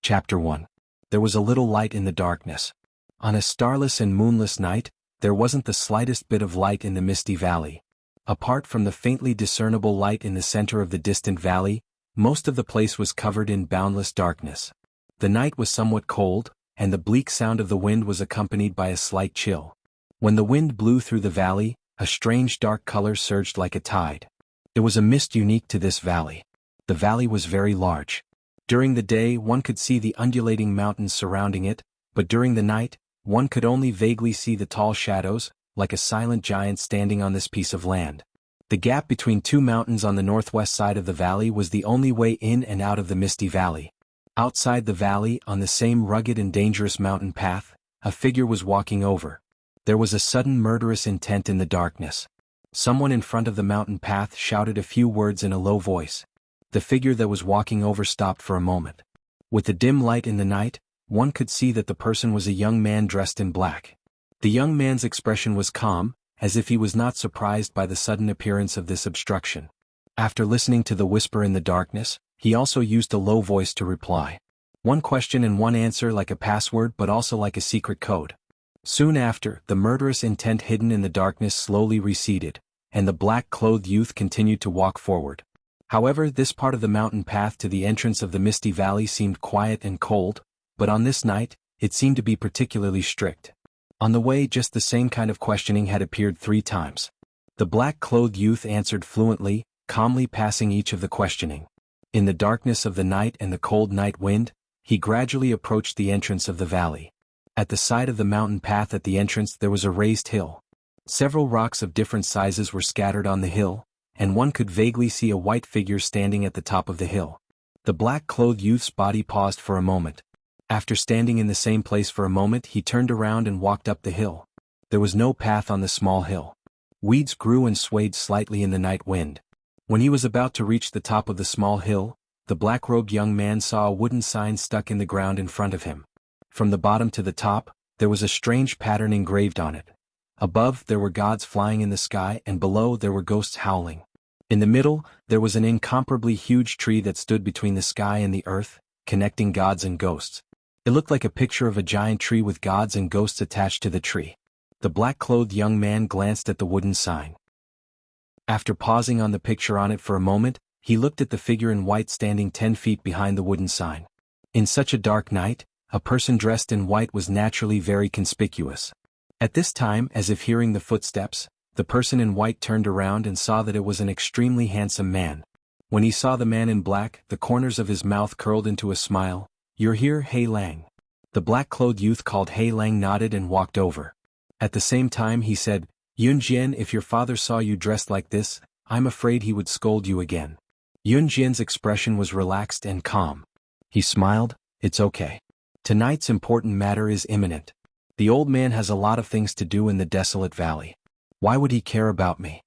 Chapter 1. There was a little light in the darkness. On a starless and moonless night, there wasn't the slightest bit of light in the misty valley. Apart from the faintly discernible light in the center of the distant valley, most of the place was covered in boundless darkness. The night was somewhat cold, and the bleak sound of the wind was accompanied by a slight chill. When the wind blew through the valley, a strange dark color surged like a tide. It was a mist unique to this valley. The valley was very large. During the day one could see the undulating mountains surrounding it, but during the night, one could only vaguely see the tall shadows, like a silent giant standing on this piece of land. The gap between two mountains on the northwest side of the valley was the only way in and out of the misty valley. Outside the valley, on the same rugged and dangerous mountain path, a figure was walking over. There was a sudden murderous intent in the darkness. Someone in front of the mountain path shouted a few words in a low voice. The figure that was walking over stopped for a moment. With the dim light in the night, one could see that the person was a young man dressed in black. The young man's expression was calm, as if he was not surprised by the sudden appearance of this obstruction. After listening to the whisper in the darkness, he also used a low voice to reply. One question and one answer, like a password but also like a secret code. Soon after, the murderous intent hidden in the darkness slowly receded, and the black-clothed youth continued to walk forward. However, this part of the mountain path to the entrance of the misty valley seemed quiet and cold, but on this night, it seemed to be particularly strict. On the way, just the same kind of questioning had appeared 3 times. The black-clothed youth answered fluently, calmly passing each of the questioning. In the darkness of the night and the cold night wind, he gradually approached the entrance of the valley. At the side of the mountain path at the entrance there was a raised hill. Several rocks of different sizes were scattered on the hill, and one could vaguely see a white figure standing at the top of the hill. The black-clothed youth's body paused for a moment. After standing in the same place for a moment, he turned around and walked up the hill. There was no path on the small hill. Weeds grew and swayed slightly in the night wind. When he was about to reach the top of the small hill, the black-robed young man saw a wooden sign stuck in the ground in front of him. From the bottom to the top, there was a strange pattern engraved on it. Above, there were gods flying in the sky, and below there were ghosts howling. In the middle, there was an incomparably huge tree that stood between the sky and the earth, connecting gods and ghosts. It looked like a picture of a giant tree with gods and ghosts attached to the tree. The black-clothed young man glanced at the wooden sign. After pausing on the picture on it for a moment, he looked at the figure in white standing 10 feet behind the wooden sign. In such a dark night, a person dressed in white was naturally very conspicuous. At this time, as if hearing the footsteps, the person in white turned around and saw that it was an extremely handsome man. When he saw the man in black, the corners of his mouth curled into a smile. "You're here, Hei Lang." The black-clothed youth called Hei Lang nodded and walked over. At the same time he said, "Yun Jian, if your father saw you dressed like this, I'm afraid he would scold you again." Yun Jian's expression was relaxed and calm. He smiled, "It's okay. Tonight's important matter is imminent. The old man has a lot of things to do in the desolate valley. Why would he care about me?"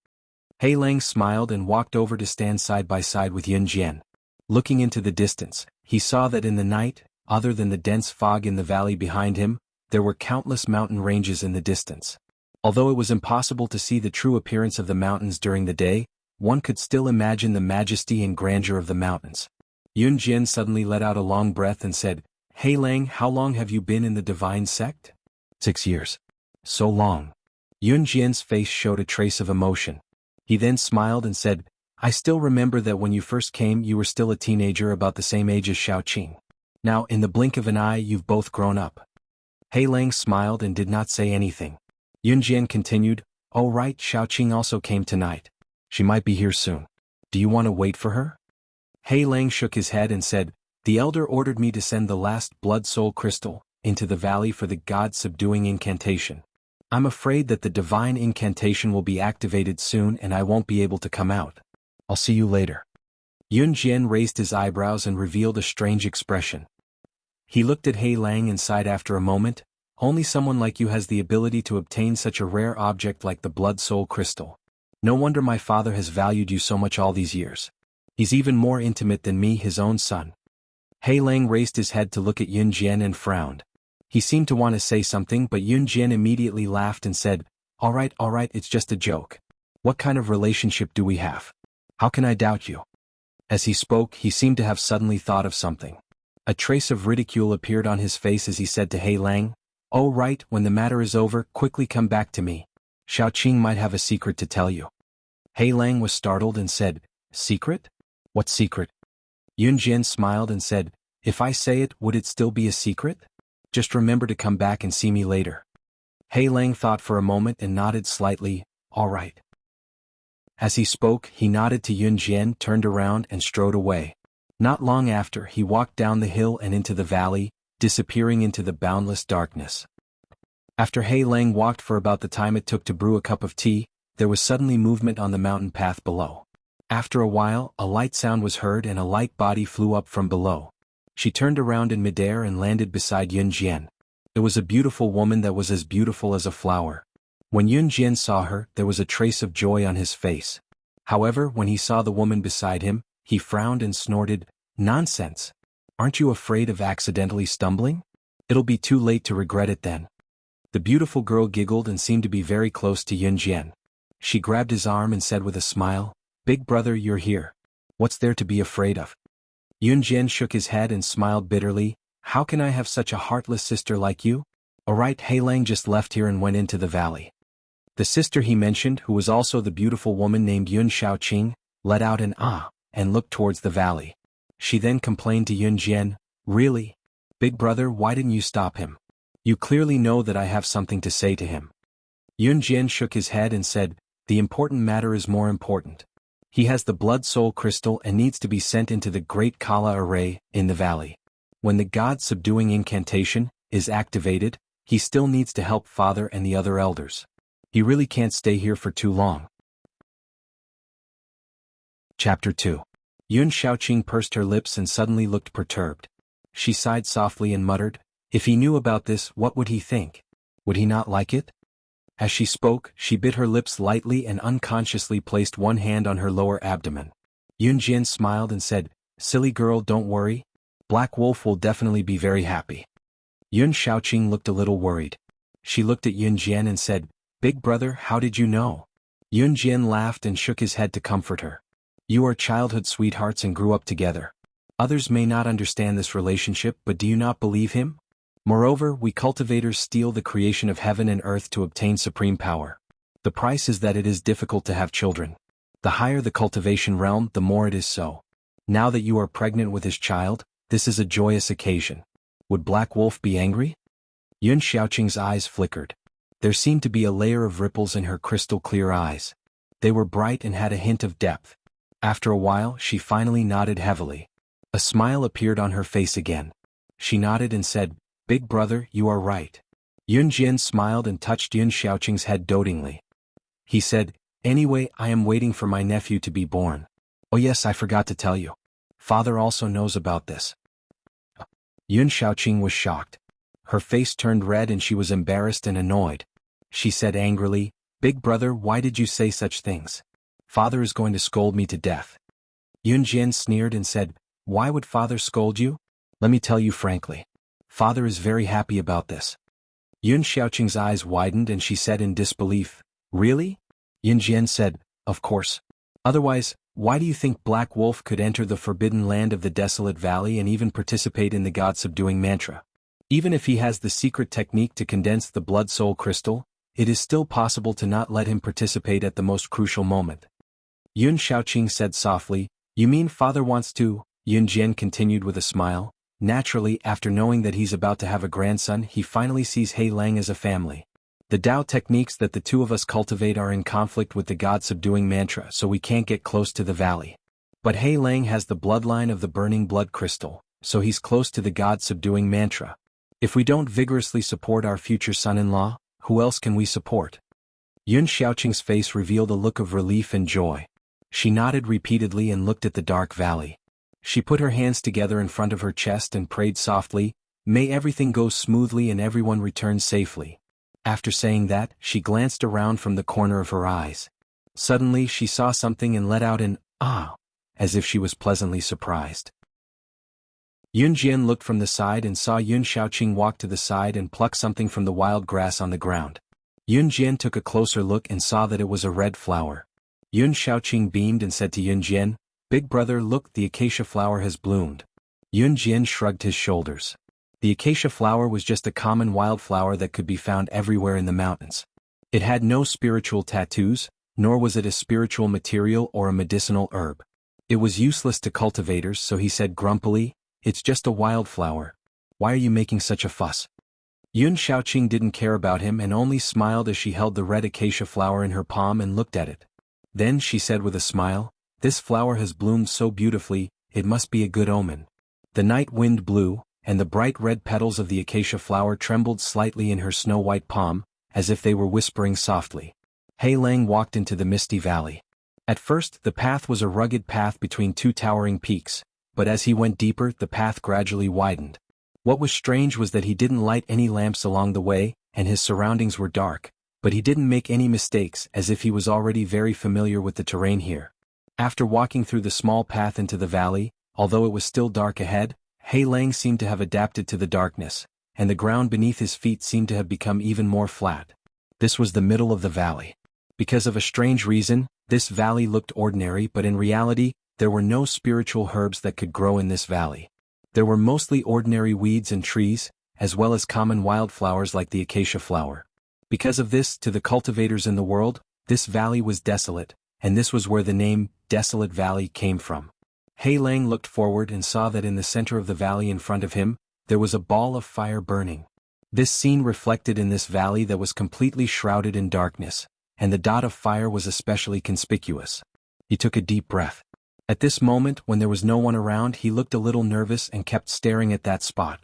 Hei Lang smiled and walked over to stand side by side with Yun Jian. Looking into the distance, he saw that in the night, other than the dense fog in the valley behind him, there were countless mountain ranges in the distance. Although it was impossible to see the true appearance of the mountains during the day, one could still imagine the majesty and grandeur of the mountains. Yun Jian suddenly let out a long breath and said, "Hei Lang, how long have you been in the divine sect?" 6 years. So long. Yun Jian's face showed a trace of emotion. He then smiled and said, "I still remember that when you first came you were still a teenager about the same age as Xiaoqing. Now in the blink of an eye you've both grown up." Hei Lang smiled and did not say anything. Yun Jian continued, "Oh right, Xiaoqing also came tonight. She might be here soon. Do you want to wait for her?" Hei Lang shook his head and said, "The elder ordered me to send the last blood soul crystal into the valley for the god-subduing incantation. I'm afraid that the divine incantation will be activated soon and I won't be able to come out. I'll see you later." Yun Jian raised his eyebrows and revealed a strange expression. He looked at Hei Lang and sighed after a moment, "Only someone like you has the ability to obtain such a rare object like the blood soul crystal. No wonder my father has valued you so much all these years. He's even more intimate than me, his own son." Hei Lang raised his head to look at Yun Jian and frowned. He seemed to want to say something, but Yun Jian immediately laughed and said, all right, it's just a joke. What kind of relationship do we have? How can I doubt you?" As he spoke, he seemed to have suddenly thought of something. A trace of ridicule appeared on his face as he said to Hei Lang, "Oh right, when the matter is over, quickly come back to me. Xiaoqing might have a secret to tell you." Hei Lang was startled and said, "Secret? What secret?" Yun Jian smiled and said, "If I say it, would it still be a secret? Just remember to come back and see me later." Hei Lang thought for a moment and nodded slightly, "All right." As he spoke, he nodded to Yun Jian, turned around and strode away. Not long after, he walked down the hill and into the valley, disappearing into the boundless darkness. After Hei Lang walked for about the time it took to brew a cup of tea, there was suddenly movement on the mountain path below. After a while, a light sound was heard and a light body flew up from below. She turned around in midair and landed beside Yun Jian. It was a beautiful woman that was as beautiful as a flower. When Yun Jian saw her, there was a trace of joy on his face. However, when he saw the woman beside him, he frowned and snorted, "Nonsense! Aren't you afraid of accidentally stumbling? It'll be too late to regret it then." The beautiful girl giggled and seemed to be very close to Yun Jian. She grabbed his arm and said with a smile, "Big brother, you're here. What's there to be afraid of?" Yun Jian shook his head and smiled bitterly, "How can I have such a heartless sister like you?" "Alright, Hei Lang just left here and went into the valley." The sister he mentioned, who was also the beautiful woman named Yun Xiaoqing, let out an "ah" and looked towards the valley. She then complained to Yun Jian, "Really? Big brother, why didn't you stop him? You clearly know that I have something to say to him." Yun Jian shook his head and said, "The important matter is more important. He has the blood soul crystal and needs to be sent into the great Kala array in the valley. When the god subduing incantation is activated, he still needs to help father and the other elders. He really can't stay here for too long." Chapter 2. Yun Xiaoqing pursed her lips and suddenly looked perturbed. She sighed softly and muttered, "If he knew about this, what would he think? Would he not like it?" As she spoke, she bit her lips lightly and unconsciously placed one hand on her lower abdomen. Yun Jian smiled and said, "Silly girl, don't worry. Black Wolf will definitely be very happy." Yun Xiaoqing looked a little worried. She looked at Yun Jian and said, "Big brother, how did you know?" Yun Jian laughed and shook his head to comfort her. "You are childhood sweethearts and grew up together. Others may not understand this relationship, but do you not believe him? Moreover, we cultivators steal the creation of heaven and earth to obtain supreme power. The price is that it is difficult to have children. The higher the cultivation realm, the more it is so. Now that you are pregnant with his child, this is a joyous occasion. Would Black Wolf be angry?" Yun Xiaoqing's eyes flickered. There seemed to be a layer of ripples in her crystal-clear eyes. They were bright and had a hint of depth. After a while, she finally nodded heavily. A smile appeared on her face again. She nodded and said, "Big brother, you are right." Yun Jian smiled and touched Yun Xiaoqing's head dotingly. He said, "Anyway, I am waiting for my nephew to be born. Oh yes, I forgot to tell you. Father also knows about this." Yun Xiaoqing was shocked. Her face turned red and she was embarrassed and annoyed. She said angrily, "Big brother, why did you say such things? Father is going to scold me to death." Yun Jian sneered and said, "Why would father scold you? Let me tell you frankly. Father is very happy about this." Yun Xiaoqing's eyes widened and she said in disbelief, "Really?" Yun Jian said, "Of course. Otherwise, why do you think Black Wolf could enter the forbidden land of the desolate valley and even participate in the god-subduing mantra? Even if he has the secret technique to condense the blood soul crystal, it is still possible to not let him participate at the most crucial moment." Yun Xiaoqing said softly, "You mean father wants to?" Yun Jian continued with a smile. "Naturally, after knowing that he's about to have a grandson, he finally sees Hei Lang as a family. The Tao techniques that the two of us cultivate are in conflict with the god-subduing mantra, so we can't get close to the valley. But Hei Lang has the bloodline of the burning blood crystal, so he's close to the god-subduing mantra. If we don't vigorously support our future son-in-law, who else can we support?" Yun Xiaoqing's face revealed a look of relief and joy. She nodded repeatedly and looked at the dark valley. She put her hands together in front of her chest and prayed softly, "May everything go smoothly and everyone return safely." After saying that, she glanced around from the corner of her eyes. Suddenly she saw something and let out an "ah," as if she was pleasantly surprised. Yun Jian looked from the side and saw Yun Xiaoqing walk to the side and pluck something from the wild grass on the ground. Yun Jian took a closer look and saw that it was a red flower. Yun Xiaoqing beamed and said to Yun Jian, "Big brother, look, the acacia flower has bloomed." Yun Jian shrugged his shoulders. The acacia flower was just a common wildflower that could be found everywhere in the mountains. It had no spiritual tattoos, nor was it a spiritual material or a medicinal herb. It was useless to cultivators, so he said grumpily, "It's just a wildflower. Why are you making such a fuss?" Yun Shaoqing didn't care about him and only smiled as she held the red acacia flower in her palm and looked at it. Then she said with a smile, "This flower has bloomed so beautifully, it must be a good omen." The night wind blew, and the bright red petals of the acacia flower trembled slightly in her snow-white palm, as if they were whispering softly. Heir walked into the misty valley. At first, the path was a rugged path between two towering peaks, but as he went deeper, the path gradually widened. What was strange was that he didn't light any lamps along the way, and his surroundings were dark, but he didn't make any mistakes, as if he was already very familiar with the terrain here. After walking through the small path into the valley, although it was still dark ahead, Heir seemed to have adapted to the darkness, and the ground beneath his feet seemed to have become even more flat. This was the middle of the valley. Because of a strange reason, this valley looked ordinary, but in reality, there were no spiritual herbs that could grow in this valley. There were mostly ordinary weeds and trees, as well as common wildflowers like the acacia flower. Because of this, to the cultivators in the world, this valley was desolate, and this was where the name, Desolate Valley, came from. Heir looked forward and saw that in the center of the valley in front of him, there was a ball of fire burning. This scene reflected in this valley that was completely shrouded in darkness, and the dot of fire was especially conspicuous. He took a deep breath. At this moment, when there was no one around, he looked a little nervous and kept staring at that spot.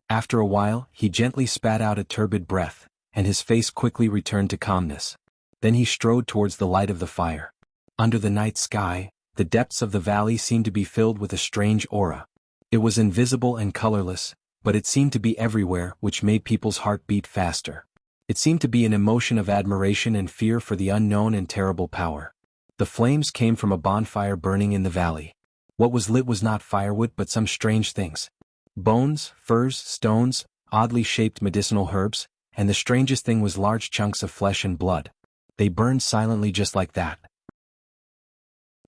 After a while, he gently spat out a turbid breath, and his face quickly returned to calmness. Then he strode towards the light of the fire. Under the night sky, the depths of the valley seemed to be filled with a strange aura. It was invisible and colorless, but it seemed to be everywhere, which made people's heart beat faster. It seemed to be an emotion of admiration and fear for the unknown and terrible power. The flames came from a bonfire burning in the valley. What was lit was not firewood but some strange things. Bones, furs, stones, oddly shaped medicinal herbs, and the strangest thing was large chunks of flesh and blood. They burned silently just like that.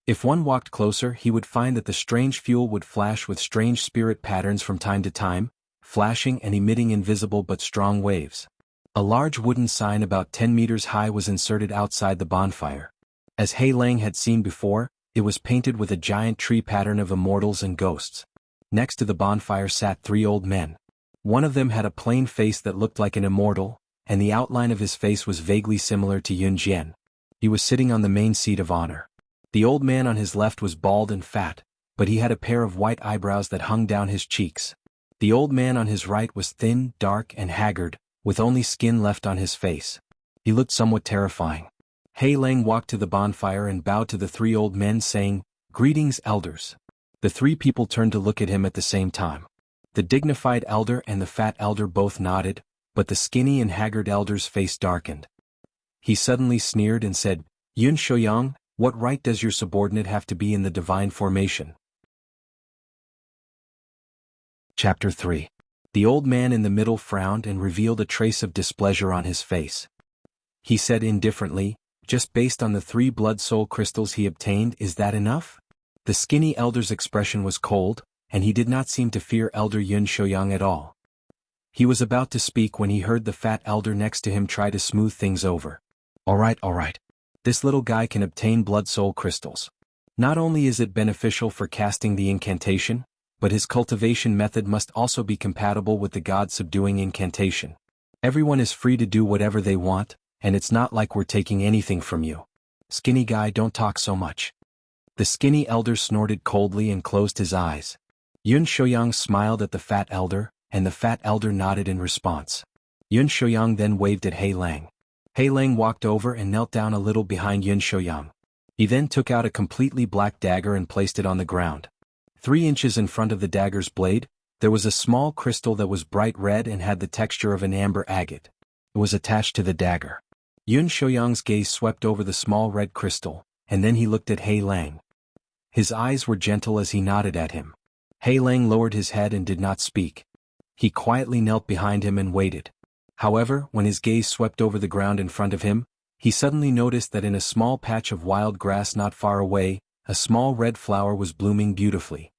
If one walked closer, he would find that the strange fuel would flash with strange spirit patterns from time to time, flashing and emitting invisible but strong waves. A large wooden sign about 10 meters high was inserted outside the bonfire. As Heir had seen before, it was painted with a giant tree pattern of immortals and ghosts. Next to the bonfire sat 3 old men. One of them had a plain face that looked like an immortal, and the outline of his face was vaguely similar to Yun Jian. He was sitting on the main seat of honor. The old man on his left was bald and fat, but he had a pair of white eyebrows that hung down his cheeks. The old man on his right was thin, dark, and haggard, with only skin left on his face. He looked somewhat terrifying. Heir walked to the bonfire and bowed to the 3 old men, saying, "Greetings, elders." The 3 people turned to look at him at the same time. The dignified elder and the fat elder both nodded, but the skinny and haggard elder's face darkened. He suddenly sneered and said, "Yun Shouyang, what right does your subordinate have to be in the divine formation?" Chapter 3. The old man in the middle frowned and revealed a trace of displeasure on his face. He said indifferently, "Just based on the 3 blood soul crystals he obtained, is that enough?" The skinny elder's expression was cold, and he did not seem to fear Elder Yun Shouyang at all. He was about to speak when he heard the fat elder next to him try to smooth things over. All right. This little guy can obtain blood soul crystals. Not only is it beneficial for casting the incantation, but his cultivation method must also be compatible with the god-subduing incantation. Everyone is free to do whatever they want, and it's not like we're taking anything from you. Skinny guy, don't talk so much. The skinny elder snorted coldly and closed his eyes. Yun Shouyang smiled at the fat elder, and the fat elder nodded in response. Yun Shouyang then waved at Heir. Heir walked over and knelt down a little behind Yun Shouyang. He then took out a completely black dagger and placed it on the ground. 3 inches in front of the dagger's blade, there was a small crystal that was bright red and had the texture of an amber agate. It was attached to the dagger. Yun Shouyang's gaze swept over the small red crystal, and then he looked at Heir. His eyes were gentle as he nodded at him. Heir lowered his head and did not speak. He quietly knelt behind him and waited. However, when his gaze swept over the ground in front of him, he suddenly noticed that in a small patch of wild grass not far away, a small red flower was blooming beautifully.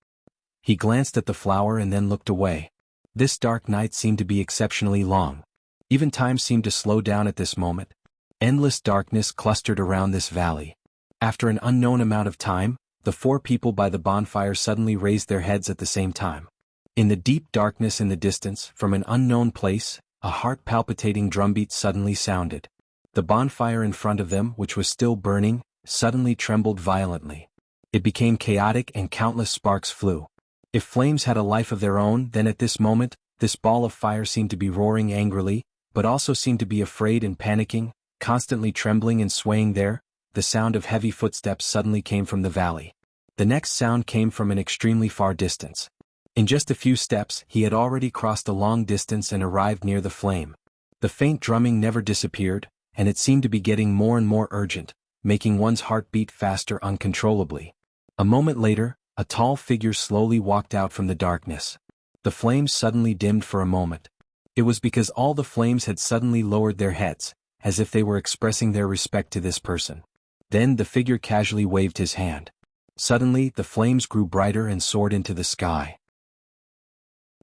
He glanced at the flower and then looked away. This dark night seemed to be exceptionally long. Even time seemed to slow down at this moment. Endless darkness clustered around this valley. After an unknown amount of time, the four people by the bonfire suddenly raised their heads at the same time. In the deep darkness in the distance, from an unknown place, a heart-palpitating drumbeat suddenly sounded. The bonfire in front of them, which was still burning, suddenly trembled violently. It became chaotic and countless sparks flew. If flames had a life of their own, then at this moment, this ball of fire seemed to be roaring angrily, but also seemed to be afraid and panicking, constantly trembling and swaying there. The sound of heavy footsteps suddenly came from the valley. The next sound came from an extremely far distance. In just a few steps, he had already crossed a long distance and arrived near the flame. The faint drumming never disappeared, and it seemed to be getting more and more urgent, making one's heart beat faster uncontrollably. A moment later, a tall figure slowly walked out from the darkness. The flames suddenly dimmed for a moment. It was because all the flames had suddenly lowered their heads, as if they were expressing their respect to this person. Then the figure casually waved his hand. Suddenly, the flames grew brighter and soared into the sky.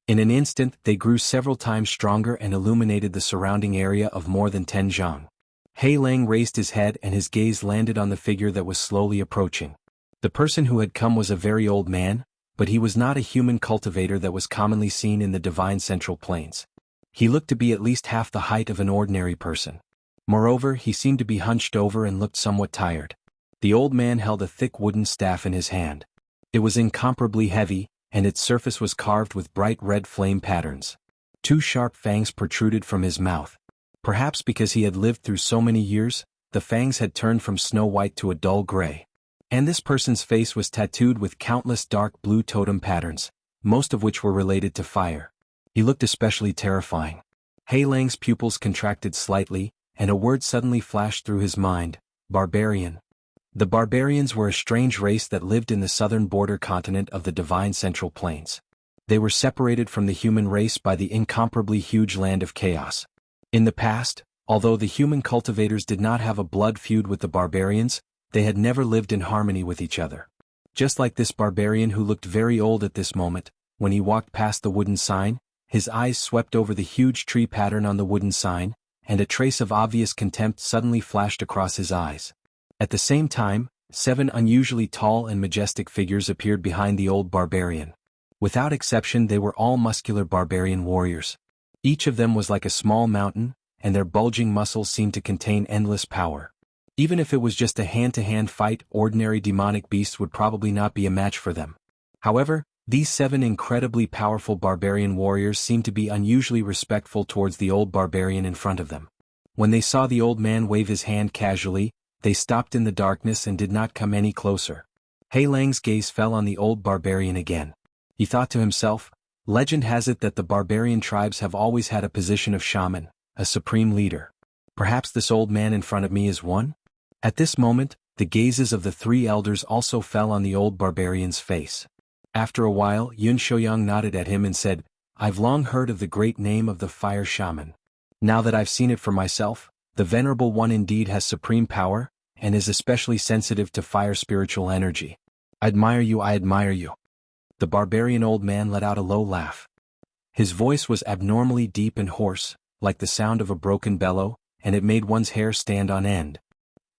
In an instant, they grew several times stronger and illuminated the surrounding area of more than 10 zhang. Heir raised his head and his gaze landed on the figure that was slowly approaching. The person who had come was a very old man, but he was not a human cultivator that was commonly seen in the divine central plains. He looked to be at least half the height of an ordinary person. Moreover, he seemed to be hunched over and looked somewhat tired. The old man held a thick wooden staff in his hand. It was incomparably heavy, and its surface was carved with bright red flame patterns. 2 sharp fangs protruded from his mouth. Perhaps because he had lived through so many years, the fangs had turned from snow white to a dull gray. And this person's face was tattooed with countless dark blue totem patterns, most of which were related to fire. He looked especially terrifying. Heilang's pupils contracted slightly, and a word suddenly flashed through his mind: barbarian. The barbarians were a strange race that lived in the southern border continent of the divine central plains. They were separated from the human race by the incomparably huge land of chaos. In the past, although the human cultivators did not have a blood feud with the barbarians, they had never lived in harmony with each other. Just like this barbarian who looked very old at this moment, when he walked past the wooden sign, his eyes swept over the huge tree pattern on the wooden sign, and a trace of obvious contempt suddenly flashed across his eyes. At the same time, 7 unusually tall and majestic figures appeared behind the old barbarian. Without exception, they were all muscular barbarian warriors. Each of them was like a small mountain, and their bulging muscles seemed to contain endless power. Even if it was just a hand-to-hand fight, ordinary demonic beasts would probably not be a match for them. However, these 7 incredibly powerful barbarian warriors seemed to be unusually respectful towards the old barbarian in front of them. When they saw the old man wave his hand casually, they stopped in the darkness and did not come any closer. Heilang's gaze fell on the old barbarian again. He thought to himself, legend has it that the barbarian tribes have always had a position of shaman, a supreme leader. Perhaps this old man in front of me is one? At this moment, the gazes of the 3 elders also fell on the old barbarian's face. After a while, Yun Shouyang nodded at him and said, I've long heard of the great name of the fire shaman. Now that I've seen it for myself, the venerable one indeed has supreme power, and is especially sensitive to fire spiritual energy. I admire you, I admire you. The barbarian old man let out a low laugh. His voice was abnormally deep and hoarse, like the sound of a broken bellow, and it made one's hair stand on end.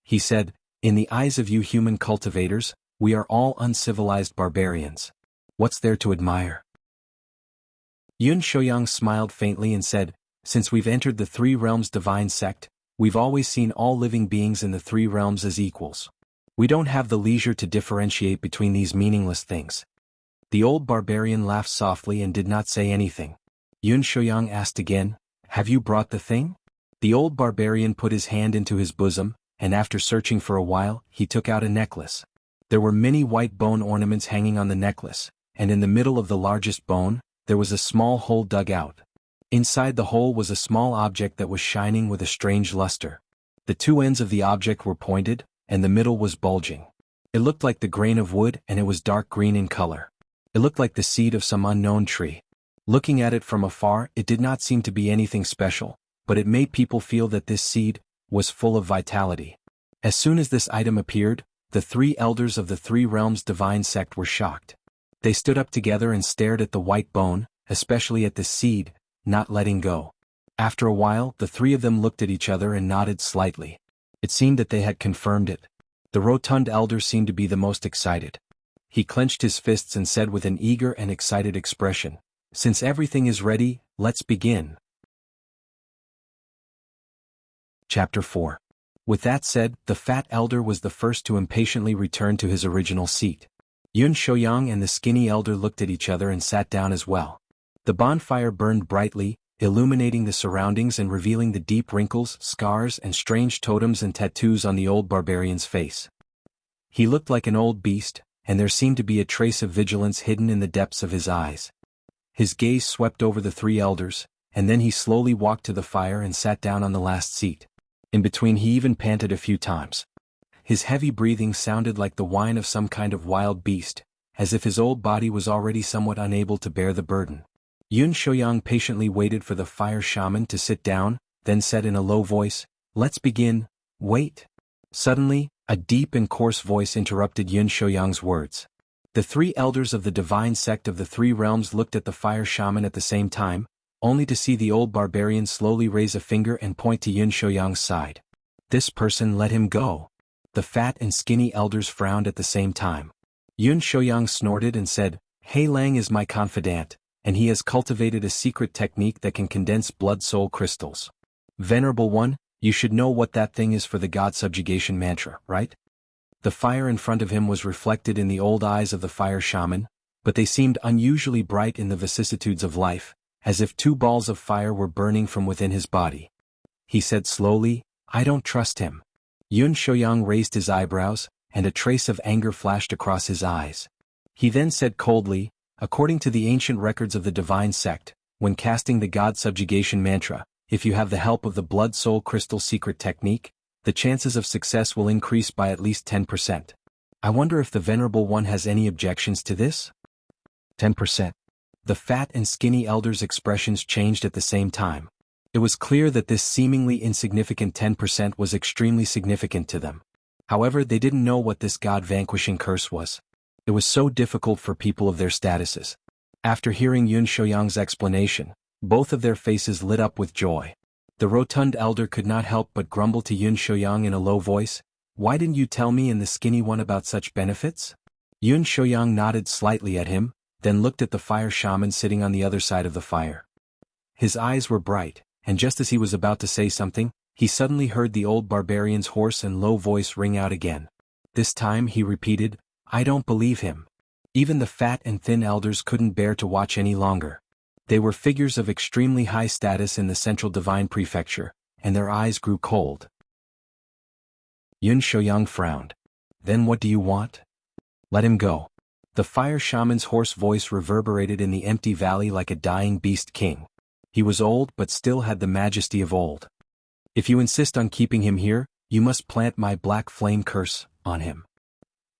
He said, in the eyes of you human cultivators, we are all uncivilized barbarians. What's there to admire? Yun Shouyang smiled faintly and said, since we've entered the 3 realms divine sect, we've always seen all living beings in the 3 realms as equals. We don't have the leisure to differentiate between these meaningless things. The old barbarian laughed softly and did not say anything. Yun Shouyang asked again, have you brought the thing? The old barbarian put his hand into his bosom, and after searching for a while, he took out a necklace. There were many white bone ornaments hanging on the necklace, and in the middle of the largest bone, there was a small hole dug out. Inside the hole was a small object that was shining with a strange luster. The 2 ends of the object were pointed, and the middle was bulging. It looked like the grain of wood, and it was dark green in color. It looked like the seed of some unknown tree. Looking at it from afar, it did not seem to be anything special, but it made people feel that this seed was full of vitality. As soon as this item appeared, the 3 elders of the 3 realms divine sect were shocked. They stood up together and stared at the white bone, especially at the seed, not letting go. After a while, the three of them looked at each other and nodded slightly. It seemed that they had confirmed it. The rotund elder seemed to be the most excited. He clenched his fists and said with an eager and excited expression, "Since everything is ready, let's begin." Chapter 4. With that said, the fat elder was the first to impatiently return to his original seat. Yun Shouyang and the skinny elder looked at each other and sat down as well. The bonfire burned brightly, illuminating the surroundings and revealing the deep wrinkles, scars, and strange totems and tattoos on the old barbarian's face. He looked like an old beast, and there seemed to be a trace of vigilance hidden in the depths of his eyes. His gaze swept over the three elders, and then he slowly walked to the fire and sat down on the last seat. In between he even panted a few times. His heavy breathing sounded like the whine of some kind of wild beast, as if his old body was already somewhat unable to bear the burden. Yun Shouyang patiently waited for the fire shaman to sit down, then said in a low voice, "Let's begin, wait." Suddenly, a deep and coarse voice interrupted Yun Shouyang's words. The three elders of the divine sect of the three realms looked at the fire shaman at the same time, only to see the old barbarian slowly raise a finger and point to Yun Shouyang's side. "This person, let him go." The fat and skinny elders frowned at the same time. Yun Shouyang snorted and said, "Heir Lang is my confidant, and he has cultivated a secret technique that can condense blood-soul crystals. Venerable One, you should know what that thing is for the God subjugation mantra, right?" The fire in front of him was reflected in the old eyes of the fire shaman, but they seemed unusually bright in the vicissitudes of life, as if two balls of fire were burning from within his body. He said slowly, "I don't trust him." Yun Shouyang raised his eyebrows, and a trace of anger flashed across his eyes. He then said coldly, "According to the ancient records of the divine sect, when casting the God subjugation mantra, if you have the help of the blood-soul crystal secret technique, the chances of success will increase by at least 10%. I wonder if the Venerable One has any objections to this?" 10%. The fat and skinny elders' expressions changed at the same time. It was clear that this seemingly insignificant 10% was extremely significant to them. However, they didn't know what this God-vanquishing curse was. It was so difficult for people of their statuses. After hearing Yun Shouyang's explanation, both of their faces lit up with joy. The rotund elder could not help but grumble to Yun Shouyang in a low voice, "Why didn't you tell me and the skinny one about such benefits?" Yun Shouyang nodded slightly at him, then looked at the fire shaman sitting on the other side of the fire. His eyes were bright, and just as he was about to say something, he suddenly heard the old barbarian's hoarse and low voice ring out again. This time he repeated, "I don't believe him." Even the fat and thin elders couldn't bear to watch any longer. They were figures of extremely high status in the central divine prefecture, and their eyes grew cold. Yun Shouyang frowned. "Then what do you want?" "Let him go." The fire shaman's hoarse voice reverberated in the empty valley like a dying beast king. He was old but still had the majesty of old. "If you insist on keeping him here, you must plant my black flame curse on him.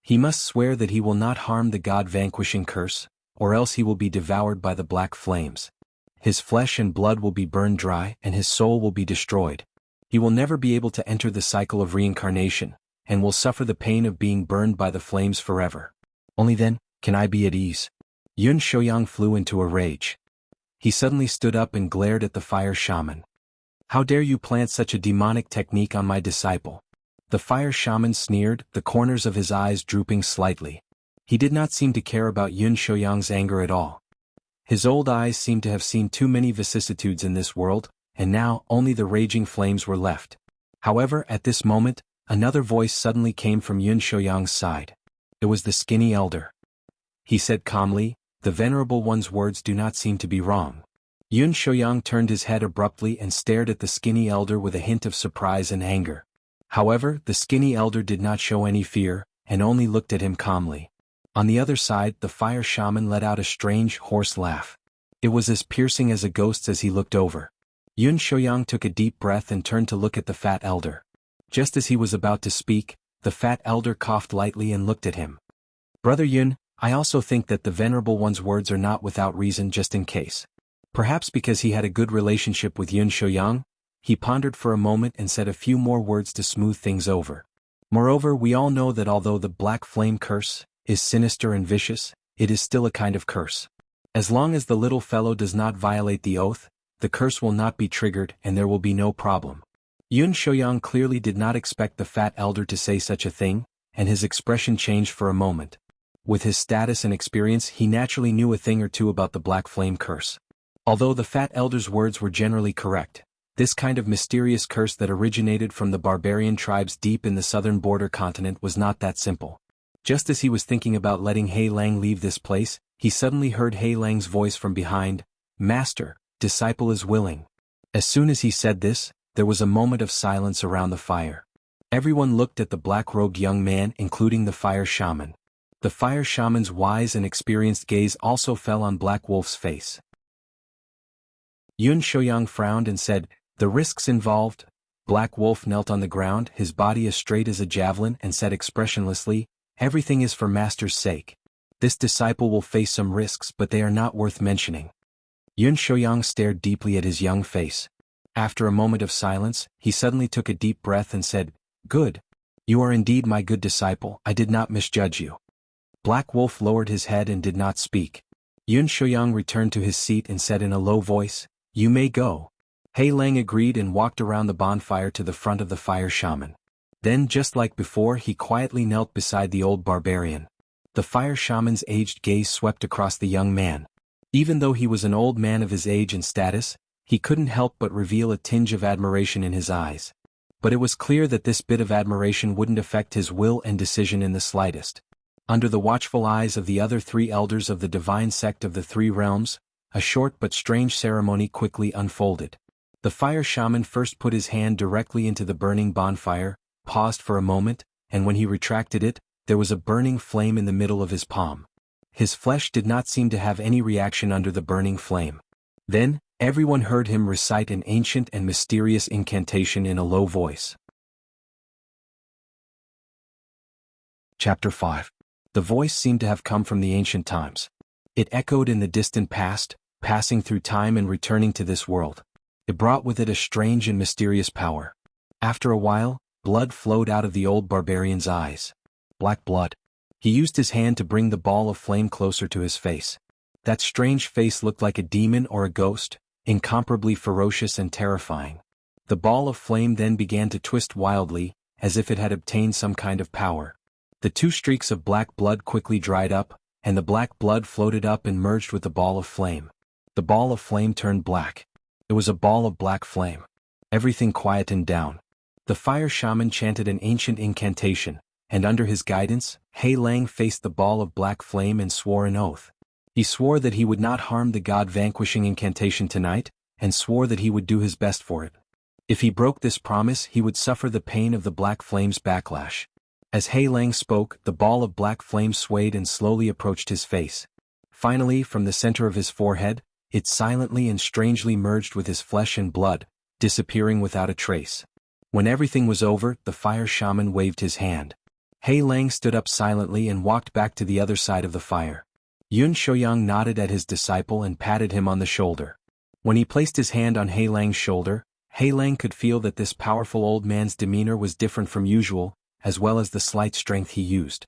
He must swear that he will not harm the God-vanquishing curse, or else he will be devoured by the black flames. His flesh and blood will be burned dry and his soul will be destroyed. He will never be able to enter the cycle of reincarnation, and will suffer the pain of being burned by the flames forever. Only then can I be at ease." Yun Shouyang flew into a rage. He suddenly stood up and glared at the fire shaman. "How dare you plant such a demonic technique on my disciple?" The fire shaman sneered, the corners of his eyes drooping slightly. He did not seem to care about Yun Shouyang's anger at all. His old eyes seemed to have seen too many vicissitudes in this world, and now only the raging flames were left. However, at this moment, another voice suddenly came from Yun Shouyang's side. It was the skinny elder. He said calmly, "The Venerable One's words do not seem to be wrong." Yun Shouyang turned his head abruptly and stared at the skinny elder with a hint of surprise and anger. However, the skinny elder did not show any fear, and only looked at him calmly. On the other side, the fire shaman let out a strange, hoarse laugh. It was as piercing as a ghost's as he looked over. Yun Shouyang took a deep breath and turned to look at the fat elder. Just as he was about to speak, the fat elder coughed lightly and looked at him. "Brother Yun, I also think that the Venerable One's words are not without reason, just in case." Perhaps because he had a good relationship with Yun Shouyang, he pondered for a moment and said a few more words to smooth things over. "Moreover, we all know that although the black flame curse is sinister and vicious, it is still a kind of curse. As long as the little fellow does not violate the oath, the curse will not be triggered and there will be no problem. Yun Shouyang clearly did not expect the fat elder to say such a thing, and his expression changed for a moment. With his status and experience, he naturally knew a thing or two about the black flame curse. Although the fat elder's words were generally correct, this kind of mysterious curse that originated from the barbarian tribes deep in the southern border continent was not that simple. Just as he was thinking about letting Hei Lang leave this place, he suddenly heard Hei Lang's voice from behind, "Master, disciple is willing." As soon as he said this, there was a moment of silence around the fire. Everyone looked at the black-robed young man, including the fire shaman. The fire shaman's wise and experienced gaze also fell on Black Wolf's face. Yun Shouyang frowned and said, "The risks involved." Black Wolf knelt on the ground, his body as straight as a javelin, and said expressionlessly, "Everything is for Master's sake. This disciple will face some risks, but they are not worth mentioning." Yun Shouyang stared deeply at his young face. After a moment of silence, he suddenly took a deep breath and said, "Good. You are indeed my good disciple, I did not misjudge you." Black Wolf lowered his head and did not speak. Yun Shouyang returned to his seat and said in a low voice, "You may go." Hei Lang agreed and walked around the bonfire to the front of the fire shaman. Then, just like before, he quietly knelt beside the old barbarian. The fire shaman's aged gaze swept across the young man. Even though he was an old man of his age and status, he couldn't help but reveal a tinge of admiration in his eyes. But it was clear that this bit of admiration wouldn't affect his will and decision in the slightest. Under the watchful eyes of the other three elders of the divine sect of the Three Realms, a short but strange ceremony quickly unfolded. The fire shaman first put his hand directly into the burning bonfire, paused for a moment, and when he retracted it, there was a burning flame in the middle of his palm. His flesh did not seem to have any reaction under the burning flame. Then, everyone heard him recite an ancient and mysterious incantation in a low voice. Chapter 5. The voice seemed to have come from the ancient times. It echoed in the distant past, passing through time and returning to this world. It brought with it a strange and mysterious power. After a while, blood flowed out of the old barbarian's eyes. Black blood. He used his hand to bring the ball of flame closer to his face. That strange face looked like a demon or a ghost, incomparably ferocious and terrifying. The ball of flame then began to twist wildly, as if it had obtained some kind of power. The two streaks of black blood quickly dried up, and the black blood floated up and merged with the ball of flame. The ball of flame turned black. It was a ball of black flame. Everything quietened down. The fire shaman chanted an ancient incantation, and under his guidance, Hei Lang faced the ball of black flame and swore an oath. He swore that he would not harm the god-vanquishing incantation tonight, and swore that he would do his best for it. If he broke this promise, he would suffer the pain of the black flame's backlash. As Hei Lang spoke, the ball of black flame swayed and slowly approached his face. Finally, from the center of his forehead, it silently and strangely merged with his flesh and blood, disappearing without a trace. When everything was over, the fire shaman waved his hand. Hei Lang stood up silently and walked back to the other side of the fire. Yun Shouyang nodded at his disciple and patted him on the shoulder. When he placed his hand on Hei Lang's shoulder, Hei Lang could feel that this powerful old man's demeanor was different from usual, as well as the slight strength he used.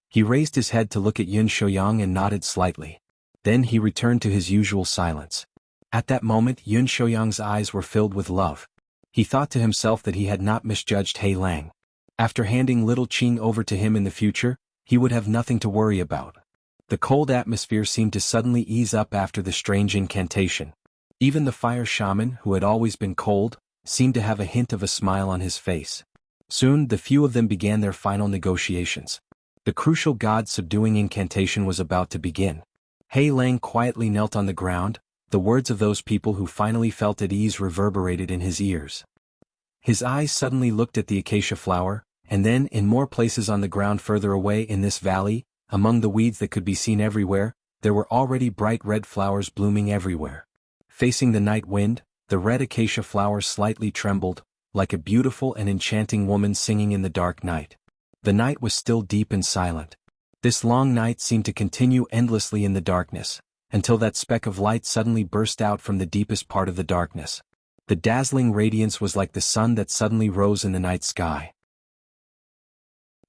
He raised his head to look at Yun Shouyang and nodded slightly. Then he returned to his usual silence. At that moment, Yun Shouyang's eyes were filled with love. He thought to himself that he had not misjudged Hei Lang. After handing little Qing over to him in the future, he would have nothing to worry about. The cold atmosphere seemed to suddenly ease up after the strange incantation. Even the fire shaman, who had always been cold, seemed to have a hint of a smile on his face. Soon, the few of them began their final negotiations. The crucial god-subduing incantation was about to begin. Hei Lang quietly knelt on the ground. The words of those people who finally felt at ease reverberated in his ears. His eyes suddenly looked at the acacia flower, and then, in more places on the ground further away in this valley, among the weeds that could be seen everywhere, there were already bright red flowers blooming everywhere. Facing the night wind, the red acacia flower slightly trembled, like a beautiful and enchanting woman singing in the dark night. The night was still deep and silent. This long night seemed to continue endlessly in the darkness, until that speck of light suddenly burst out from the deepest part of the darkness. The dazzling radiance was like the sun that suddenly rose in the night sky.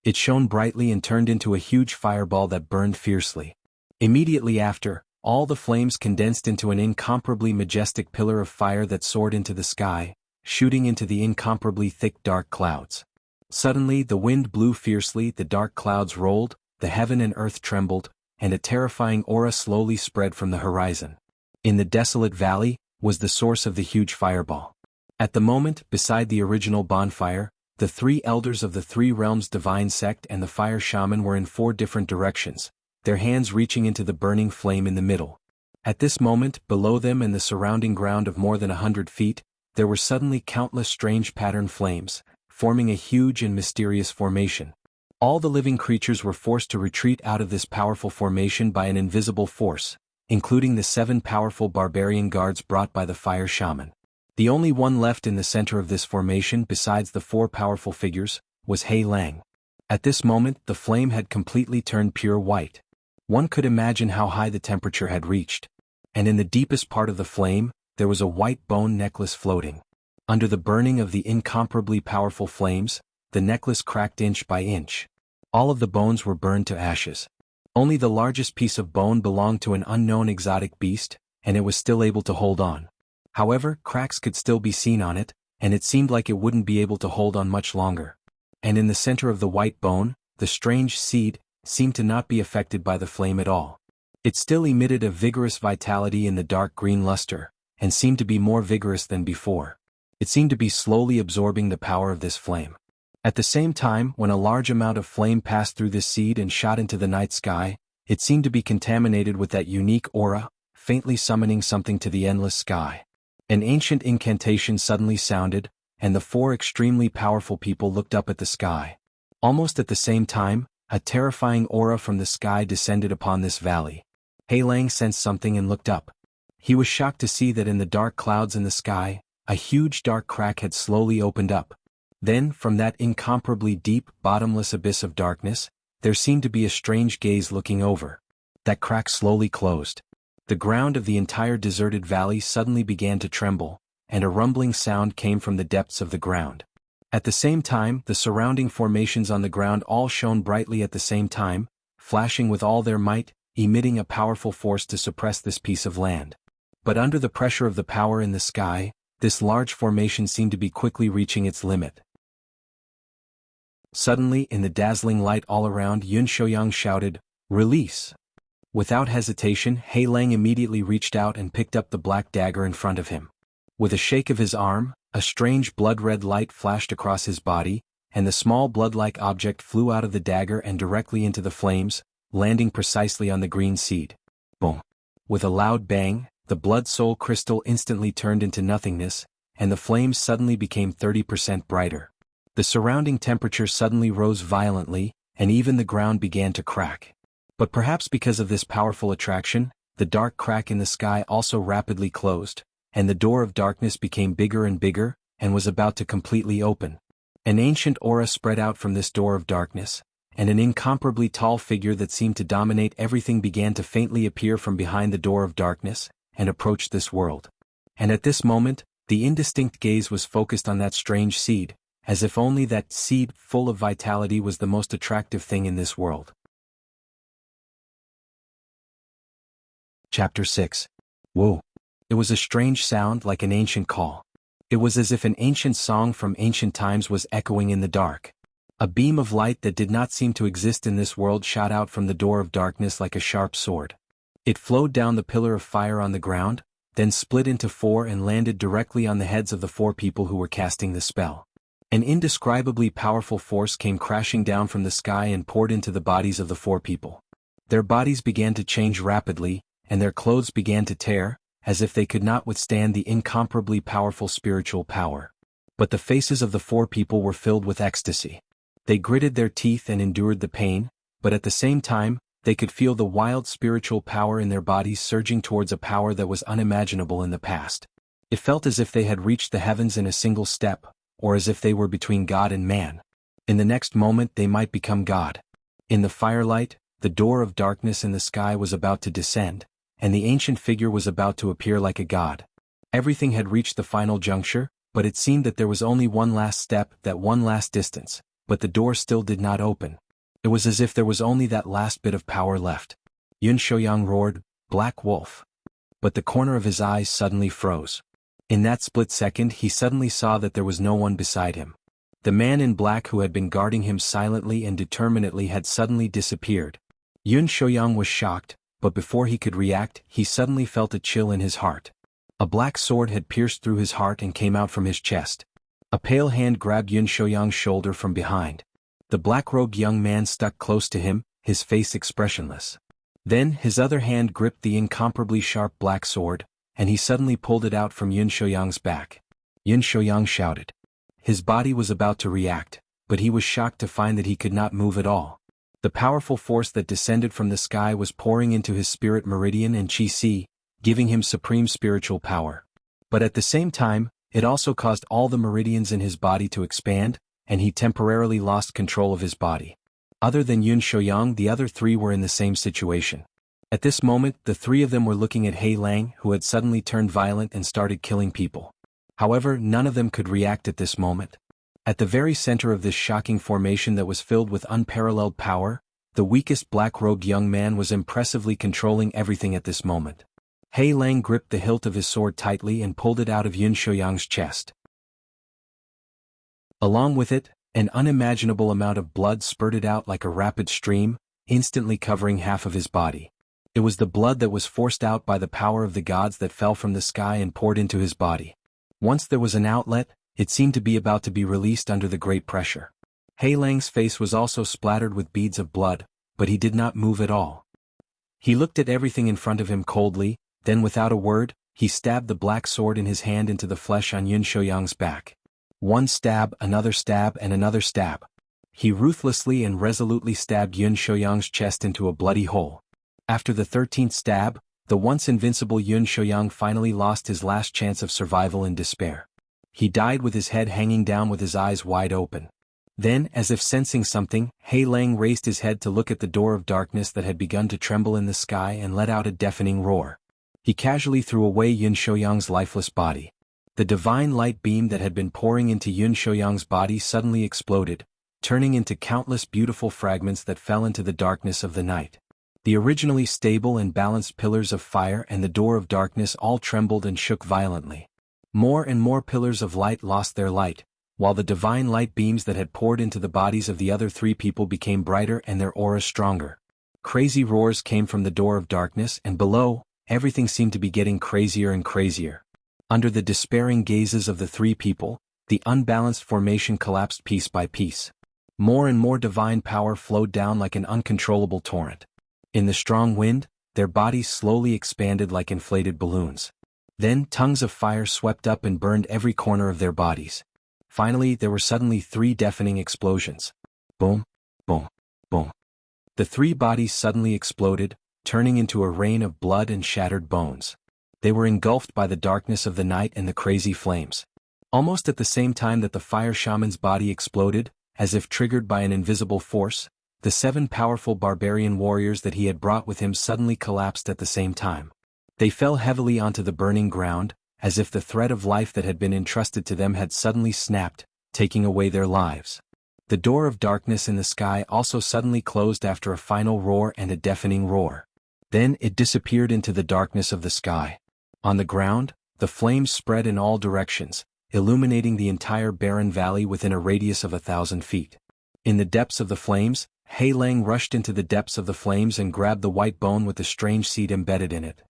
It shone brightly and turned into a huge fireball that burned fiercely. Immediately after, all the flames condensed into an incomparably majestic pillar of fire that soared into the sky, shooting into the incomparably thick dark clouds. Suddenly the wind blew fiercely, the dark clouds rolled, the heaven and earth trembled, and a terrifying aura slowly spread from the horizon. In the desolate valley was the source of the huge fireball. At the moment, beside the original bonfire, the three elders of the Three Realms divine sect and the fire shaman were in 4 different directions, their hands reaching into the burning flame in the middle. At this moment, below them and the surrounding ground of more than 100 feet, there were suddenly countless strange pattern flames, forming a huge and mysterious formation. All the living creatures were forced to retreat out of this powerful formation by an invisible force, including the 7 powerful barbarian guards brought by the fire shaman. The only one left in the center of this formation besides the 4 powerful figures was Heir. At this moment the flame had completely turned pure white. One could imagine how high the temperature had reached. And in the deepest part of the flame, there was a white bone necklace floating. Under the burning of the incomparably powerful flames, the necklace cracked inch by inch. All of the bones were burned to ashes. Only the largest piece of bone belonged to an unknown exotic beast, and it was still able to hold on. However, cracks could still be seen on it, and it seemed like it wouldn't be able to hold on much longer. And in the center of the white bone, the strange seed seemed to not be affected by the flame at all. It still emitted a vigorous vitality in the dark green luster, and seemed to be more vigorous than before. It seemed to be slowly absorbing the power of this flame. At the same time, when a large amount of flame passed through this seed and shot into the night sky, it seemed to be contaminated with that unique aura, faintly summoning something to the endless sky. An ancient incantation suddenly sounded, and the 4 extremely powerful people looked up at the sky. Almost at the same time, a terrifying aura from the sky descended upon this valley. Heir sensed something and looked up. He was shocked to see that in the dark clouds in the sky, a huge dark crack had slowly opened up. Then, from that incomparably deep, bottomless abyss of darkness, there seemed to be a strange gaze looking over. That crack slowly closed. The ground of the entire deserted valley suddenly began to tremble, and a rumbling sound came from the depths of the ground. At the same time, the surrounding formations on the ground all shone brightly at the same time, flashing with all their might, emitting a powerful force to suppress this piece of land. But under the pressure of the power in the sky, this large formation seemed to be quickly reaching its limit. Suddenly, in the dazzling light all around, Yun Shouyang shouted, "Release!" Without hesitation, Heir immediately reached out and picked up the black dagger in front of him. With a shake of his arm, a strange blood-red light flashed across his body, and the small blood-like object flew out of the dagger and directly into the flames, landing precisely on the green seed. Boom! With a loud bang, the blood soul crystal instantly turned into nothingness, and the flames suddenly became 30% brighter. The surrounding temperature suddenly rose violently, and even the ground began to crack. But perhaps because of this powerful attraction, the dark crack in the sky also rapidly closed, and the door of darkness became bigger and bigger, and was about to completely open. An ancient aura spread out from this door of darkness, and an incomparably tall figure that seemed to dominate everything began to faintly appear from behind the door of darkness, and approached this world. And at this moment, the indistinct gaze was focused on that strange seed, as if only that seed full of vitality was the most attractive thing in this world. Chapter 6. Whoa! It was a strange sound like an ancient call. It was as if an ancient song from ancient times was echoing in the dark. A beam of light that did not seem to exist in this world shot out from the door of darkness like a sharp sword. It flowed down the pillar of fire on the ground, then split into 4 and landed directly on the heads of the 4 people who were casting the spell. An indescribably powerful force came crashing down from the sky and poured into the bodies of the 4 people. Their bodies began to change rapidly, and their clothes began to tear, as if they could not withstand the incomparably powerful spiritual power. But the faces of the 4 people were filled with ecstasy. They gritted their teeth and endured the pain, but at the same time, they could feel the wild spiritual power in their bodies surging towards a power that was unimaginable in the past. It felt as if they had reached the heavens in a single step, or as if they were between God and man. In the next moment they might become God. In the firelight, the door of darkness in the sky was about to descend, and the ancient figure was about to appear like a god. Everything had reached the final juncture, but it seemed that there was only one last step, that one last distance, but the door still did not open. It was as if there was only that last bit of power left. Yun Shouyang roared, "Black Wolf." But the corner of his eyes suddenly froze. In that split second he suddenly saw that there was no one beside him. The man in black who had been guarding him silently and determinedly had suddenly disappeared. Yun Shouyang was shocked, but before he could react, he suddenly felt a chill in his heart. A black sword had pierced through his heart and came out from his chest. A pale hand grabbed Yun Shouyang's shoulder from behind. The black-robed young man stuck close to him, his face expressionless. Then his other hand gripped the incomparably sharp black sword, and he suddenly pulled it out from Yun Shouyang's back. Yun Shouyang shouted. His body was about to react, but he was shocked to find that he could not move at all. The powerful force that descended from the sky was pouring into his spirit meridian and chi-si, giving him supreme spiritual power. But at the same time, it also caused all the meridians in his body to expand, and he temporarily lost control of his body. Other than Yun Shouyang, the other three were in the same situation. At this moment, the three of them were looking at Hei Lang, who had suddenly turned violent and started killing people. However, none of them could react at this moment. At the very center of this shocking formation that was filled with unparalleled power, the weakest black-robed young man was impressively controlling everything at this moment. Hei Lang gripped the hilt of his sword tightly and pulled it out of Yun Shouyang's chest. Along with it, an unimaginable amount of blood spurted out like a rapid stream, instantly covering half of his body. It was the blood that was forced out by the power of the gods that fell from the sky and poured into his body. Once there was an outlet, it seemed to be about to be released under the great pressure. Hei Lang's face was also splattered with beads of blood, but he did not move at all. He looked at everything in front of him coldly, then without a word, he stabbed the black sword in his hand into the flesh on Yun Shouyang's back. One stab, another stab, and another stab. He ruthlessly and resolutely stabbed Yun Shouyang's chest into a bloody hole. After the 13th stab, the once invincible Yun Shouyang finally lost his last chance of survival in despair. He died with his head hanging down with his eyes wide open. Then, as if sensing something, Hei Lang raised his head to look at the door of darkness that had begun to tremble in the sky and let out a deafening roar. He casually threw away Yun Shouyang's lifeless body. The divine light beam that had been pouring into Yun Shouyang's body suddenly exploded, turning into countless beautiful fragments that fell into the darkness of the night. The originally stable and balanced pillars of fire and the door of darkness all trembled and shook violently. More and more pillars of light lost their light, while the divine light beams that had poured into the bodies of the other three people became brighter and their auras stronger. Crazy roars came from the door of darkness, and below, everything seemed to be getting crazier and crazier. Under the despairing gazes of the three people, the unbalanced formation collapsed piece by piece. More and more divine power flowed down like an uncontrollable torrent. In the strong wind, their bodies slowly expanded like inflated balloons. Then tongues of fire swept up and burned every corner of their bodies. Finally, there were suddenly three deafening explosions. Boom, boom, boom. The three bodies suddenly exploded, turning into a rain of blood and shattered bones. They were engulfed by the darkness of the night and the crazy flames. Almost at the same time that the fire shaman's body exploded, as if triggered by an invisible force, the 7 powerful barbarian warriors that he had brought with him suddenly collapsed at the same time. They fell heavily onto the burning ground, as if the thread of life that had been entrusted to them had suddenly snapped, taking away their lives. The door of darkness in the sky also suddenly closed after a final roar and a deafening roar. Then it disappeared into the darkness of the sky. On the ground, the flames spread in all directions, illuminating the entire barren valley within a radius of 1,000 feet. In the depths of the flames, Hei Lang rushed into the depths of the flames and grabbed the white bone with the strange seed embedded in it.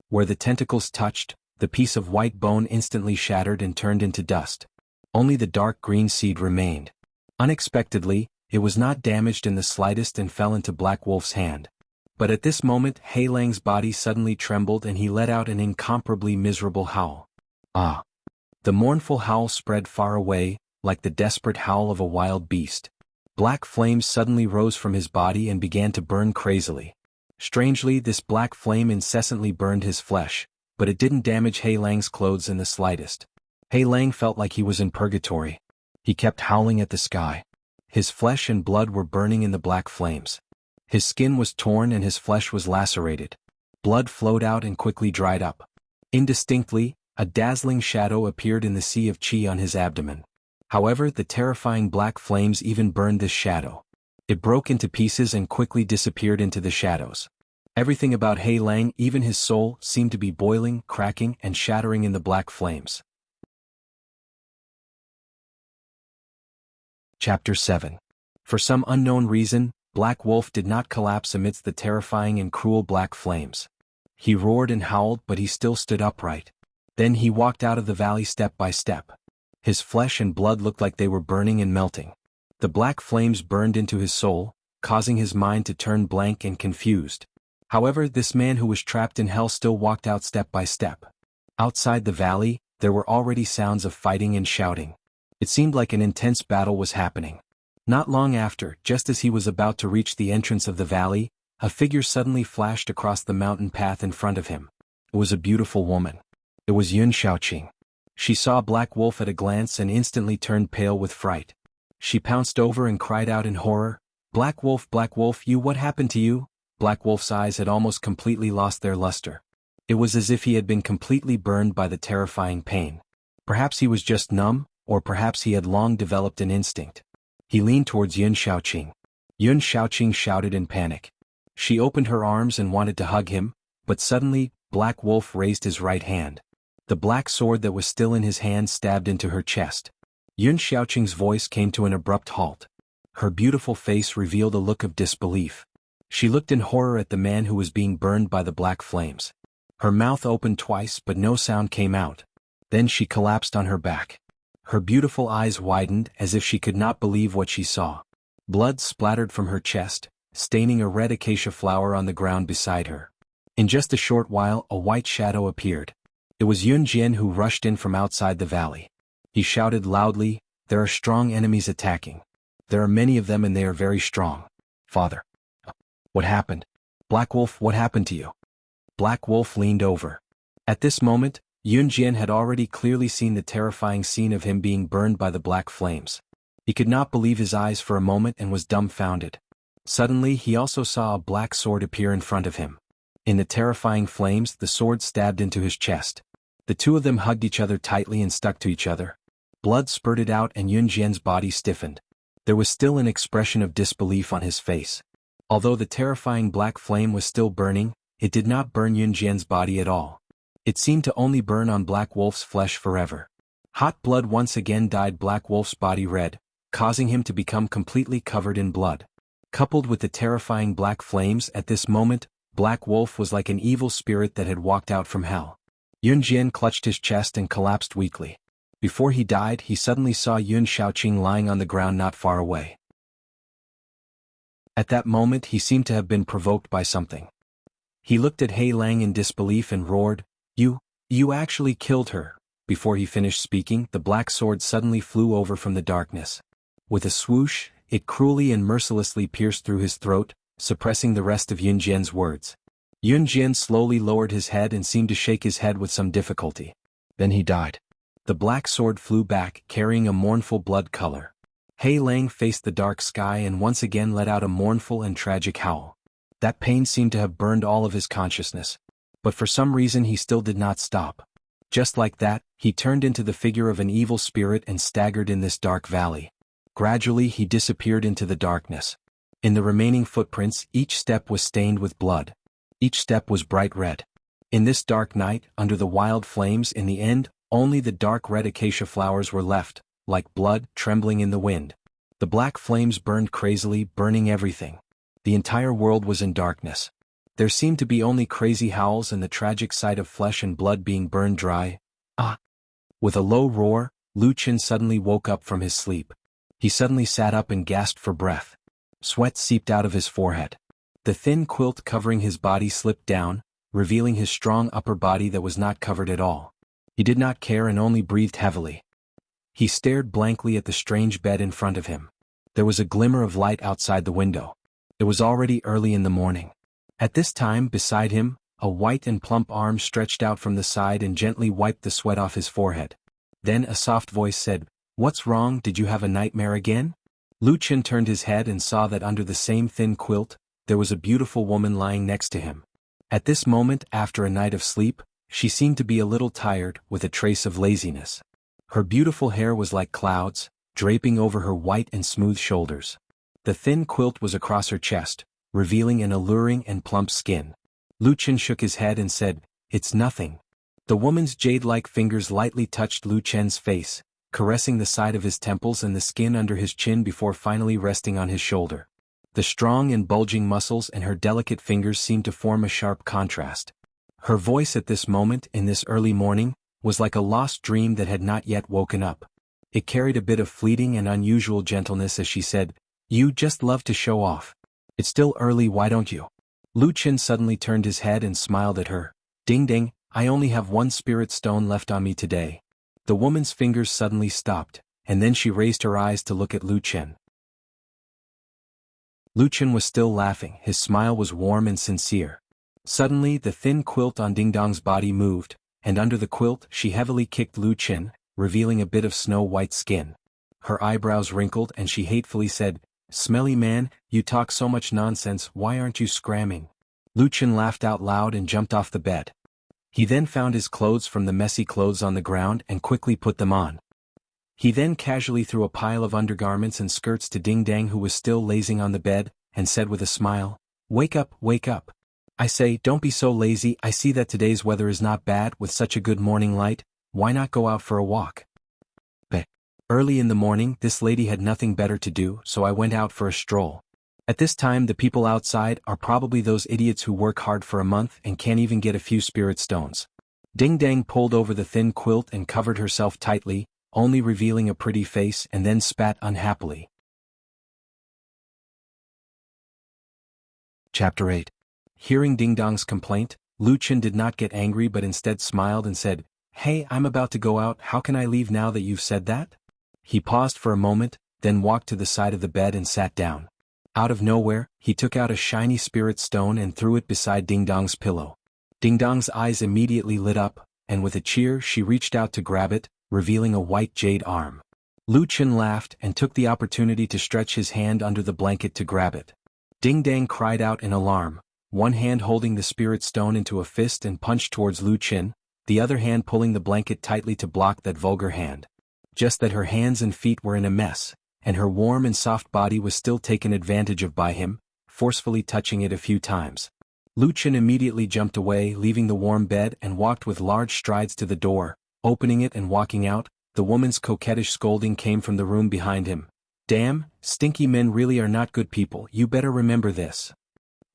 Where the tentacles touched, the piece of white bone instantly shattered and turned into dust. Only the dark green seed remained. Unexpectedly, it was not damaged in the slightest and fell into Black Wolf's hand. But at this moment Hei Lang's body suddenly trembled and he let out an incomparably miserable howl. Ah! The mournful howl spread far away, like the desperate howl of a wild beast. Black flames suddenly rose from his body and began to burn crazily. Strangely, this black flame incessantly burned his flesh, but it didn't damage Hei Lang's clothes in the slightest. Hei Lang felt like he was in purgatory. He kept howling at the sky. His flesh and blood were burning in the black flames. His skin was torn and his flesh was lacerated. Blood flowed out and quickly dried up. Indistinctly, a dazzling shadow appeared in the sea of chi on his abdomen. However, the terrifying black flames even burned this shadow. It broke into pieces and quickly disappeared into the shadows. Everything about Hei Lang, even his soul, seemed to be boiling, cracking, and shattering in the black flames. Chapter 7. For some unknown reason, Black Wolf did not collapse amidst the terrifying and cruel black flames. He roared and howled, but he still stood upright. Then he walked out of the valley step by step. His flesh and blood looked like they were burning and melting. The black flames burned into his soul, causing his mind to turn blank and confused. However, this man who was trapped in hell still walked out step by step. Outside the valley, there were already sounds of fighting and shouting. It seemed like an intense battle was happening. Not long after, just as he was about to reach the entrance of the valley, a figure suddenly flashed across the mountain path in front of him. It was a beautiful woman. It was Yun Shaoqing. She saw Black Wolf at a glance and instantly turned pale with fright. She pounced over and cried out in horror, Black Wolf, you, what happened to you?" Black Wolf's eyes had almost completely lost their luster. It was as if he had been completely burned by the terrifying pain. Perhaps he was just numb, or perhaps he had long developed an instinct. He leaned towards Yun Shaoqing. Yun Shaoqing shouted in panic. She opened her arms and wanted to hug him, but suddenly, Black Wolf raised his right hand. The black sword that was still in his hand stabbed into her chest. Yun Shaoqing's voice came to an abrupt halt. Her beautiful face revealed a look of disbelief. She looked in horror at the man who was being burned by the black flames. Her mouth opened twice but no sound came out. Then she collapsed on her back. Her beautiful eyes widened as if she could not believe what she saw. Blood splattered from her chest, staining a red acacia flower on the ground beside her. In just a short while, a white shadow appeared. It was Yun Jian who rushed in from outside the valley. He shouted loudly, "There are strong enemies attacking. There are many of them and they are very strong. Father." "What happened? Black Wolf, what happened to you?" Black Wolf leaned over. At this moment, Yun Jian had already clearly seen the terrifying scene of him being burned by the black flames. He could not believe his eyes for a moment and was dumbfounded. Suddenly he also saw a black sword appear in front of him. In the terrifying flames, the sword stabbed into his chest. The two of them hugged each other tightly and stuck to each other. Blood spurted out and Yun Jian's body stiffened. There was still an expression of disbelief on his face. Although the terrifying black flame was still burning, it did not burn Yun Jian's body at all. It seemed to only burn on Black Wolf's flesh forever. Hot blood once again dyed Black Wolf's body red, causing him to become completely covered in blood. Coupled with the terrifying black flames at this moment, Black Wolf was like an evil spirit that had walked out from hell. Yun Jian clutched his chest and collapsed weakly. Before he died, he suddenly saw Yun Shaoqing lying on the ground not far away. At that moment he seemed to have been provoked by something. He looked at Hei Lang in disbelief and roared, You actually killed her." Before he finished speaking, the black sword suddenly flew over from the darkness. With a swoosh, it cruelly and mercilessly pierced through his throat, suppressing the rest of Yun Jian's words. Yun Jian slowly lowered his head and seemed to shake his head with some difficulty. Then he died. The black sword flew back, carrying a mournful blood color. Hei Lang faced the dark sky and once again let out a mournful and tragic howl. That pain seemed to have burned all of his consciousness. But for some reason he still did not stop. Just like that, he turned into the figure of an evil spirit and staggered in this dark valley. Gradually he disappeared into the darkness. In the remaining footprints, each step was stained with blood. Each step was bright red. In this dark night, under the wild flames, in the end, only the dark red acacia flowers were left, like blood, trembling in the wind. The black flames burned crazily, burning everything. The entire world was in darkness. There seemed to be only crazy howls and the tragic sight of flesh and blood being burned dry. Ah! With a low roar, Lu Qin suddenly woke up from his sleep. He suddenly sat up and gasped for breath. Sweat seeped out of his forehead. The thin quilt covering his body slipped down, revealing his strong upper body that was not covered at all. He did not care and only breathed heavily. He stared blankly at the strange bed in front of him. There was a glimmer of light outside the window. It was already early in the morning. At this time, beside him, a white and plump arm stretched out from the side and gently wiped the sweat off his forehead. Then a soft voice said, "What's wrong, did you have a nightmare again?" Lu Qin turned his head and saw that under the same thin quilt, there was a beautiful woman lying next to him. At this moment, after a night of sleep, she seemed to be a little tired, with a trace of laziness. Her beautiful hair was like clouds, draping over her white and smooth shoulders. The thin quilt was across her chest, revealing an alluring and plump skin. Lu Chen shook his head and said, "It's nothing." The woman's jade-like fingers lightly touched Lu Chen's face, caressing the side of his temples and the skin under his chin before finally resting on his shoulder. The strong and bulging muscles and her delicate fingers seemed to form a sharp contrast. Her voice at this moment, in this early morning, was like a lost dream that had not yet woken up. It carried a bit of fleeting and unusual gentleness as she said, "You just love to show off. It's still early, why don't you?" Lu Chen suddenly turned his head and smiled at her. "Ding ding, I only have one spirit stone left on me today." The woman's fingers suddenly stopped, and then she raised her eyes to look at Lu Chen. Lu Chen was still laughing, his smile was warm and sincere. Suddenly the thin quilt on Ding Dong's body moved, and under the quilt she heavily kicked Lu Chen, revealing a bit of snow-white skin. Her eyebrows wrinkled and she hatefully said, "Smelly man, you talk so much nonsense, why aren't you scramming?" Lu Chen laughed out loud and jumped off the bed. He then found his clothes from the messy clothes on the ground and quickly put them on. He then casually threw a pile of undergarments and skirts to Ding Dang, who was still lazing on the bed, and said with a smile, wake up, wake up. I say, don't be so lazy, I see that today's weather is not bad with such a good morning light, why not go out for a walk?" Early in the morning this lady had nothing better to do, so I went out for a stroll. At this time the people outside are probably those idiots who work hard for a month and can't even get a few spirit stones. Ding Dang pulled over the thin quilt and covered herself tightly, only revealing a pretty face, and then spat unhappily. Chapter 8. Hearing Ding Dong's complaint, Lu Chen did not get angry but instead smiled and said, "Hey, I'm about to go out, how can I leave now that you've said that?" He paused for a moment, then walked to the side of the bed and sat down. Out of nowhere, he took out a shiny spirit stone and threw it beside Ding Dong's pillow. Ding Dong's eyes immediately lit up, and with a cheer she reached out to grab it, revealing a white jade arm. Lu Chen laughed and took the opportunity to stretch his hand under the blanket to grab it. Ding Dang cried out in alarm, one hand holding the spirit stone into a fist and punched towards Lu Chen, the other hand pulling the blanket tightly to block that vulgar hand. Just that her hands and feet were in a mess, and her warm and soft body was still taken advantage of by him, forcefully touching it a few times. Lu Chen immediately jumped away, leaving the warm bed, and walked with large strides to the door. Opening it and walking out, the woman's coquettish scolding came from the room behind him. "Damn, stinky men really are not good people, you better remember this."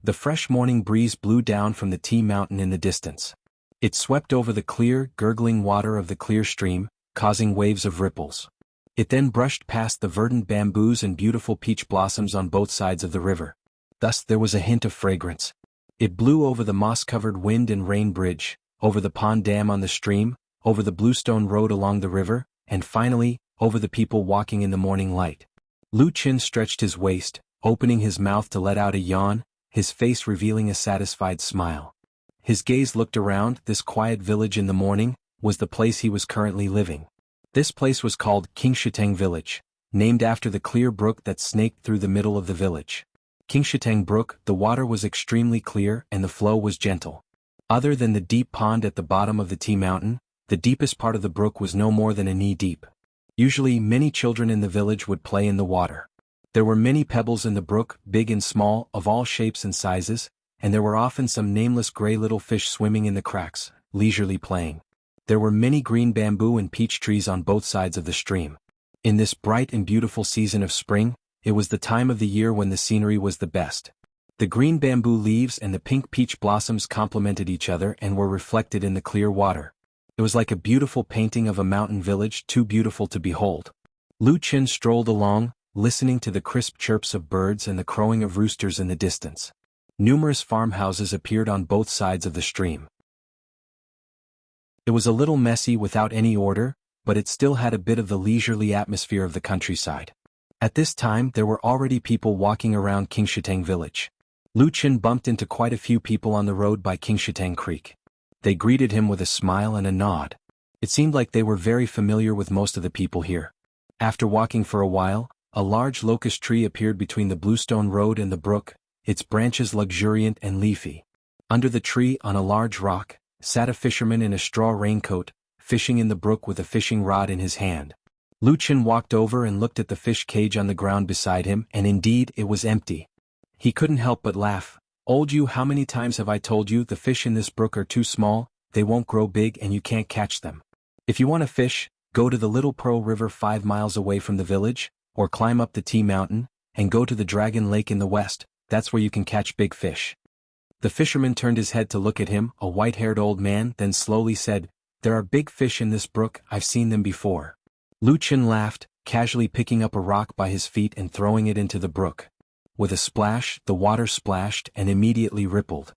The fresh morning breeze blew down from the tea mountain in the distance. It swept over the clear, gurgling water of the clear stream, causing waves of ripples. It then brushed past the verdant bamboos and beautiful peach blossoms on both sides of the river. Thus there was a hint of fragrance. It blew over the moss-covered wind and rain bridge, over the pond dam on the stream, over the bluestone road along the river, and finally, over the people walking in the morning light. Lu Chen stretched his waist, opening his mouth to let out a yawn, his face revealing a satisfied smile. His gaze looked around. This quiet village in the morning was the place he was currently living. This place was called Qingshiteng Village, named after the clear brook that snaked through the middle of the village. Qingshiteng Brook, the water was extremely clear and the flow was gentle. Other than the deep pond at the bottom of the tea mountain, the deepest part of the brook was no more than a knee deep. Usually many children in the village would play in the water. There were many pebbles in the brook, big and small, of all shapes and sizes, and there were often some nameless gray little fish swimming in the cracks, leisurely playing. There were many green bamboo and peach trees on both sides of the stream. In this bright and beautiful season of spring, it was the time of the year when the scenery was the best. The green bamboo leaves and the pink peach blossoms complemented each other and were reflected in the clear water. It was like a beautiful painting of a mountain village, too beautiful to behold. Lu Chen strolled along, listening to the crisp chirps of birds and the crowing of roosters in the distance. Numerous farmhouses appeared on both sides of the stream. It was a little messy without any order, but it still had a bit of the leisurely atmosphere of the countryside. At this time there were already people walking around Qingshiteng Village. Lu Chen bumped into quite a few people on the road by Qingshiteng Creek. They greeted him with a smile and a nod. It seemed like they were very familiar with most of the people here. After walking for a while, a large locust tree appeared between the bluestone road and the brook, its branches luxuriant and leafy. Under the tree, on a large rock, sat a fisherman in a straw raincoat, fishing in the brook with a fishing rod in his hand. Lucien walked over and looked at the fish cage on the ground beside him, and indeed it was empty. He couldn't help but laugh. "Old you, how many times have I told you the fish in this brook are too small, they won't grow big and you can't catch them. If you want to fish, go to the Little Pearl River 5 miles away from the village, or climb up the Tea Mountain, and go to the Dragon Lake in the west, that's where you can catch big fish." The fisherman turned his head to look at him, a white-haired old man, then slowly said, "There are big fish in this brook, I've seen them before." Lucien laughed, casually picking up a rock by his feet and throwing it into the brook. With a splash, the water splashed and immediately rippled.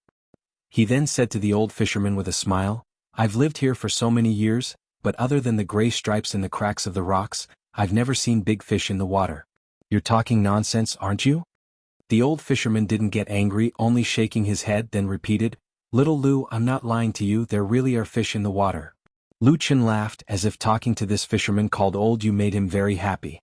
He then said to the old fisherman with a smile, "I've lived here for so many years, but other than the gray stripes in the cracks of the rocks, I've never seen big fish in the water." "You're talking nonsense, aren't you?" The old fisherman didn't get angry, only shaking his head, then repeated, "Little Lou, I'm not lying to you, there really are fish in the water." Lucien laughed, as if talking to this fisherman called Old You made him very happy.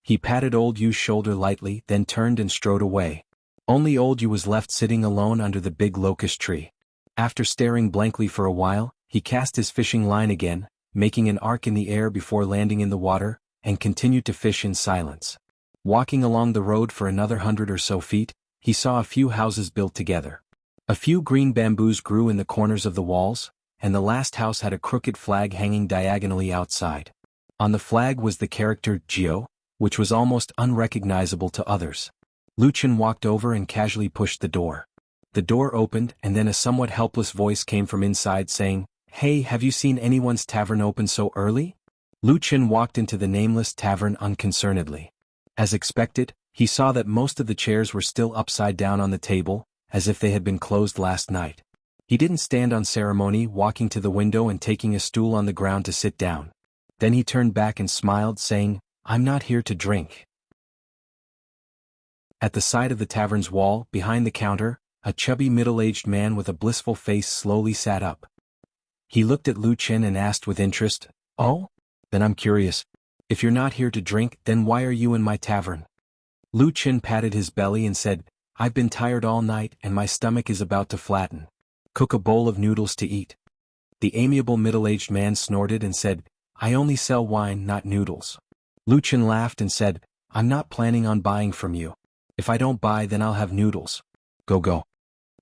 He patted Old You's shoulder lightly, then turned and strode away. Only Old You was left sitting alone under the big locust tree. After staring blankly for a while, he cast his fishing line again, making an arc in the air before landing in the water, and continued to fish in silence. Walking along the road for another 100 or so feet, he saw a few houses built together. A few green bamboos grew in the corners of the walls, and the last house had a crooked flag hanging diagonally outside. On the flag was the character Geo, which was almost unrecognizable to others. Lucien walked over and casually pushed the door. The door opened, and then a somewhat helpless voice came from inside saying, "Hey, have you seen anyone's tavern open so early?" Lucien walked into the nameless tavern unconcernedly. As expected, he saw that most of the chairs were still upside down on the table, as if they had been closed last night. He didn't stand on ceremony, walking to the window and taking a stool on the ground to sit down. Then he turned back and smiled, saying, "I'm not here to drink." At the side of the tavern's wall, behind the counter, a chubby middle-aged man with a blissful face slowly sat up. He looked at Lucien and asked with interest, "Oh? Then I'm curious. If you're not here to drink, then why are you in my tavern?" Lucien patted his belly and said, "I've been tired all night and my stomach is about to flatten. Cook a bowl of noodles to eat." The amiable middle-aged man snorted and said, "I only sell wine, not noodles." Lucien laughed and said, "I'm not planning on buying from you. If I don't buy, then I'll have noodles. Go.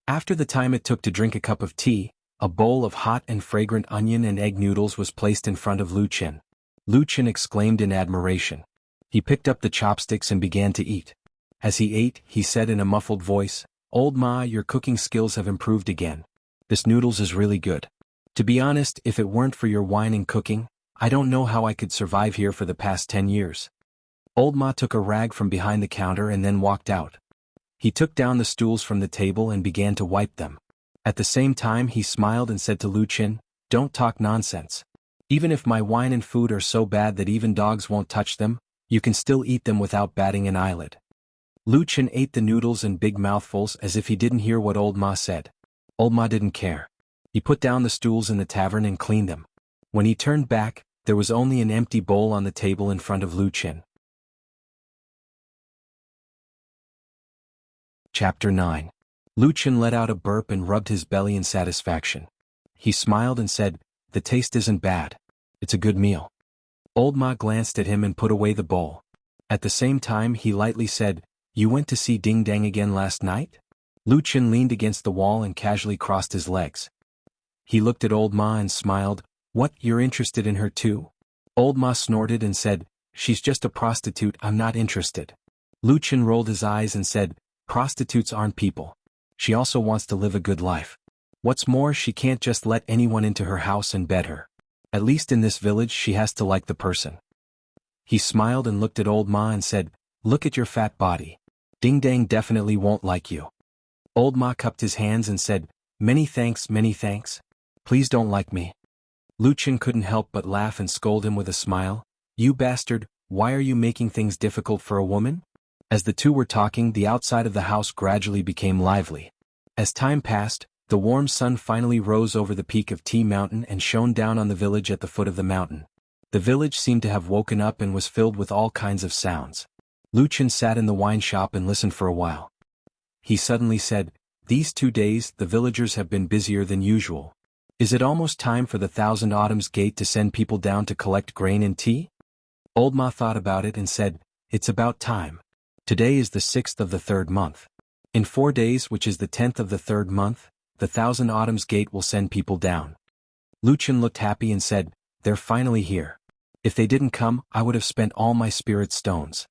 After the time it took to drink a cup of tea, a bowl of hot and fragrant onion and egg noodles was placed in front of Lucien. Lucien exclaimed in admiration. He picked up the chopsticks and began to eat. As he ate, he said in a muffled voice, "Old Ma, your cooking skills have improved again. This noodles is really good. To be honest, if it weren't for your wine and cooking, I don't know how I could survive here for the past 10 years. Old Ma took a rag from behind the counter and then walked out. He took down the stools from the table and began to wipe them. At the same time he smiled and said to Lucien, "Don't talk nonsense. Even if my wine and food are so bad that even dogs won't touch them, you can still eat them without batting an eyelid." Lucien ate the noodles in big mouthfuls as if he didn't hear what Old Ma said. Old Ma didn't care. He put down the stools in the tavern and cleaned them. When he turned back, there was only an empty bowl on the table in front of Lucien. Chapter 9. Lucien let out a burp and rubbed his belly in satisfaction. He smiled and said, "The taste isn't bad. It's a good meal." Old Ma glanced at him and put away the bowl. At the same time he lightly said, "You went to see Ding Dang again last night?" Lucien leaned against the wall and casually crossed his legs. He looked at Old Ma and smiled. "What, you're interested in her too?" Old Ma snorted and said, "She's just a prostitute, I'm not interested." Lucien rolled his eyes and said, "Prostitutes aren't people. She also wants to live a good life. What's more, she can't just let anyone into her house and bed her. At least in this village she has to like the person." He smiled and looked at Old Ma and said, "Look at your fat body. Ding Dang definitely won't like you." Old Ma cupped his hands and said, many thanks. Please don't like me." Lucien couldn't help but laugh and scold him with a smile. "You bastard, why are you making things difficult for a woman?" As the two were talking, the outside of the house gradually became lively. As time passed, the warm sun finally rose over the peak of Tea Mountain and shone down on the village at the foot of the mountain. The village seemed to have woken up and was filled with all kinds of sounds. Lucien sat in the wine shop and listened for a while. He suddenly said, "These 2 days the villagers have been busier than usual. Is it almost time for the Thousand Autumns Gate to send people down to collect grain and tea?" Old Ma thought about it and said, "It's about time. Today is the 6th of the 3rd month. In 4 days, which is the 10th of the 3rd month, the Thousand Autumns Gate will send people down." Luchin looked happy and said, "They're finally here. If they didn't come, I would have spent all my spirit stones."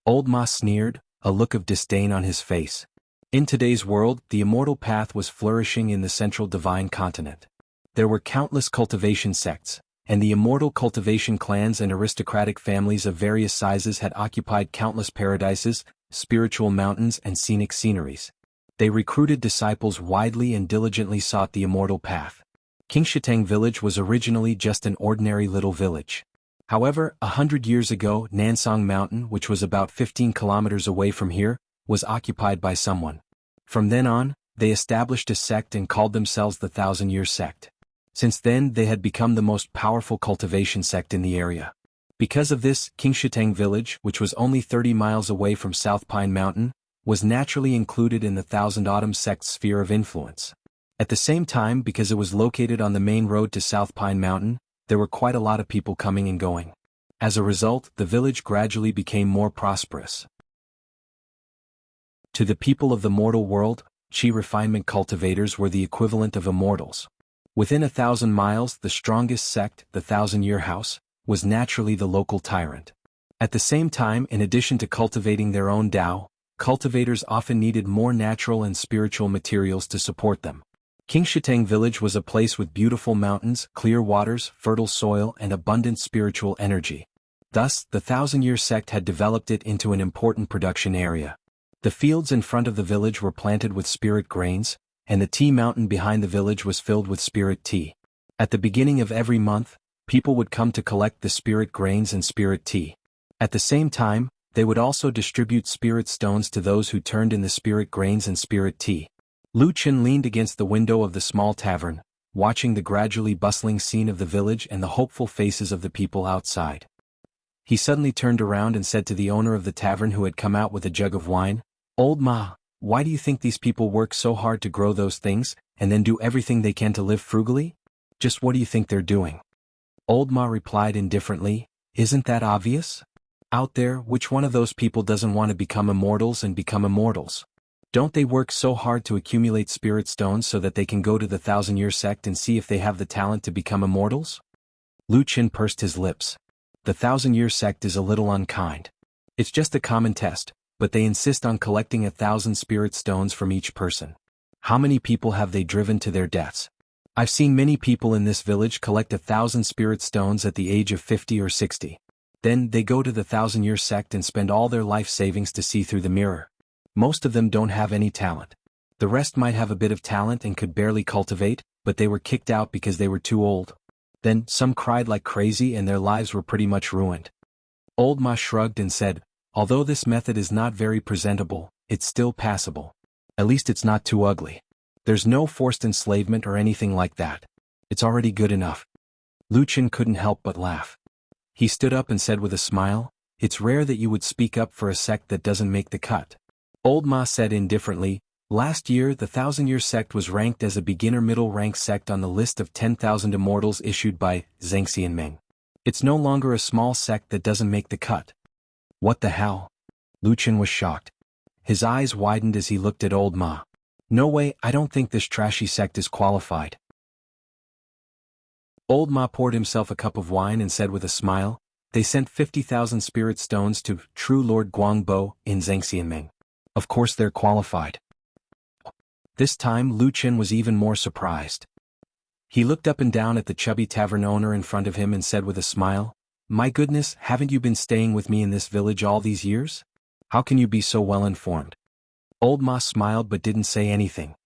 Old Ma sneered, a look of disdain on his face. In today's world, the immortal path was flourishing in the central divine continent. There were countless cultivation sects, and the immortal cultivation clans and aristocratic families of various sizes had occupied countless paradises, spiritual mountains and scenic sceneries. They recruited disciples widely and diligently sought the immortal path. Qingshitang village was originally just an ordinary little village. However, 100 years ago, Nansong Mountain, which was about 15 kilometers away from here, was occupied by someone. From then on, they established a sect and called themselves the Thousand-Year Sect. Since then, they had become the most powerful cultivation sect in the area. Because of this, Qingshitang village, which was only 30 miles away from South Pine Mountain, was naturally included in the Thousand Autumns sect's sphere of influence. At the same time, because it was located on the main road to South Pine Mountain, there were quite a lot of people coming and going. As a result, the village gradually became more prosperous. To the people of the mortal world, Qi refinement cultivators were the equivalent of immortals. Within 1,000 miles, the strongest sect, the Thousand-Year House, was naturally the local tyrant. At the same time, in addition to cultivating their own Tao, cultivators often needed more natural and spiritual materials to support them. Qingshitang village was a place with beautiful mountains, clear waters, fertile soil, and abundant spiritual energy. Thus, the Thousand-Year sect had developed it into an important production area. The fields in front of the village were planted with spirit grains, and the tea mountain behind the village was filled with spirit tea. At the beginning of every month, people would come to collect the spirit grains and spirit tea. At the same time, they would also distribute spirit stones to those who turned in the spirit grains and spirit tea. Lu Qin leaned against the window of the small tavern, watching the gradually bustling scene of the village and the hopeful faces of the people outside. He suddenly turned around and said to the owner of the tavern who had come out with a jug of wine, "Old Ma, why do you think these people work so hard to grow those things, and then do everything they can to live frugally? Just what do you think they're doing?" Old Ma replied indifferently, "Isn't that obvious? Out there, which one of those people doesn't want to become immortals and become immortals? Don't they work so hard to accumulate spirit stones so that they can go to the Thousand-Year sect and see if they have the talent to become immortals?" Lu Qin pursed his lips. The Thousand-Year sect is a little unkind. It's just a common test, but they insist on collecting 1,000 spirit stones from each person. How many people have they driven to their deaths? I've seen many people in this village collect 1,000 spirit stones at the age of 50 or 60. Then they go to the Thousand-Year sect and spend all their life savings to see through the mirror. Most of them don't have any talent. The rest might have a bit of talent and could barely cultivate, but they were kicked out because they were too old. Then, some cried like crazy and their lives were pretty much ruined. Old Ma shrugged and said, "Although this method is not very presentable, it's still passable. At least it's not too ugly. There's no forced enslavement or anything like that. It's already good enough." Lu Qin couldn't help but laugh. He stood up and said with a smile, "It's rare that you would speak up for a sect that doesn't make the cut." Old Ma said indifferently, "Last year the Thousand-Year sect was ranked as a beginner middle rank sect on the list of 10,000 immortals issued by Zhengxianmeng. It's no longer a small sect that doesn't make the cut." "What the hell?" Lu Qin was shocked. His eyes widened as he looked at Old Ma. "No way, I don't think this trashy sect is qualified." Old Ma poured himself a cup of wine and said with a smile, "They sent 50,000 spirit stones to True Lord Guangbo in Zhengxianmeng. Of course they're qualified." This time Lu Qin was even more surprised. He looked up and down at the chubby tavern owner in front of him and said with a smile, "My goodness, haven't you been staying with me in this village all these years? How can you be so well informed?" Old Ma smiled but didn't say anything.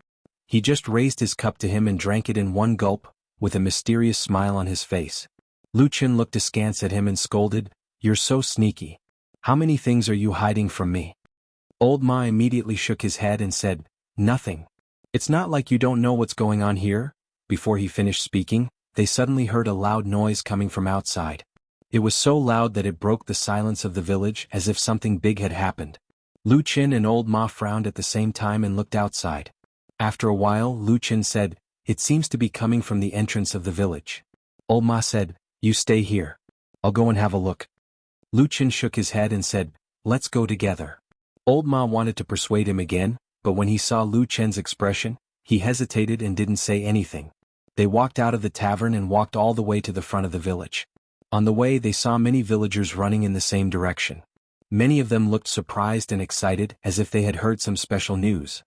He just raised his cup to him and drank it in one gulp, with a mysterious smile on his face. Lu Qin looked askance at him and scolded, "You're so sneaky. How many things are you hiding from me?" Old Ma immediately shook his head and said, "Nothing. It's not like you don't know what's going on here." Before he finished speaking, they suddenly heard a loud noise coming from outside. It was so loud that it broke the silence of the village as if something big had happened. Lu Qin and Old Ma frowned at the same time and looked outside. After a while Lu Qin said, "It seems to be coming from the entrance of the village." Old Ma said, "You stay here. I'll go and have a look." Lu Chen shook his head and said, "Let's go together." Old Ma wanted to persuade him again, but when he saw Lu Chen's expression, he hesitated and didn't say anything. They walked out of the tavern and walked all the way to the front of the village. On the way they saw many villagers running in the same direction. Many of them looked surprised and excited as if they had heard some special news.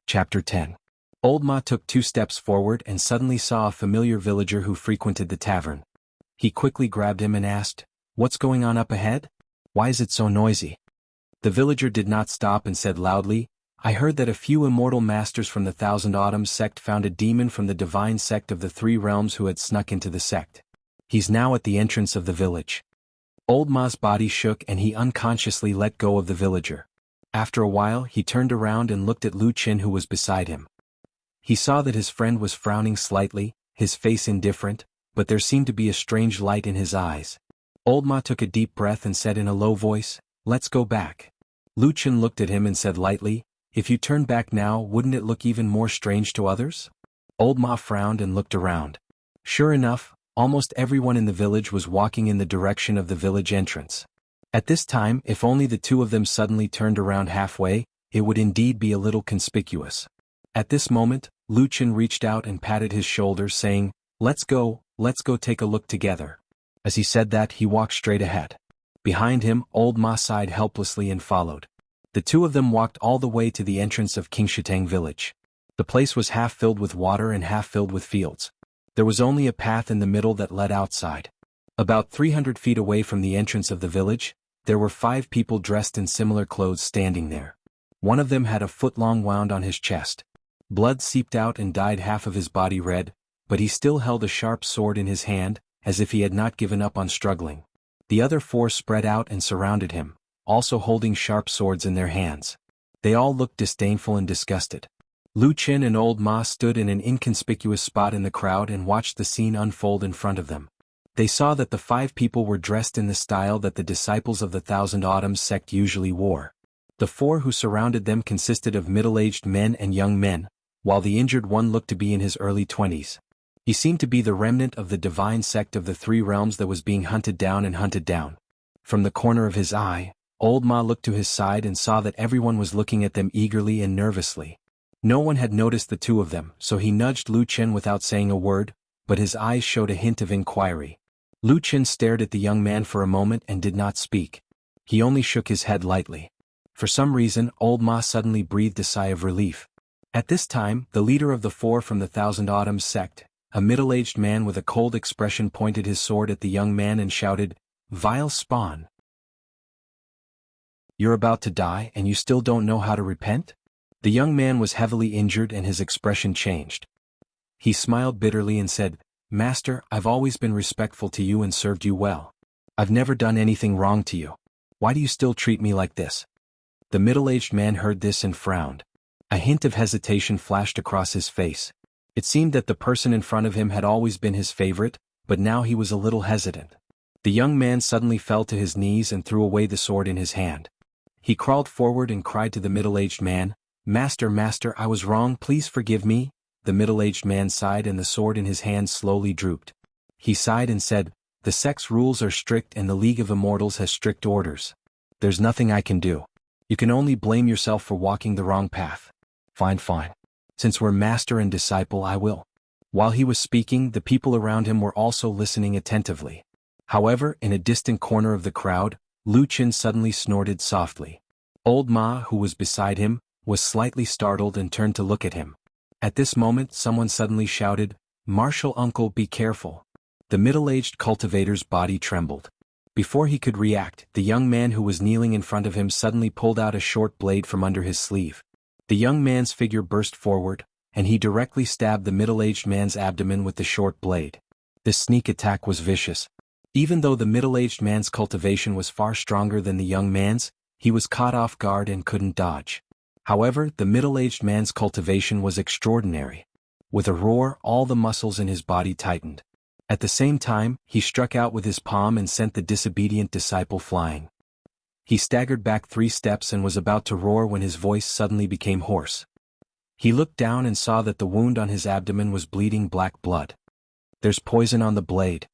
Chapter 10. Old Ma took 2 steps forward and suddenly saw a familiar villager who frequented the tavern. He quickly grabbed him and asked, "What's going on up ahead? Why is it so noisy?" The villager did not stop and said loudly, "I heard that a few immortal masters from the Thousand Autumns sect found a demon from the divine sect of the 3 realms who had snuck into the sect. He's now at the entrance of the village." Old Ma's body shook and he unconsciously let go of the villager. After a while he turned around and looked at Lu Chen who was beside him. He saw that his friend was frowning slightly, his face indifferent, but there seemed to be a strange light in his eyes. Old Ma took a deep breath and said in a low voice, "Let's go back." Lu Chen looked at him and said lightly, "If you turn back now, wouldn't it look even more strange to others?" Old Ma frowned and looked around. Sure enough, almost everyone in the village was walking in the direction of the village entrance. At this time, if only the 2 of them suddenly turned around halfway, it would indeed be a little conspicuous. At this moment, Lu Chen reached out and patted his shoulder saying, let's go take a look together." As he said that, he walked straight ahead. Behind him, Old Ma sighed helplessly and followed. The 2 of them walked all the way to the entrance of Qingshitang village. The place was half filled with water and half filled with fields. There was only a path in the middle that led outside. About 300 feet away from the entrance of the village, there were 5 people dressed in similar clothes standing there. One of them had a foot-long wound on his chest. Blood seeped out and dyed half of his body red, but he still held a sharp sword in his hand, as if he had not given up on struggling. The other 4 spread out and surrounded him, also holding sharp swords in their hands. They all looked disdainful and disgusted. Lu Chen and Old Ma stood in an inconspicuous spot in the crowd and watched the scene unfold in front of them. They saw that the 5 people were dressed in the style that the disciples of the Thousand Autumns sect usually wore. The 4 who surrounded them consisted of middle-aged men and young men, while the injured one looked to be in his early 20s. He seemed to be the remnant of the divine sect of the 3 realms that was being hunted down. From the corner of his eye, Old Ma looked to his side and saw that everyone was looking at them eagerly and nervously. No one had noticed the 2 of them, so he nudged Lu Chen without saying a word, but his eyes showed a hint of inquiry. Lu Chen stared at the young man for a moment and did not speak. He only shook his head lightly. For some reason, Old Ma suddenly breathed a sigh of relief. At this time, the leader of the 4 from the Thousand Autumns sect, a middle-aged man with a cold expression, pointed his sword at the young man and shouted, "Vile spawn! You're about to die and you still don't know how to repent?" The young man was heavily injured and his expression changed. He smiled bitterly and said, "Master, I've always been respectful to you and served you well. I've never done anything wrong to you. Why do you still treat me like this?" The middle-aged man heard this and frowned. A hint of hesitation flashed across his face. It seemed that the person in front of him had always been his favorite, but now he was a little hesitant. The young man suddenly fell to his knees and threw away the sword in his hand. He crawled forward and cried to the middle-aged man, Master, I was wrong, please forgive me." The middle-aged man sighed and the sword in his hand slowly drooped. He sighed and said, "The sect's rules are strict and the League of Immortals has strict orders. There's nothing I can do. You can only blame yourself for walking the wrong path." Fine. Since we're master and disciple, I will." While he was speaking, the people around him were also listening attentively. However, in a distant corner of the crowd, Lu Chen suddenly snorted softly. Old Ma, who was beside him, was slightly startled and turned to look at him. At this moment, someone suddenly shouted, "Martial uncle, be careful." The middle-aged cultivator's body trembled. Before he could react, the young man who was kneeling in front of him suddenly pulled out a short blade from under his sleeve. The young man's figure burst forward, and he directly stabbed the middle-aged man's abdomen with the short blade. This sneak attack was vicious. Even though the middle-aged man's cultivation was far stronger than the young man's, he was caught off guard and couldn't dodge. However, the middle-aged man's cultivation was extraordinary. With a roar, all the muscles in his body tightened. At the same time, he struck out with his palm and sent the disobedient disciple flying. He staggered back 3 steps and was about to roar when his voice suddenly became hoarse. He looked down and saw that the wound on his abdomen was bleeding black blood. There's poison on the blade.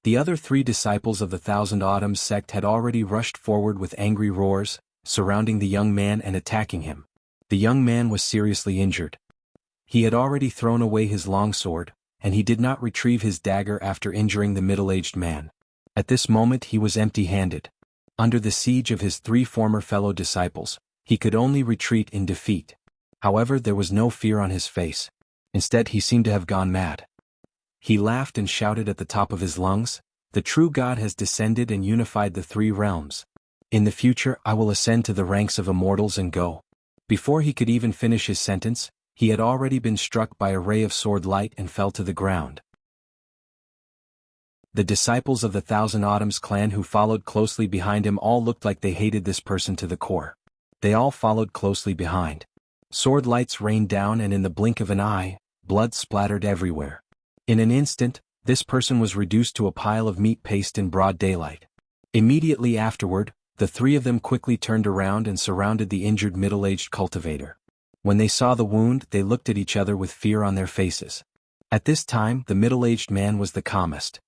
The other 3 disciples of the Thousand Autumns sect had already rushed forward with angry roars, surrounding the young man and attacking him. The young man was seriously injured. He had already thrown away his longsword, and he did not retrieve his dagger after injuring the middle-aged man. At this moment he was empty-handed. Under the siege of his 3 former fellow disciples, he could only retreat in defeat. However, there was no fear on his face. Instead, he seemed to have gone mad. He laughed and shouted at the top of his lungs, "The true God has descended and unified the 3 realms. In the future I will ascend to the ranks of immortals and go." Before he could even finish his sentence, he had already been struck by a ray of sword light and fell to the ground. The disciples of the Thousand Autumns clan who followed closely behind him all looked like they hated this person to the core. They all followed closely behind. Sword lights rained down, and in the blink of an eye, blood splattered everywhere. In an instant, this person was reduced to a pile of meat paste in broad daylight. Immediately afterward, the 3 of them quickly turned around and surrounded the injured middle-aged cultivator. When they saw the wound, they looked at each other with fear on their faces. At this time, the middle-aged man was the calmest.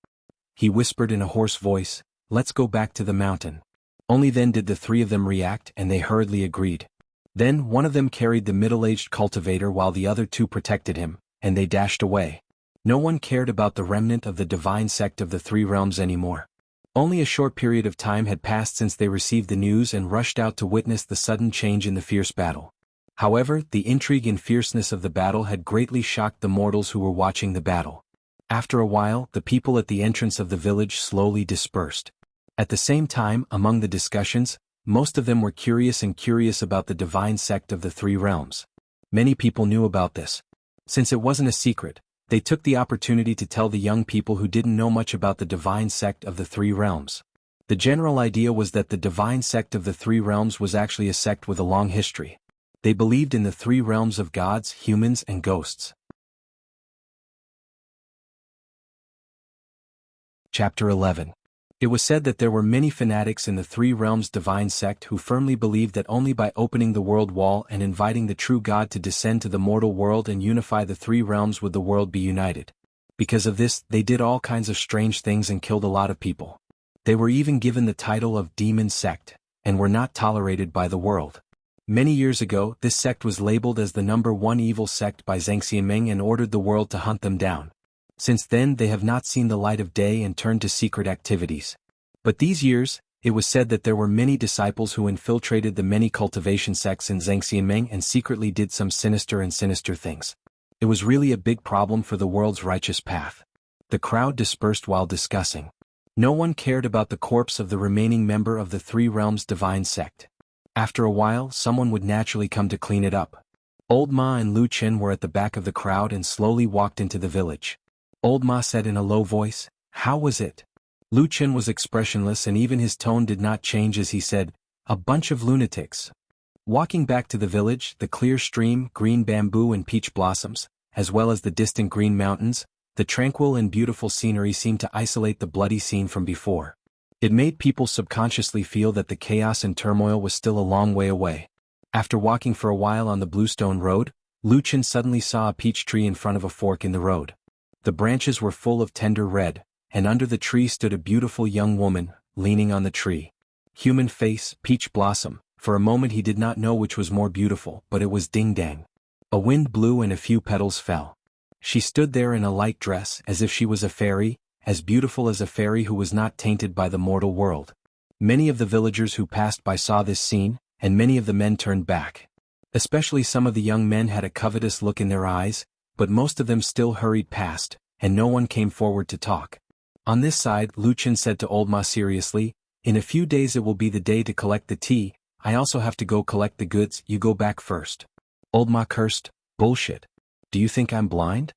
He whispered in a hoarse voice, "Let's go back to the mountain." Only then did the 3 of them react, and they hurriedly agreed. Then one of them carried the middle-aged cultivator while the other 2 protected him, and they dashed away. No one cared about the remnant of the divine sect of the 3 realms anymore. Only a short period of time had passed since they received the news and rushed out to witness the sudden change in the fierce battle. However, the intrigue and fierceness of the battle had greatly shocked the mortals who were watching the battle. After a while, the people at the entrance of the village slowly dispersed. At the same time, among the discussions, most of them were curious about the divine sect of the 3 realms. Many people knew about this. Since it wasn't a secret, they took the opportunity to tell the young people who didn't know much about the divine sect of the 3 realms. The general idea was that the divine sect of the 3 realms was actually a sect with a long history. They believed in the 3 realms of gods, humans, and ghosts. Chapter 11. It was said that there were many fanatics in the 3 realms divine sect who firmly believed that only by opening the world wall and inviting the true God to descend to the mortal world and unify the 3 realms would the world be united. Because of this, they did all kinds of strange things and killed a lot of people. They were even given the title of demon sect, and were not tolerated by the world. Many years ago, this sect was labeled as the #1 evil sect by Zhang Xianming and ordered the world to hunt them down. Since then they have not seen the light of day and turned to secret activities. But these years, it was said that there were many disciples who infiltrated the many cultivation sects in Zhang Xianming and secretly did some sinister things. It was really a big problem for the world's righteous path. The crowd dispersed while discussing. No one cared about the corpse of the remaining member of the 3 realms divine sect. After a while, someone would naturally come to clean it up. Old Ma and Lu Chen were at the back of the crowd and slowly walked into the village. Old Ma said in a low voice, "How was it?" Lu Chen was expressionless and even his tone did not change as he said, "A bunch of lunatics." Walking back to the village, the clear stream, green bamboo and peach blossoms, as well as the distant green mountains, the tranquil and beautiful scenery seemed to isolate the bloody scene from before. It made people subconsciously feel that the chaos and turmoil was still a long way away. After walking for a while on the bluestone road, Lu Chen suddenly saw a peach tree in front of a fork in the road. The branches were full of tender red, and under the tree stood a beautiful young woman, leaning on the tree. Human face, peach blossom. For a moment he did not know which was more beautiful, but it was Ding Dang. A wind blew and a few petals fell. She stood there in a light dress as if she was a fairy, as beautiful as a fairy who was not tainted by the mortal world. Many of the villagers who passed by saw this scene, and many of the men turned back. Especially some of the young men had a covetous look in their eyes, but most of them still hurried past, and no one came forward to talk. On this side, Lu Chen said to Old Ma seriously, "In a few days it will be the day to collect the tea. I also have to go collect the goods. You go back first." Old Ma cursed, "Bullshit. Do you think I'm blind?"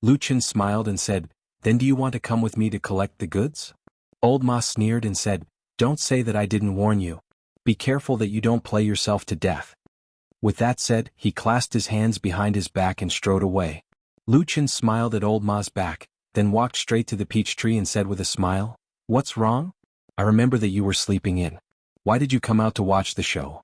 Lu Chen smiled and said, "Then do you want to come with me to collect the goods?" Old Ma sneered and said, "Don't say that I didn't warn you. Be careful that you don't play yourself to death." With that said, he clasped his hands behind his back and strode away. Lu Chen smiled at Old Ma's back, then walked straight to the peach tree and said with a smile, "What's wrong? I remember that you were sleeping in. Why did you come out to watch the show?"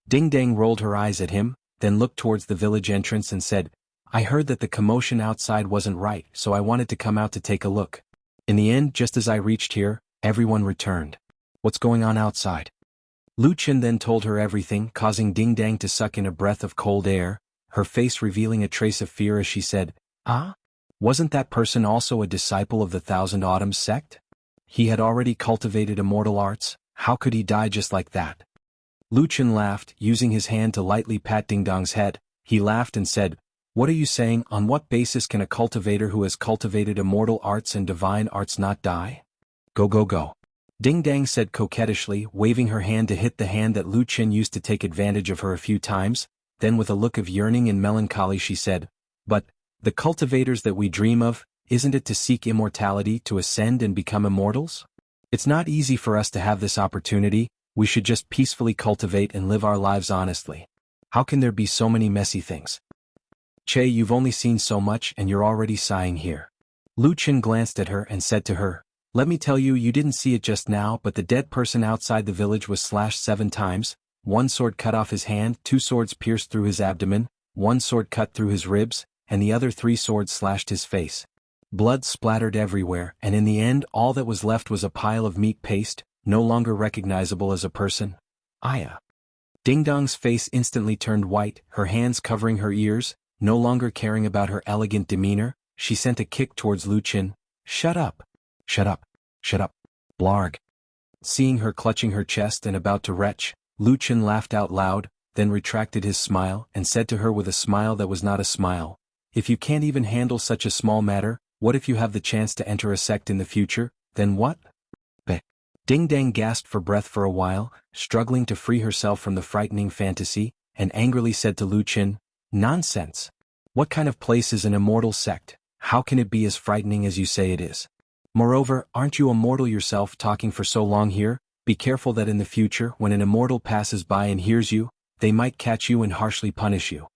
Ding Dang rolled her eyes at him, then looked towards the village entrance and said, I heard that the commotion outside wasn't right, so I wanted to come out to take a look. In the end, just as I reached here, everyone returned. What's going on outside? Lu Chen then told her everything, causing Ding Dang to suck in a breath of cold air, her face revealing a trace of fear as she said, "Ah? Wasn't that person also a disciple of the Thousand Autumns sect? He had already cultivated immortal arts, how could he die just like that?" Lu Chen laughed, using his hand to lightly pat Ding Dong's head. He laughed and said, "What are you saying? On what basis can a cultivator who has cultivated immortal arts and divine arts not die? Go go go." Ding Dang said coquettishly, waving her hand to hit the hand that Lu Chen used to take advantage of her a few times, then with a look of yearning and melancholy she said, "But, the cultivators that we dream of, isn't it to seek immortality to ascend and become immortals? It's not easy for us to have this opportunity, we should just peacefully cultivate and live our lives honestly. How can there be so many messy things? Che, you've only seen so much and you're already sighing here." Lu Chen glanced at her and said to her, "Let me tell you, you didn't see it just now, but the dead person outside the village was slashed 7 times, 1 sword cut off his hand, 2 swords pierced through his abdomen, 1 sword cut through his ribs, and the other 3 swords slashed his face. Blood splattered everywhere, and in the end all that was left was a pile of meat paste, no longer recognizable as a person. Aya." Ding Dong's face instantly turned white, her hands covering her ears, no longer caring about her elegant demeanor, she sent a kick towards Lu Chen. "Shut up! Shut up! Shut up! Blarg!" Seeing her clutching her chest and about to retch, Lu Chen laughed out loud, then retracted his smile and said to her with a smile that was not a smile, "If you can't even handle such a small matter, what if you have the chance to enter a sect in the future, then what?" Beh. Ding Dang gasped for breath for a while, struggling to free herself from the frightening fantasy, and angrily said to Lu Chen, "Nonsense! What kind of place is an immortal sect? How can it be as frightening as you say it is? Moreover, aren't you immortal yourself talking for so long here? Be careful that in the future, when an immortal passes by and hears you, they might catch you and harshly punish you."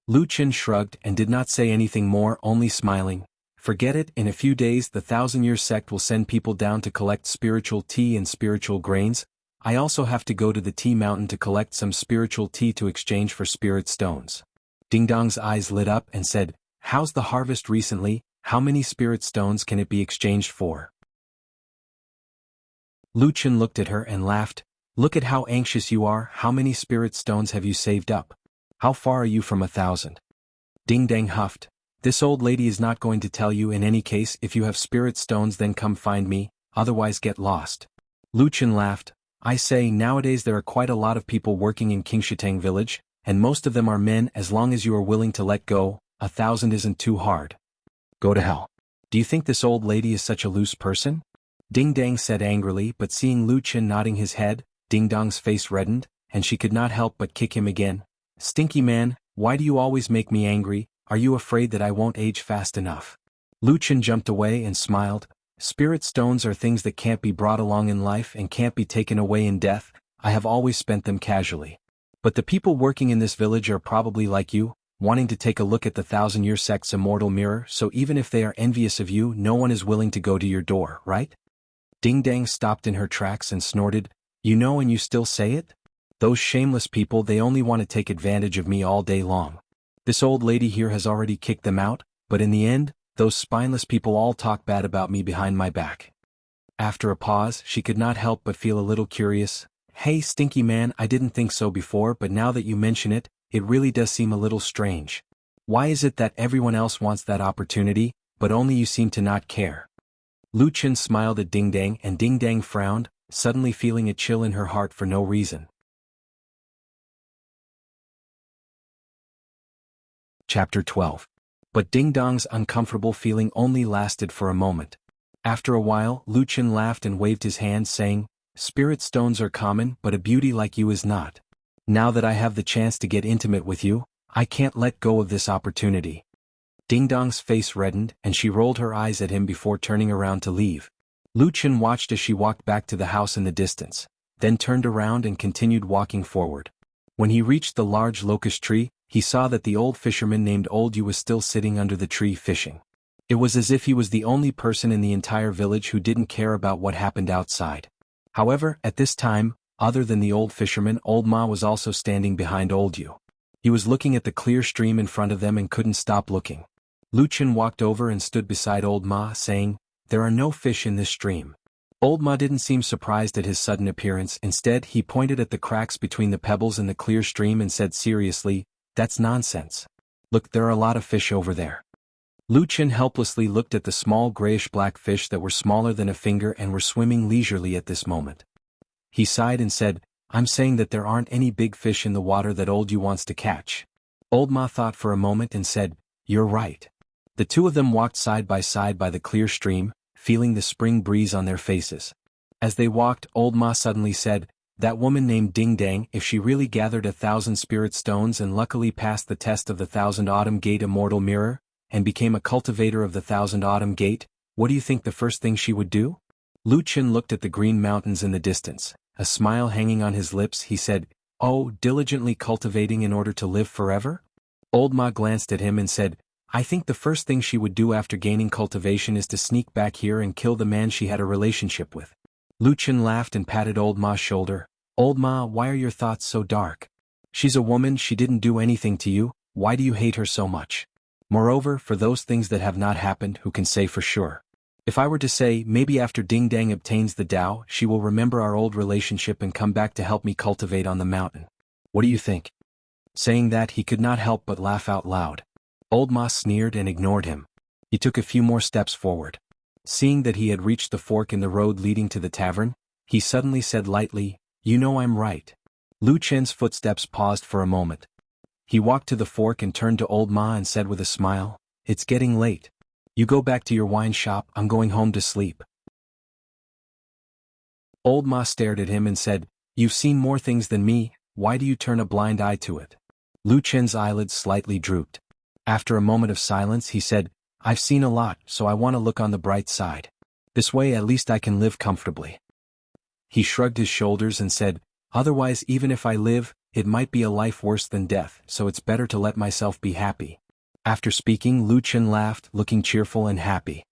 Lu Chen shrugged and did not say anything more, only smiling. "Forget it, in a few days the 1,000-year sect will send people down to collect spiritual tea and spiritual grains. I also have to go to the tea mountain to collect some spiritual tea to exchange for spirit stones." Ding Dong's eyes lit up and said, "How's the harvest recently? How many spirit stones can it be exchanged for?" Lu Chen looked at her and laughed. "Look at how anxious you are, how many spirit stones have you saved up? How far are you from 1,000? Ding Dang huffed. "This old lady is not going to tell you in any case. If you have spirit stones then come find me, otherwise get lost." Lu Chen laughed. "I say, nowadays there are quite a lot of people working in Qingshitang village, and most of them are men. As long as you are willing to let go, 1,000 isn't too hard." "Go to hell. Do you think this old lady is such a loose person?" Ding Dang said angrily, but seeing Lu Chen nodding his head, Ding Dong's face reddened, and she could not help but kick him again. "Stinky man, why do you always make me angry? Are you afraid that I won't age fast enough?" Lu Chen jumped away and smiled. "Spirit stones are things that can't be brought along in life and can't be taken away in death. I have always spent them casually. But the people working in this village are probably like you, wanting to take a look at the 1,000-year sect's immortal mirror, so even if they are envious of you, no one is willing to go to your door, right?" Ding Dang stopped in her tracks and snorted, "You know and you still say it? Those shameless people, they only want to take advantage of me all day long. This old lady here has already kicked them out, but in the end, those spineless people all talk bad about me behind my back." After a pause, she could not help but feel a little curious. "Hey stinky man, I didn't think so before, but now that you mention it, it really does seem a little strange. Why is it that everyone else wants that opportunity, but only you seem to not care?" Lu Chen smiled at Ding Dang and Ding Dang frowned, suddenly feeling a chill in her heart for no reason. Chapter 12. But Ding Dong's uncomfortable feeling only lasted for a moment. After a while, Lu Chen laughed and waved his hand saying, "Spirit stones are common, but a beauty like you is not. Now that I have the chance to get intimate with you, I can't let go of this opportunity." Ding Dong's face reddened and she rolled her eyes at him before turning around to leave. Lu Chen watched as she walked back to the house in the distance, then turned around and continued walking forward. When he reached the large locust tree, he saw that the old fisherman named Old Yu was still sitting under the tree fishing. It was as if he was the only person in the entire village who didn't care about what happened outside. However, at this time, other than the old fisherman, Old Ma was also standing behind Old Yu. He was looking at the clear stream in front of them and couldn't stop looking. Lucien walked over and stood beside Old Ma, saying, "There are no fish in this stream." Old Ma didn't seem surprised at his sudden appearance. Instead, he pointed at the cracks between the pebbles in the clear stream and said seriously, "That's nonsense. Look, there are a lot of fish over there." Lucien helplessly looked at the small grayish-black fish that were smaller than a finger and were swimming leisurely at this moment. He sighed and said, "I'm saying that there aren't any big fish in the water that Old You wants to catch." Old Ma thought for a moment and said, "You're right." The two of them walked side by the clear stream, feeling the spring breeze on their faces. As they walked, Old Ma suddenly said, "That woman named Ding Dang, if she really gathered 1,000 spirit stones and luckily passed the test of the 1,000 Autumn Gate Immortal Mirror, and became a cultivator of the 1,000 Autumn Gate, what do you think the first thing she would do?" Lucien looked at the green mountains in the distance. A smile hanging on his lips, he said, "Oh, diligently cultivating in order to live forever?" Old Ma glanced at him and said, "I think the first thing she would do after gaining cultivation is to sneak back here and kill the man she had a relationship with." Lucien laughed and patted Old Ma's shoulder. "Old Ma, why are your thoughts so dark? She's a woman, she didn't do anything to you, why do you hate her so much? Moreover, for those things that have not happened, who can say for sure? If I were to say, maybe after Ding Dang obtains the Tao, she will remember our old relationship and come back to help me cultivate on the mountain. What do you think?" Saying that, he could not help but laugh out loud. Old Ma sneered and ignored him. He took a few more steps forward. Seeing that he had reached the fork in the road leading to the tavern, he suddenly said lightly, "You know I'm right." Lucien's footsteps paused for a moment. He walked to the fork and turned to Old Ma and said with a smile, "It's getting late. You go back to your wine shop, I'm going home to sleep." Old Ma stared at him and said, "You've seen more things than me, why do you turn a blind eye to it?" Lucien's eyelids slightly drooped. After a moment of silence he said, "I've seen a lot, so I want to look on the bright side. This way at least I can live comfortably." He shrugged his shoulders and said, "Otherwise even if I live, it might be a life worse than death, so it's better to let myself be happy." After speaking, Lucien laughed, looking cheerful and happy.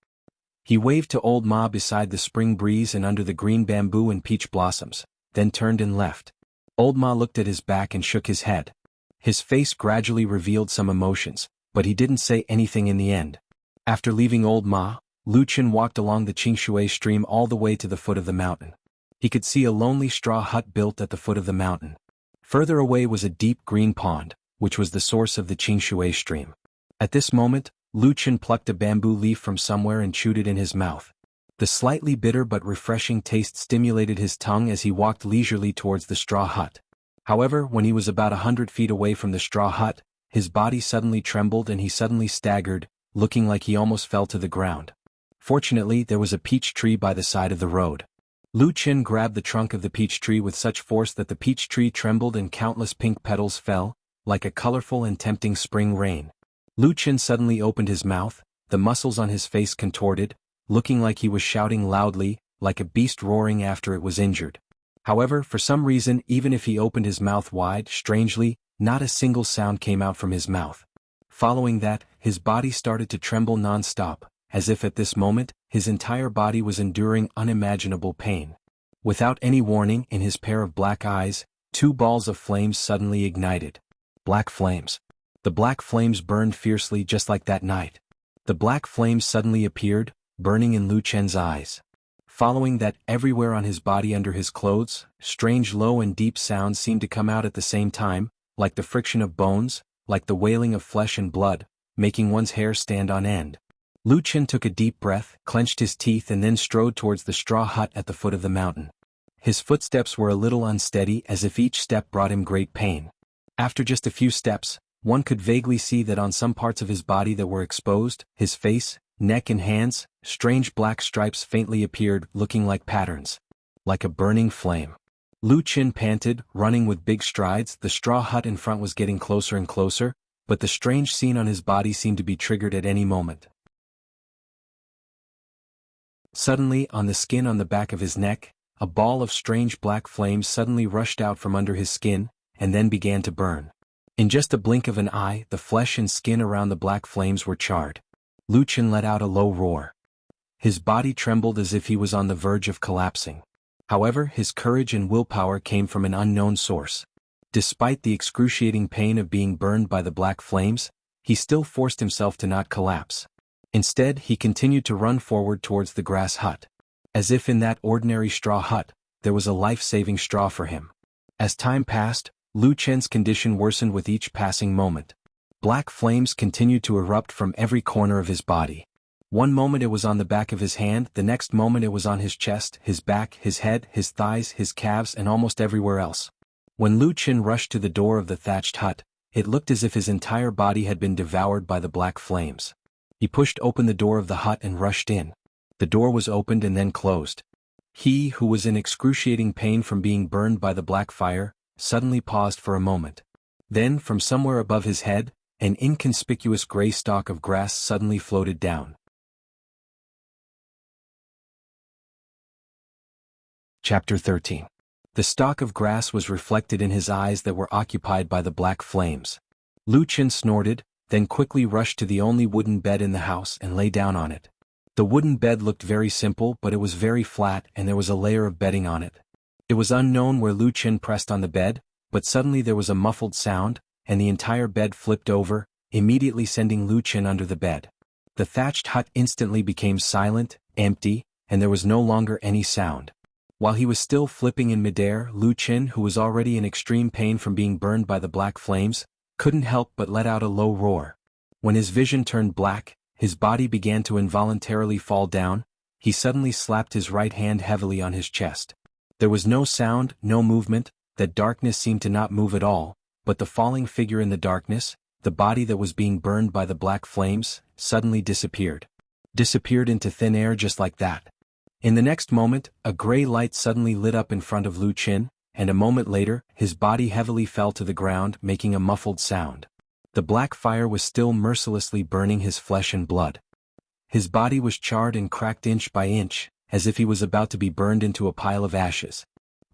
He waved to Old Ma beside the spring breeze and under the green bamboo and peach blossoms, then turned and left. Old Ma looked at his back and shook his head. His face gradually revealed some emotions, but he didn't say anything in the end. After leaving Old Ma, Lucien walked along the Qingshui stream all the way to the foot of the mountain. He could see a lonely straw hut built at the foot of the mountain. Further away was a deep green pond, which was the source of the Qingshui stream. At this moment, Lucien plucked a bamboo leaf from somewhere and chewed it in his mouth. The slightly bitter but refreshing taste stimulated his tongue as he walked leisurely towards the straw hut. However, when he was about 100 feet away from the straw hut, his body suddenly trembled and he suddenly staggered, looking like he almost fell to the ground. Fortunately, there was a peach tree by the side of the road. Lucien grabbed the trunk of the peach tree with such force that the peach tree trembled and countless pink petals fell, like a colorful and tempting spring rain. Lucien suddenly opened his mouth, the muscles on his face contorted, looking like he was shouting loudly, like a beast roaring after it was injured. However, for some reason, even if he opened his mouth wide, strangely, not a single sound came out from his mouth. Following that, his body started to tremble non-stop, as if at this moment, his entire body was enduring unimaginable pain. Without any warning, in his pair of black eyes, 2 balls of flames suddenly ignited. Black flames. The black flames burned fiercely just like that night. The black flames suddenly appeared, burning in Lucien's eyes. Following that, everywhere on his body under his clothes, strange low and deep sounds seemed to come out at the same time, like the friction of bones, like the wailing of flesh and blood, making one's hair stand on end. Lucien took a deep breath, clenched his teeth and then strode towards the straw hut at the foot of the mountain. His footsteps were a little unsteady as if each step brought him great pain. After just a few steps, one could vaguely see that on some parts of his body that were exposed, his face, neck and hands, strange black stripes faintly appeared, looking like patterns. Like a burning flame. Lucien panted, running with big strides. The straw hut in front was getting closer and closer, but the strange scene on his body seemed to be triggered at any moment. Suddenly, on the skin on the back of his neck, a ball of strange black flames suddenly rushed out from under his skin, and then began to burn. In just a blink of an eye, the flesh and skin around the black flames were charred. Lucien let out a low roar. His body trembled as if he was on the verge of collapsing. However, his courage and willpower came from an unknown source. Despite the excruciating pain of being burned by the black flames, he still forced himself to not collapse. Instead, he continued to run forward towards the grass hut. As if in that ordinary straw hut, there was a life-saving straw for him. As time passed, Lu Chen's condition worsened with each passing moment. Black flames continued to erupt from every corner of his body. One moment it was on the back of his hand, the next moment it was on his chest, his back, his head, his thighs, his calves, and almost everywhere else. When Lu Chen rushed to the door of the thatched hut, it looked as if his entire body had been devoured by the black flames. He pushed open the door of the hut and rushed in. The door was opened and then closed. He, who was in excruciating pain from being burned by the black fire, suddenly paused for a moment. Then, from somewhere above his head, an inconspicuous gray stalk of grass suddenly floated down. Chapter 13. The stalk of grass was reflected in his eyes that were occupied by the black flames. Lu Chen snorted, then quickly rushed to the only wooden bed in the house and lay down on it. The wooden bed looked very simple, but it was very flat and there was a layer of bedding on it. It was unknown where Lu Chen pressed on the bed, but suddenly there was a muffled sound, and the entire bed flipped over, immediately sending Lu Chen under the bed. The thatched hut instantly became silent, empty, and there was no longer any sound. While he was still flipping in midair, Lu Chen, who was already in extreme pain from being burned by the black flames, couldn't help but let out a low roar. When his vision turned black, his body began to involuntarily fall down. He suddenly slapped his right hand heavily on his chest. There was no sound, no movement, that darkness seemed to not move at all, but the falling figure in the darkness, the body that was being burned by the black flames, suddenly disappeared. Disappeared into thin air just like that. In the next moment, a gray light suddenly lit up in front of Lu Chen, and a moment later, his body heavily fell to the ground, making a muffled sound. The black fire was still mercilessly burning his flesh and blood. His body was charred and cracked inch by inch, as if he was about to be burned into a pile of ashes.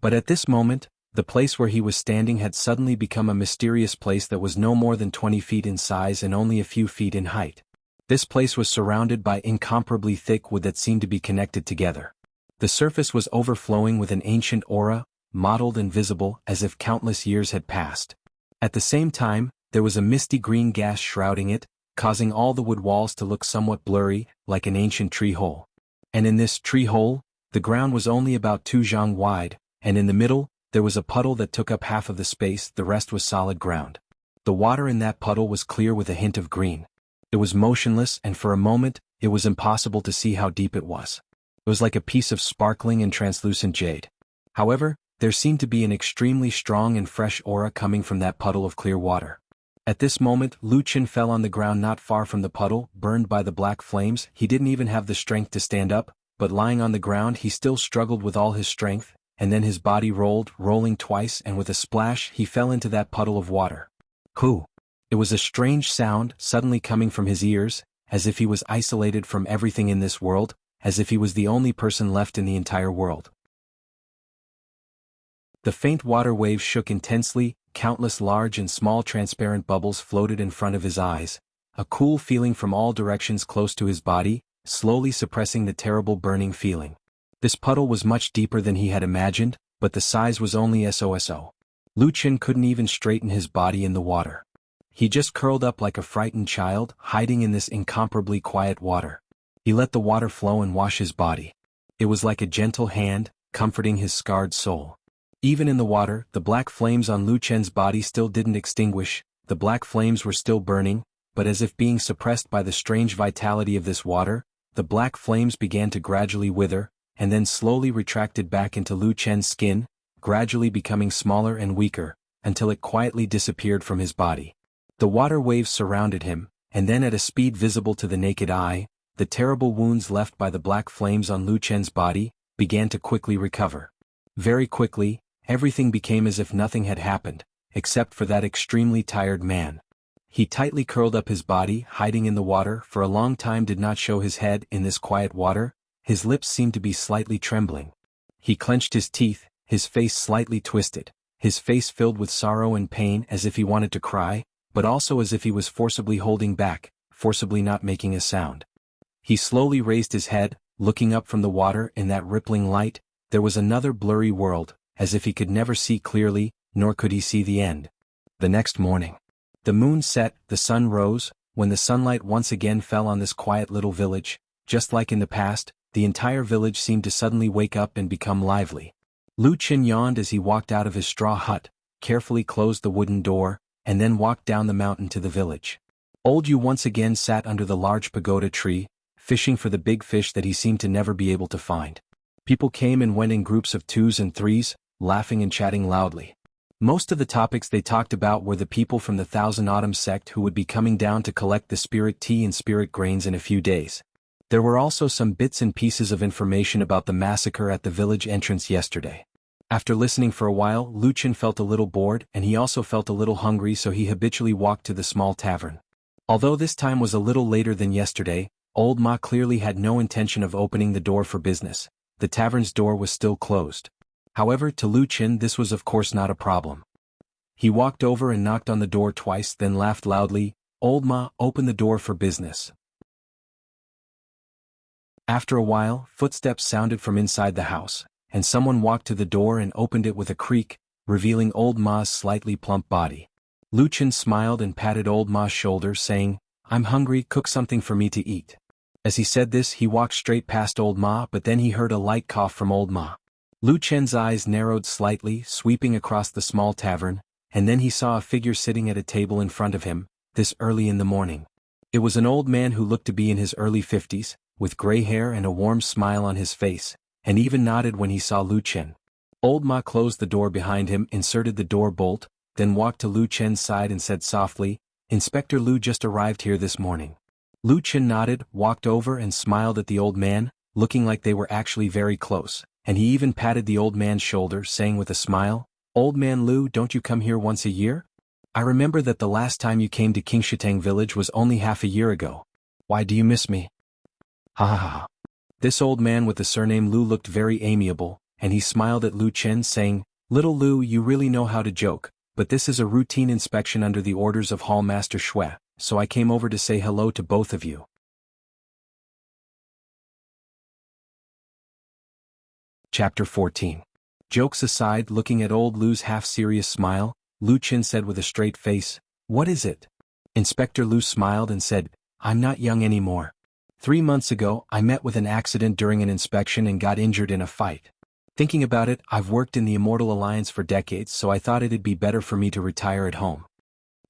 But at this moment, the place where he was standing had suddenly become a mysterious place that was no more than 20 feet in size and only a few feet in height. This place was surrounded by incomparably thick wood that seemed to be connected together. The surface was overflowing with an ancient aura, mottled and visible as if countless years had passed. At the same time, there was a misty green gas shrouding it, causing all the wood walls to look somewhat blurry, like an ancient tree hole. And in this tree hole, the ground was only about 2 zhang wide, and in the middle, there was a puddle that took up half of the space, the rest was solid ground. The water in that puddle was clear with a hint of green. It was motionless, and for a moment, it was impossible to see how deep it was. It was like a piece of sparkling and translucent jade. However, there seemed to be an extremely strong and fresh aura coming from that puddle of clear water. At this moment, Lu Chen fell on the ground not far from the puddle, burned by the black flames. He didn't even have the strength to stand up, but lying on the ground he still struggled with all his strength, and then his body rolled, rolling twice, and with a splash he fell into that puddle of water. Whew! It was a strange sound suddenly coming from his ears, as if he was isolated from everything in this world, as if he was the only person left in the entire world. The faint water waves shook intensely, countless large and small transparent bubbles floated in front of his eyes, a cool feeling from all directions close to his body, slowly suppressing the terrible burning feeling. This puddle was much deeper than he had imagined, but the size was only so. Lu Chen couldn't even straighten his body in the water. He just curled up like a frightened child, hiding in this incomparably quiet water. He let the water flow and wash his body. It was like a gentle hand, comforting his scarred soul. Even in the water, the black flames on Lu Chen's body still didn't extinguish. The black flames were still burning, but as if being suppressed by the strange vitality of this water, the black flames began to gradually wither, and then slowly retracted back into Lu Chen's skin, gradually becoming smaller and weaker, until it quietly disappeared from his body. The water waves surrounded him, and then at a speed visible to the naked eye, the terrible wounds left by the black flames on Lu Chen's body began to quickly recover. Very quickly, everything became as if nothing had happened, except for that extremely tired man. He tightly curled up his body, hiding in the water, for a long time did not show his head in this quiet water. His lips seemed to be slightly trembling. He clenched his teeth, his face slightly twisted, his face filled with sorrow and pain as if he wanted to cry, but also as if he was forcibly holding back, forcibly not making a sound. He slowly raised his head, looking up from the water in that rippling light. There was another blurry world, as if he could never see clearly, nor could he see the end. The next morning. The moon set, the sun rose. When the sunlight once again fell on this quiet little village, just like in the past, the entire village seemed to suddenly wake up and become lively. Lu Qin yawned as he walked out of his straw hut, carefully closed the wooden door, and then walked down the mountain to the village. Old Yu once again sat under the large pagoda tree, fishing for the big fish that he seemed to never be able to find. People came and went in groups of 2s and 3s, laughing and chatting loudly. Most of the topics they talked about were the people from the Thousand Autumns sect who would be coming down to collect the spirit tea and spirit grains in a few days. There were also some bits and pieces of information about the massacre at the village entrance yesterday. After listening for a while, Lu Qin felt a little bored and he also felt a little hungry, so he habitually walked to the small tavern. Although this time was a little later than yesterday, Old Ma clearly had no intention of opening the door for business. The tavern's door was still closed. However, to Lu Qin this was of course not a problem. He walked over and knocked on the door twice, then laughed loudly. "Old Ma, open the door for business." After a while, footsteps sounded from inside the house, and someone walked to the door and opened it with a creak, revealing Old Ma's slightly plump body. Lu Qin smiled and patted Old Ma's shoulder, saying, "I'm hungry, cook something for me to eat." As he said this, he walked straight past Old Ma, but then he heard a light cough from Old Ma. Lu Qin's eyes narrowed slightly, sweeping across the small tavern, and then he saw a figure sitting at a table in front of him, this early in the morning. It was an old man who looked to be in his early 50s, with gray hair and a warm smile on his face, and even nodded when he saw Lu Qin. Old Ma closed the door behind him, inserted the door bolt, then walked to Lu Qin's side and said softly, "Inspector Lu just arrived here this morning." Lu Qin nodded, walked over and smiled at the old man, looking like they were actually very close, and he even patted the old man's shoulder, saying with a smile, "Old man Lu, don't you come here once a year? I remember that the last time you came to Qingshitang village was only half a year ago. Why do you miss me?" Ha ha ha. This old man with the surname Lu looked very amiable, and he smiled at Lu Qin, saying, "Little Lu, you really know how to joke, but this is a routine inspection under the orders of Hall Master Shui, so I came over to say hello to both of you." Chapter 14. Jokes aside, looking at old Lu's half-serious smile, Lu Qin said with a straight face, "What is it?" Inspector Lu smiled and said, "I'm not young anymore. 3 months ago, I met with an accident during an inspection and got injured in a fight. Thinking about it, I've worked in the Immortal Alliance for decades, so I thought it'd be better for me to retire at home."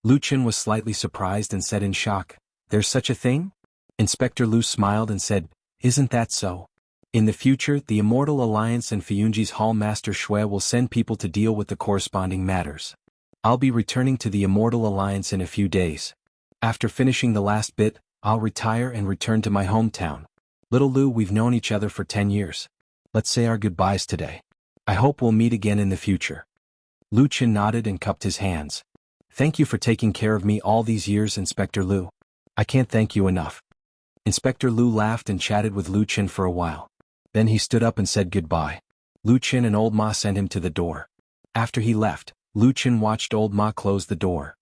Lu Qin was slightly surprised and said in shock, "There's such a thing?" Inspector Lu smiled and said, "Isn't that so? In the future, the Immortal Alliance and Fuyunji's Hall Master Shui will send people to deal with the corresponding matters. I'll be returning to the Immortal Alliance in a few days. After finishing the last bit, I'll retire and return to my hometown. Little Lu, we've known each other for 10 years. Let's say our goodbyes today. I hope we'll meet again in the future." Lu Qin nodded and cupped his hands. "Thank you for taking care of me all these years, Inspector Lu. I can't thank you enough." Inspector Lu laughed and chatted with Lu Qin for a while. Then he stood up and said goodbye. Lu Qin and Old Ma sent him to the door. After he left, Lu Qin watched Old Ma close the door.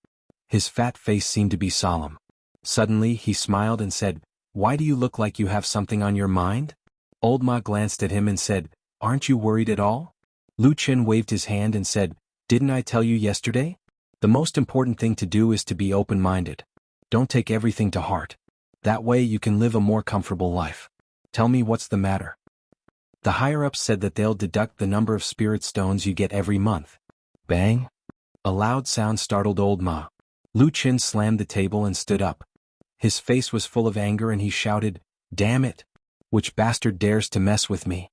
His fat face seemed to be solemn. Suddenly he smiled and said, "Why do you look like you have something on your mind?" Old Ma glanced at him and said, "Aren't you worried at all?" Lu Qin waved his hand and said, "Didn't I tell you yesterday? The most important thing to do is to be open-minded. Don't take everything to heart. That way you can live a more comfortable life. Tell me what's the matter." The higher-ups said that they'll deduct the number of spirit stones you get every month. Bang! A loud sound startled Old Ma. Lu Qin slammed the table and stood up. His face was full of anger and he shouted, "Damn it! Which bastard dares to mess with me?"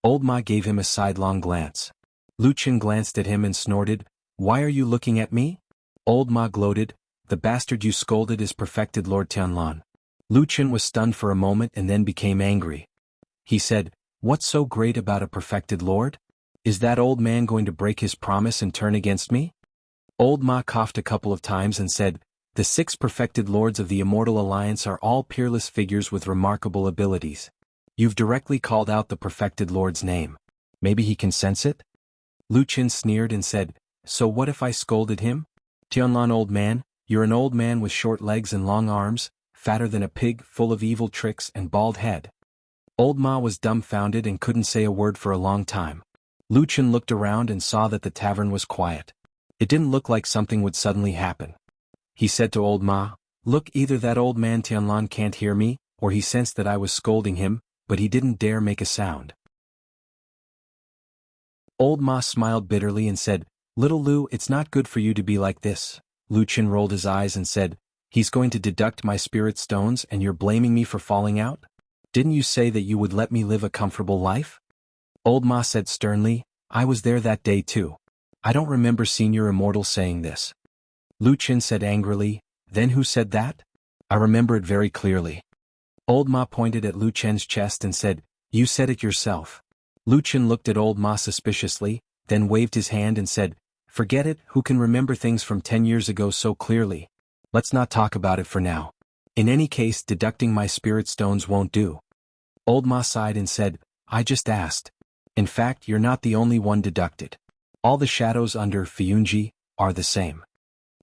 Old Ma gave him a sidelong glance. Lu Qin glanced at him and snorted, "Why are you looking at me?" Old Ma gloated, "The bastard you scolded is perfected Lord Tianlan." Lu Qin was stunned for a moment and then became angry. He said, "What's so great about a perfected lord? Is that old man going to break his promise and turn against me?" Old Ma coughed a couple of times and said, "The 6 perfected lords of the Immortal Alliance are all peerless figures with remarkable abilities. You've directly called out the perfected lord's name. Maybe he can sense it?" Lu Qin sneered and said, "So what if I scolded him? Tianlan, old man, you're an old man with short legs and long arms, fatter than a pig, full of evil tricks and bald head." Old Ma was dumbfounded and couldn't say a word for a long time. Lu Qin looked around and saw that the tavern was quiet. It didn't look like something would suddenly happen. He said to old Ma, "Look, either that old man Tianlan can't hear me, or he sensed that I was scolding him, but he didn't dare make a sound." Old Ma smiled bitterly and said, "Little Lu, it's not good for you to be like this." Lu Qin rolled his eyes and said, "He's going to deduct my spirit stones and you're blaming me for falling out? Didn't you say that you would let me live a comfortable life?" Old Ma said sternly, "I was there that day too. I don't remember Senior Immortal saying this." Lu Qin said angrily, "Then who said that?" "I remember it very clearly." Old Ma pointed at Lu Chen's chest and said, "You said it yourself." Lu Chen looked at Old Ma suspiciously, then waved his hand and said, "Forget it, who can remember things from 10 years ago so clearly? Let's not talk about it for now. In any case, deducting my spirit stones won't do." Old Ma sighed and said, "I just asked. In fact, you're not the only one deducted. All the shadows under Fiyunji are the same."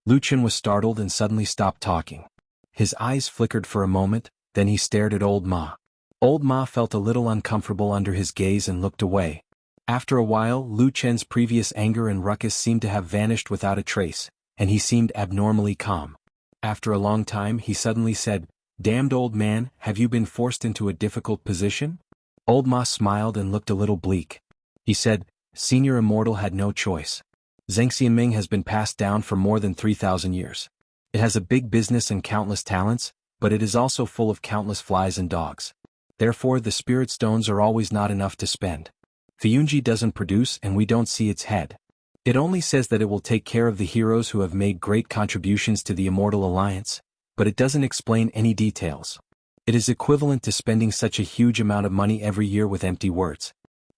Lu Chen was startled and suddenly stopped talking. His eyes flickered for a moment, then he stared at Old Ma. Old Ma felt a little uncomfortable under his gaze and looked away. After a while, Lu Chen's previous anger and ruckus seemed to have vanished without a trace, and he seemed abnormally calm. After a long time he suddenly said, "Damned old man, have you been forced into a difficult position?" Old Ma smiled and looked a little bleak. He said, "Senior Immortal had no choice. Zhengxianming has been passed down for more than 3,000 years. It has a big business and countless talents, but it is also full of countless flies and dogs. Therefore the spirit stones are always not enough to spend. Fiyunji doesn't produce and we don't see its head. It only says that it will take care of the heroes who have made great contributions to the Immortal Alliance, but it doesn't explain any details. It is equivalent to spending such a huge amount of money every year with empty words.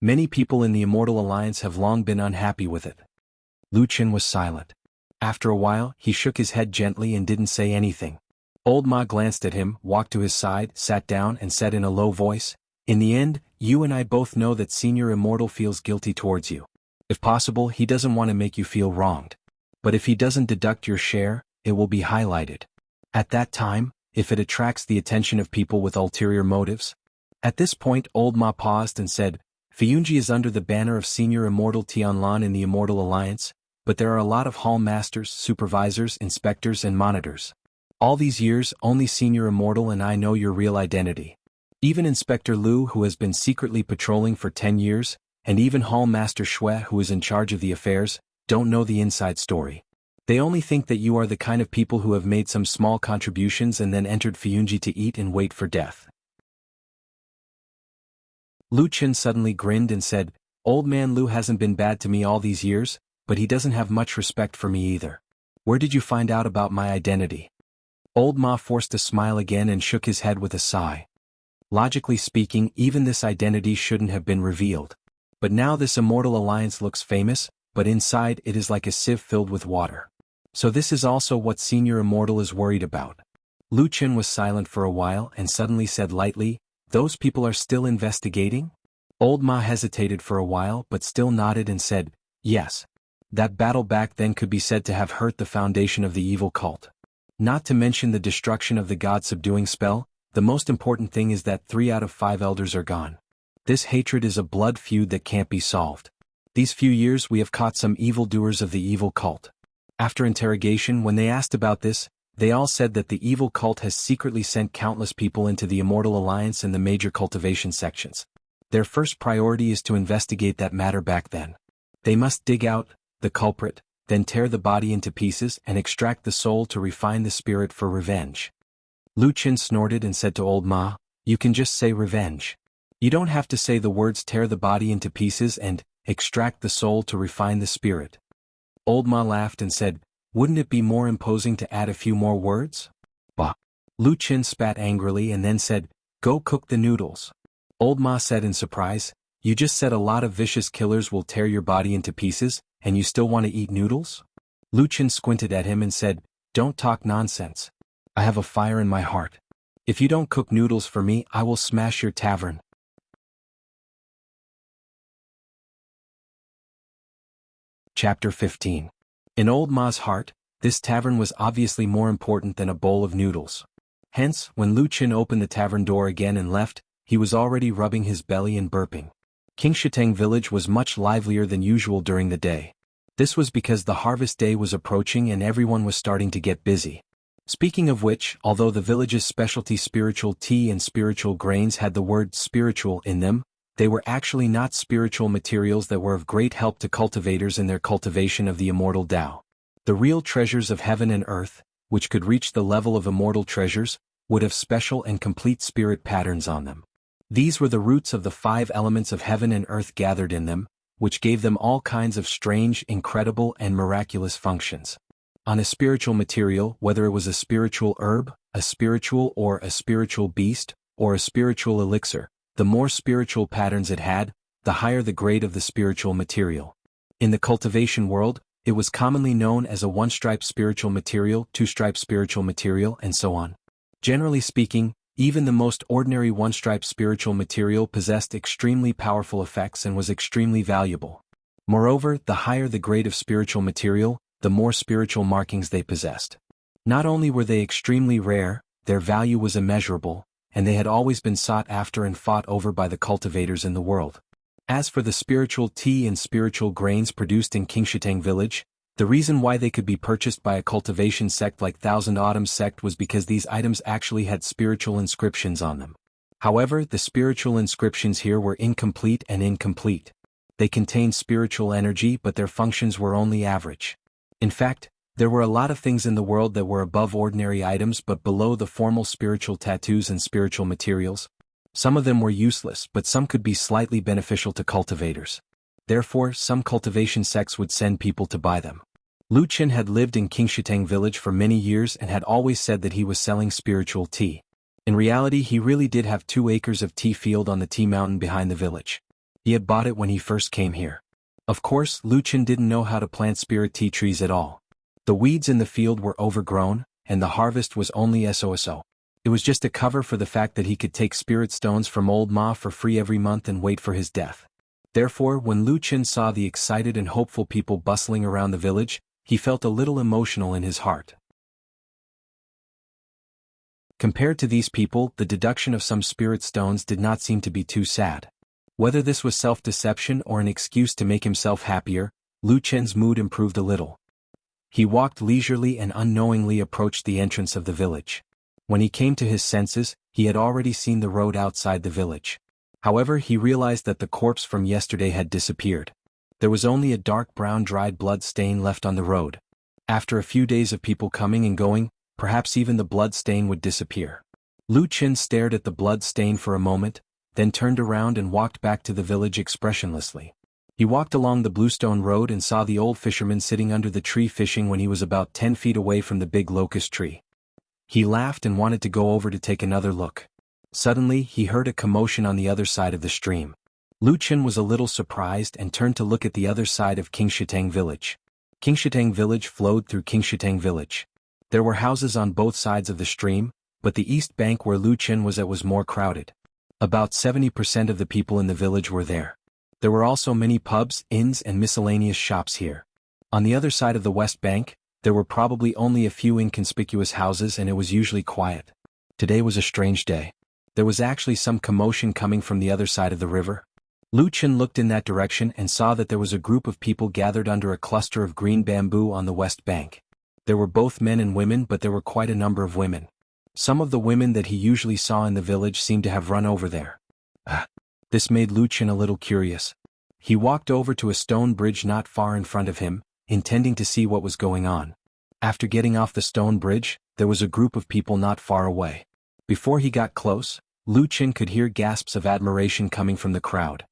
Many people in the Immortal Alliance have long been unhappy with it." Lu Qin was silent. After a while, he shook his head gently and didn't say anything. Old Ma glanced at him, walked to his side, sat down and said in a low voice, "In the end, you and I both know that Senior Immortal feels guilty towards you. If possible, he doesn't want to make you feel wronged. But if he doesn't deduct your share, it will be highlighted. At that time, if it attracts the attention of people with ulterior motives." At this point Old Ma paused and said, "Fiyunji is under the banner of Senior Immortal Tianlan in the Immortal Alliance, but there are a lot of hall masters, supervisors, inspectors and monitors. All these years, only Senior Immortal and I know your real identity. Even Inspector Lu, who has been secretly patrolling for 10 years, and even Hall Master Shui, who is in charge of the affairs, don't know the inside story. They only think that you are the kind of people who have made some small contributions and then entered Fiyunji to eat and wait for death." Lu Qin suddenly grinned and said, "Old man Lu hasn't been bad to me all these years, but he doesn't have much respect for me either. Where did you find out about my identity?" Old Ma forced a smile again and shook his head with a sigh. Logically speaking, even this identity shouldn't have been revealed. But now this Immortal Alliance looks famous, but inside it is like a sieve filled with water. So this is also what Senior Immortal is worried about. Lu Qin was silent for a while and suddenly said lightly, "Those people are still investigating?" Old Ma hesitated for a while but still nodded and said, "Yes. That battle back then could be said to have hurt the foundation of the evil cult. Not to mention the destruction of the god-subduing spell, the most important thing is that 3 out of 5 elders are gone. This hatred is a blood feud that can't be solved. These few years we have caught some evildoers of the evil cult. After interrogation, when they asked about this, they all said that the evil cult has secretly sent countless people into the Immortal Alliance and the major cultivation sections. Their first priority is to investigate that matter back then. They must dig out the culprit, then tear the body into pieces and extract the soul to refine the spirit for revenge." Lu Qin snorted and said to Old Ma, "You can just say revenge. You don't have to say the words tear the body into pieces and extract the soul to refine the spirit." Old Ma laughed and said, "Wouldn't it be more imposing to add a few more words?" "Bah." Lu Qin spat angrily and then said, "Go cook the noodles." Old Ma said in surprise, "You just said a lot of vicious killers will tear your body into pieces, and you still want to eat noodles?" Lu Qin squinted at him and said, "Don't talk nonsense. I have a fire in my heart. If you don't cook noodles for me, I will smash your tavern." Chapter 15. In Old Ma's heart, this tavern was obviously more important than a bowl of noodles. Hence, when Lu Qin opened the tavern door again and left, he was already rubbing his belly and burping. King Shiteng village was much livelier than usual during the day. This was because the harvest day was approaching and everyone was starting to get busy. Speaking of which, although the village's specialty spiritual tea and spiritual grains had the word spiritual in them, they were actually not spiritual materials that were of great help to cultivators in their cultivation of the immortal Tao. The real treasures of heaven and earth, which could reach the level of immortal treasures, would have special and complete spirit patterns on them. These were the roots of the 5 elements of heaven and earth gathered in them, which gave them all kinds of strange, incredible, and miraculous functions. On a spiritual material, whether it was a spiritual herb, a spiritual or a spiritual beast, or a spiritual elixir, the more spiritual patterns it had, the higher the grade of the spiritual material. In the cultivation world, it was commonly known as a 1-stripe spiritual material, 2-stripe spiritual material, and so on. Generally speaking, even the most ordinary 1-stripe spiritual material possessed extremely powerful effects and was extremely valuable. Moreover, the higher the grade of spiritual material, the more spiritual markings they possessed. Not only were they extremely rare, their value was immeasurable, and they had always been sought after and fought over by the cultivators in the world. As for the spiritual tea and spiritual grains produced in Qingshitang village, the reason why they could be purchased by a cultivation sect like Thousand Autumns sect was because these items actually had spiritual inscriptions on them. However, the spiritual inscriptions here were incomplete and incomplete. They contained spiritual energy, but their functions were only average. In fact, there were a lot of things in the world that were above ordinary items but below the formal spiritual tattoos and spiritual materials. Some of them were useless, but some could be slightly beneficial to cultivators. Therefore, some cultivation sects would send people to buy them. Lu Qin had lived in Qingshitang village for many years and had always said that he was selling spiritual tea. In reality, he really did have 2 acres of tea field on the tea mountain behind the village. He had bought it when he first came here. Of course, Lu Qin didn't know how to plant spirit tea trees at all. The weeds in the field were overgrown, and the harvest was only so. It was just a cover for the fact that he could take spirit stones from old Ma for free every month and wait for his death. Therefore, when Lu Qin saw the excited and hopeful people bustling around the village, he felt a little emotional in his heart. Compared to these people, the deduction of some spirit stones did not seem to be too sad. Whether this was self-deception or an excuse to make himself happier, Lu Qin's mood improved a little. He walked leisurely and unknowingly approached the entrance of the village. When he came to his senses, he had already seen the road outside the village. However, he realized that the corpse from yesterday had disappeared. There was only a dark brown dried blood stain left on the road. After a few days of people coming and going, perhaps even the blood stain would disappear. Lu Qin stared at the blood stain for a moment, then turned around and walked back to the village expressionlessly. He walked along the bluestone road and saw the old fisherman sitting under the tree fishing when he was about 10 feet away from the big locust tree. He laughed and wanted to go over to take another look. Suddenly, he heard a commotion on the other side of the stream. Lu Qin was a little surprised and turned to look at the other side of Qingshitang village. Qingshitang village flowed through Qingshitang village. There were houses on both sides of the stream, but the east bank where Lu Qin was at was more crowded. About 70% of the people in the village were there. There were also many pubs, inns, and miscellaneous shops here. On the other side of the west bank, there were probably only a few inconspicuous houses and it was usually quiet. Today was a strange day. There was actually some commotion coming from the other side of the river. Lu Qin looked in that direction and saw that there was a group of people gathered under a cluster of green bamboo on the west bank. There were both men and women, but there were quite a number of women. Some of the women that he usually saw in the village seemed to have run over there. This made Lu Qin a little curious. He walked over to a stone bridge not far in front of him, intending to see what was going on. After getting off the stone bridge, there was a group of people not far away. Before he got close, Lu Qin could hear gasps of admiration coming from the crowd.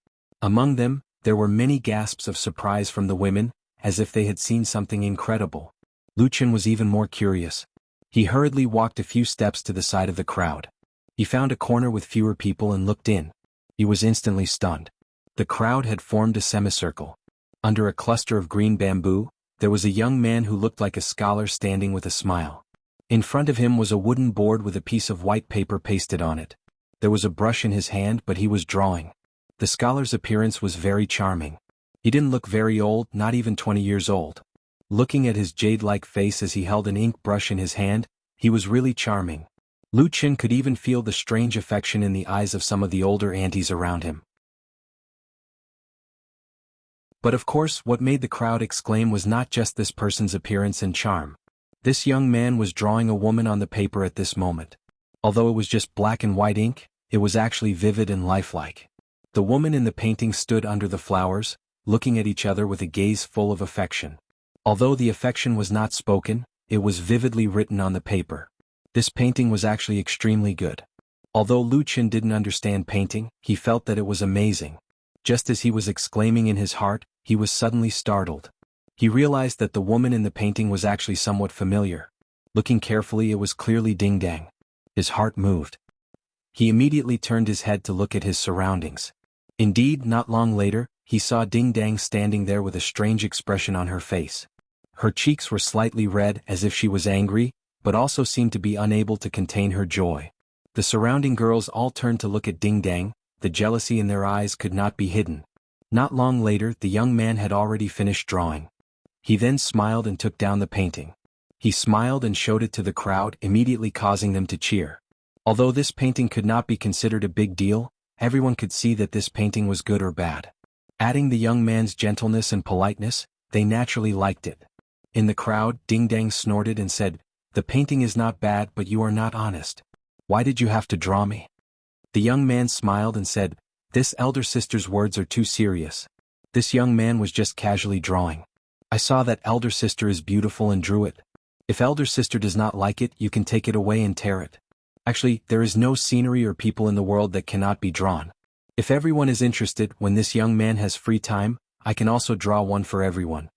Among them, there were many gasps of surprise from the women, as if they had seen something incredible. Lu Qin was even more curious. He hurriedly walked a few steps to the side of the crowd. He found a corner with fewer people and looked in. He was instantly stunned. The crowd had formed a semicircle. Under a cluster of green bamboo, there was a young man who looked like a scholar standing with a smile. In front of him was a wooden board with a piece of white paper pasted on it. There was a brush in his hand, but he was drawing. The scholar's appearance was very charming. He didn't look very old, not even 20 years old. Looking at his jade-like face as he held an ink brush in his hand, he was really charming. Lu Qin could even feel the strange affection in the eyes of some of the older aunties around him. But of course what made the crowd exclaim was not just this person's appearance and charm. This young man was drawing a woman on the paper at this moment. Although it was just black and white ink, it was actually vivid and lifelike. The woman in the painting stood under the flowers, looking at each other with a gaze full of affection. Although the affection was not spoken, it was vividly written on the paper. This painting was actually extremely good. Although Lu Qin didn't understand painting, he felt that it was amazing. Just as he was exclaiming in his heart, he was suddenly startled. He realized that the woman in the painting was actually somewhat familiar. Looking carefully, it was clearly Ding Dang. His heart moved. He immediately turned his head to look at his surroundings. Indeed, not long later, he saw Ding Dang standing there with a strange expression on her face. Her cheeks were slightly red as if she was angry, but also seemed to be unable to contain her joy. The surrounding girls all turned to look at Ding Dang. The jealousy in their eyes could not be hidden. Not long later, the young man had already finished drawing. He then smiled and took down the painting. He smiled and showed it to the crowd, immediately causing them to cheer. Although this painting could not be considered a big deal, everyone could see that this painting was good or bad. Adding the young man's gentleness and politeness, they naturally liked it. In the crowd, Ding Dang snorted and said, "The painting is not bad, but you are not honest. Why did you have to draw me?" The young man smiled and said, "This elder sister's words are too serious. This young man was just casually drawing. I saw that elder sister is beautiful and drew it. If elder sister does not like it, you can take it away and tear it. Actually, there is no scenery or people in the world that cannot be drawn. If everyone is interested, when this young man has free time, I can also draw one for everyone."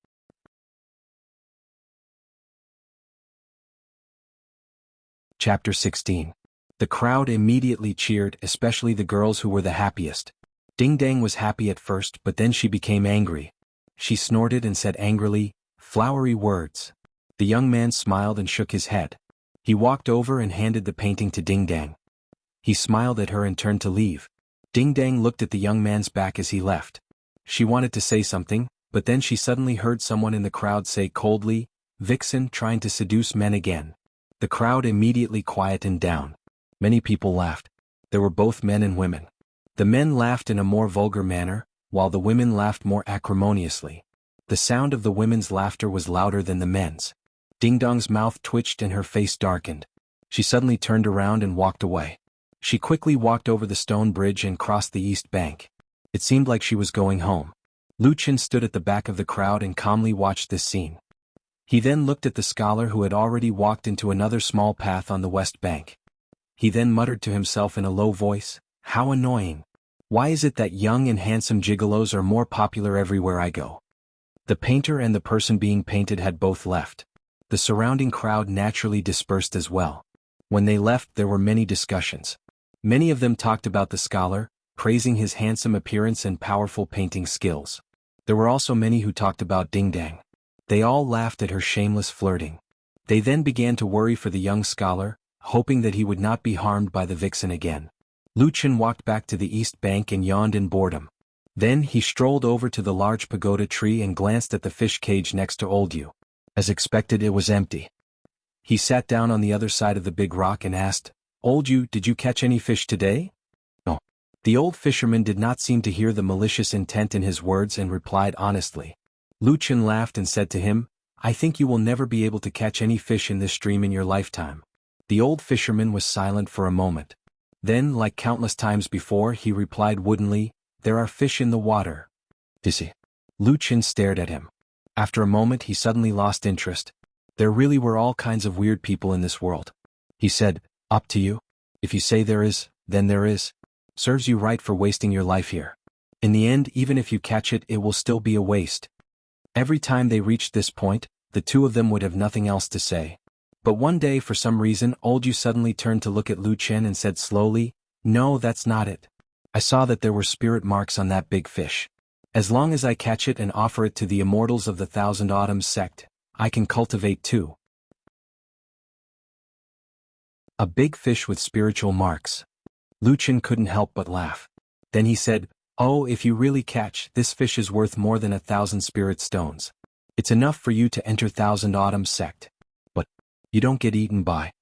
Chapter 16. The crowd immediately cheered, especially the girls who were the happiest. Ding Dang was happy at first, but then she became angry. She snorted and said angrily, "Flowery words." The young man smiled and shook his head. He walked over and handed the painting to Ding Dang. He smiled at her and turned to leave. Ding Dang looked at the young man's back as he left. She wanted to say something, but then she suddenly heard someone in the crowd say coldly, "Vixen trying to seduce men again." The crowd immediately quietened down. Many people laughed. There were both men and women. The men laughed in a more vulgar manner, while the women laughed more acrimoniously. The sound of the women's laughter was louder than the men's. Ding Dong's mouth twitched and her face darkened. She suddenly turned around and walked away. She quickly walked over the stone bridge and crossed the east bank. It seemed like she was going home. Lu Qin stood at the back of the crowd and calmly watched this scene. He then looked at the scholar who had already walked into another small path on the west bank. He then muttered to himself in a low voice, "How annoying. Why is it that young and handsome gigolos are more popular everywhere I go?" The painter and the person being painted had both left. The surrounding crowd naturally dispersed as well. When they left, there were many discussions. Many of them talked about the scholar, praising his handsome appearance and powerful painting skills. There were also many who talked about Ding Dang. They all laughed at her shameless flirting. They then began to worry for the young scholar, hoping that he would not be harmed by the vixen again. Lu Qin walked back to the east bank and yawned in boredom. Then he strolled over to the large pagoda tree and glanced at the fish cage next to Old Yu. As expected, it was empty. He sat down on the other side of the big rock and asked, "Old Yu, did you catch any fish today?" "No." The old fisherman did not seem to hear the malicious intent in his words and replied honestly. Lu Qin laughed and said to him, "I think you will never be able to catch any fish in this stream in your lifetime." The old fisherman was silent for a moment. Then, like countless times before, he replied woodenly, "There are fish in the water." "Is he?" Lu Qin stared at him. After a moment he suddenly lost interest. There really were all kinds of weird people in this world. He said, "Up to you. If you say there is, then there is. Serves you right for wasting your life here. In the end, even if you catch it, it will still be a waste." Every time they reached this point, the two of them would have nothing else to say. But one day, for some reason, Old Yu suddenly turned to look at Lu Qin and said slowly, "No, that's not it. I saw that there were spirit marks on that big fish. As long as I catch it and offer it to the immortals of the Thousand Autumns sect, I can cultivate too." A big fish with spiritual marks. Lu Qin couldn't help but laugh. Then he said, "Oh, if you really catch, this fish is worth more than 1,000 spirit stones. It's enough for you to enter Thousand Autumns sect. But you don't get eaten by."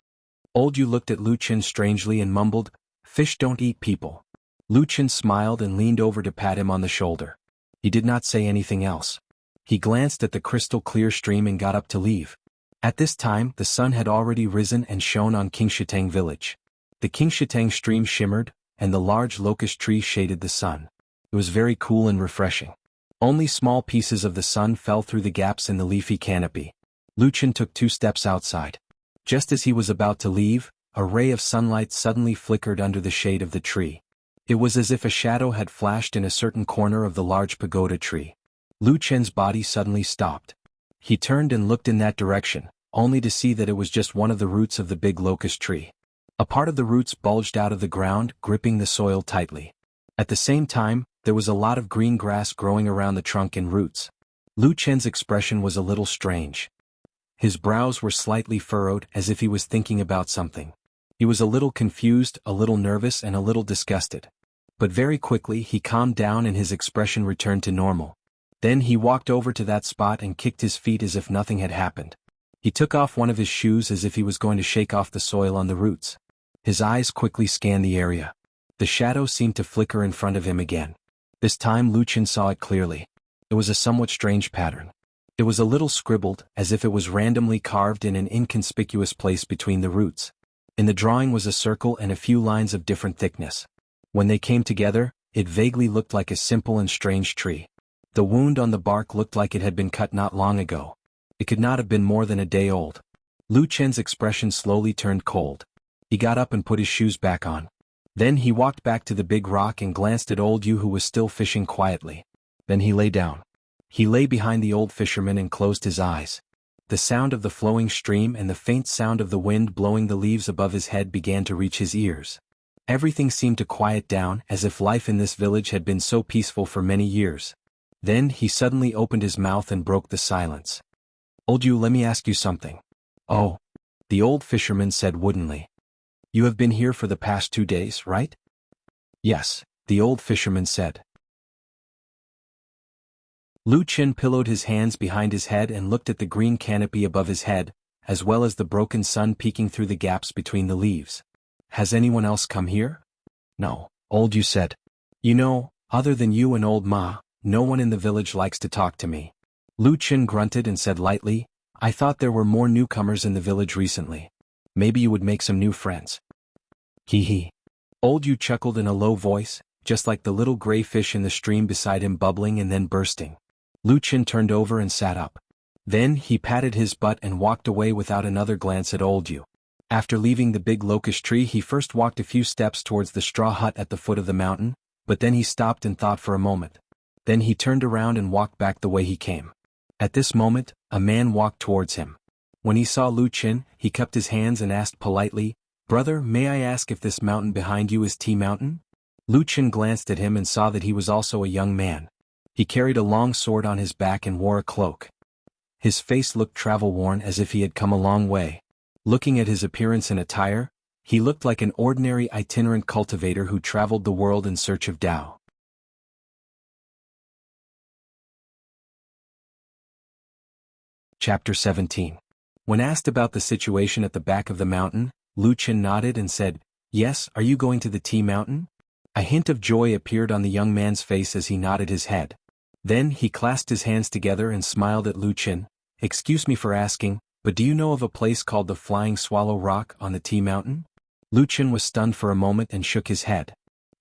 Old Yu looked at Lu Qin strangely and mumbled, "Fish don't eat people." Lu Qin smiled and leaned over to pat him on the shoulder. He did not say anything else. He glanced at the crystal-clear stream and got up to leave. At this time, the sun had already risen and shone on Qingshitang village. The Qingshitang stream shimmered, and the large locust tree shaded the sun. It was very cool and refreshing. Only small pieces of the sun fell through the gaps in the leafy canopy. Lu Chen took 2 steps outside. Just as he was about to leave, a ray of sunlight suddenly flickered under the shade of the tree. It was as if a shadow had flashed in a certain corner of the large pagoda tree. Lu Chen's body suddenly stopped. He turned and looked in that direction, only to see that it was just one of the roots of the big locust tree. A part of the roots bulged out of the ground, gripping the soil tightly. At the same time, there was a lot of green grass growing around the trunk and roots. Lu Chen's expression was a little strange. His brows were slightly furrowed, as if he was thinking about something. He was a little confused, a little nervous, and a little disgusted. But very quickly he calmed down and his expression returned to normal. Then he walked over to that spot and kicked his feet as if nothing had happened. He took off one of his shoes as if he was going to shake off the soil on the roots. His eyes quickly scanned the area. The shadow seemed to flicker in front of him again. This time Lu Chen saw it clearly. It was a somewhat strange pattern. It was a little scribbled, as if it was randomly carved in an inconspicuous place between the roots. In the drawing was a circle and a few lines of different thickness. When they came together, it vaguely looked like a simple and strange tree. The wound on the bark looked like it had been cut not long ago. It could not have been more than a day old. Lu Chen's expression slowly turned cold. He got up and put his shoes back on. Then he walked back to the big rock and glanced at old Yu, who was still fishing quietly. Then he lay down. He lay behind the old fisherman and closed his eyes. The sound of the flowing stream and the faint sound of the wind blowing the leaves above his head began to reach his ears. Everything seemed to quiet down, as if life in this village had been so peaceful for many years. Then he suddenly opened his mouth and broke the silence. "Old Yu, let me ask you something." "Oh," the old fisherman said woodenly. "You have been here for the past 2 days, right?" "Yes," the old fisherman said. Lu Chen pillowed his hands behind his head and looked at the green canopy above his head, as well as the broken sun peeking through the gaps between the leaves. "Has anyone else come here?" "No," old Yu said. "You know, other than you and old Ma, no one in the village likes to talk to me." Lu Chen grunted and said lightly, "I thought there were more newcomers in the village recently. Maybe you would make some new friends." "Hee hee." Old Yu chuckled in a low voice, just like the little gray fish in the stream beside him bubbling and then bursting. Lu Chen turned over and sat up. Then he patted his butt and walked away without another glance at old Yu. After leaving the big locust tree, he first walked a few steps towards the straw hut at the foot of the mountain, but then he stopped and thought for a moment. Then he turned around and walked back the way he came. At this moment, a man walked towards him. When he saw Lu Chen, he cupped his hands and asked politely, "Brother, may I ask if this mountain behind you is Tea Mountain?" Lu Chen glanced at him and saw that he was also a young man. He carried a long sword on his back and wore a cloak. His face looked travel-worn, as if he had come a long way. Looking at his appearance and attire, he looked like an ordinary itinerant cultivator who traveled the world in search of Tao. Chapter 17. When asked about the situation at the back of the mountain, Lu Chen nodded and said, "Yes, are you going to the Tea Mountain?" A hint of joy appeared on the young man's face as he nodded his head. Then he clasped his hands together and smiled at Lu Chen. "Excuse me for asking, but do you know of a place called the Flying Swallow Rock on the Tea Mountain?" Lu Chen was stunned for a moment and shook his head.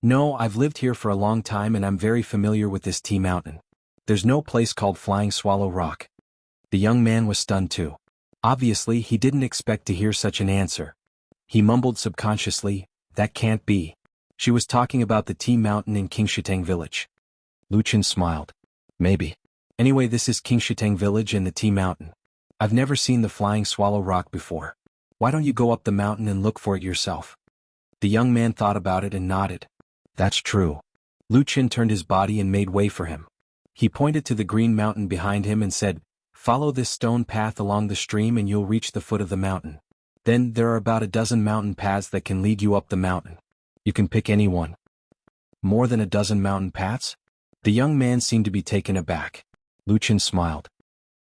"No, I've lived here for a long time and I'm very familiar with this Tea Mountain. There's no place called Flying Swallow Rock." The young man was stunned too. Obviously, he didn't expect to hear such an answer. He mumbled subconsciously, "That can't be. She was talking about the Tea Mountain in Qingshitang village." Lu Chen smiled. "Maybe. Anyway, this is Qingshitang village and the Tea Mountain. I've never seen the Flying Swallow Rock before. Why don't you go up the mountain and look for it yourself?" The young man thought about it and nodded. "That's true." Lu Chen turned his body and made way for him. He pointed to the green mountain behind him and said, "Follow this stone path along the stream and you'll reach the foot of the mountain. Then there are about a dozen mountain paths that can lead you up the mountain. You can pick any one." "More than a dozen mountain paths?" The young man seemed to be taken aback. Lu Chen smiled.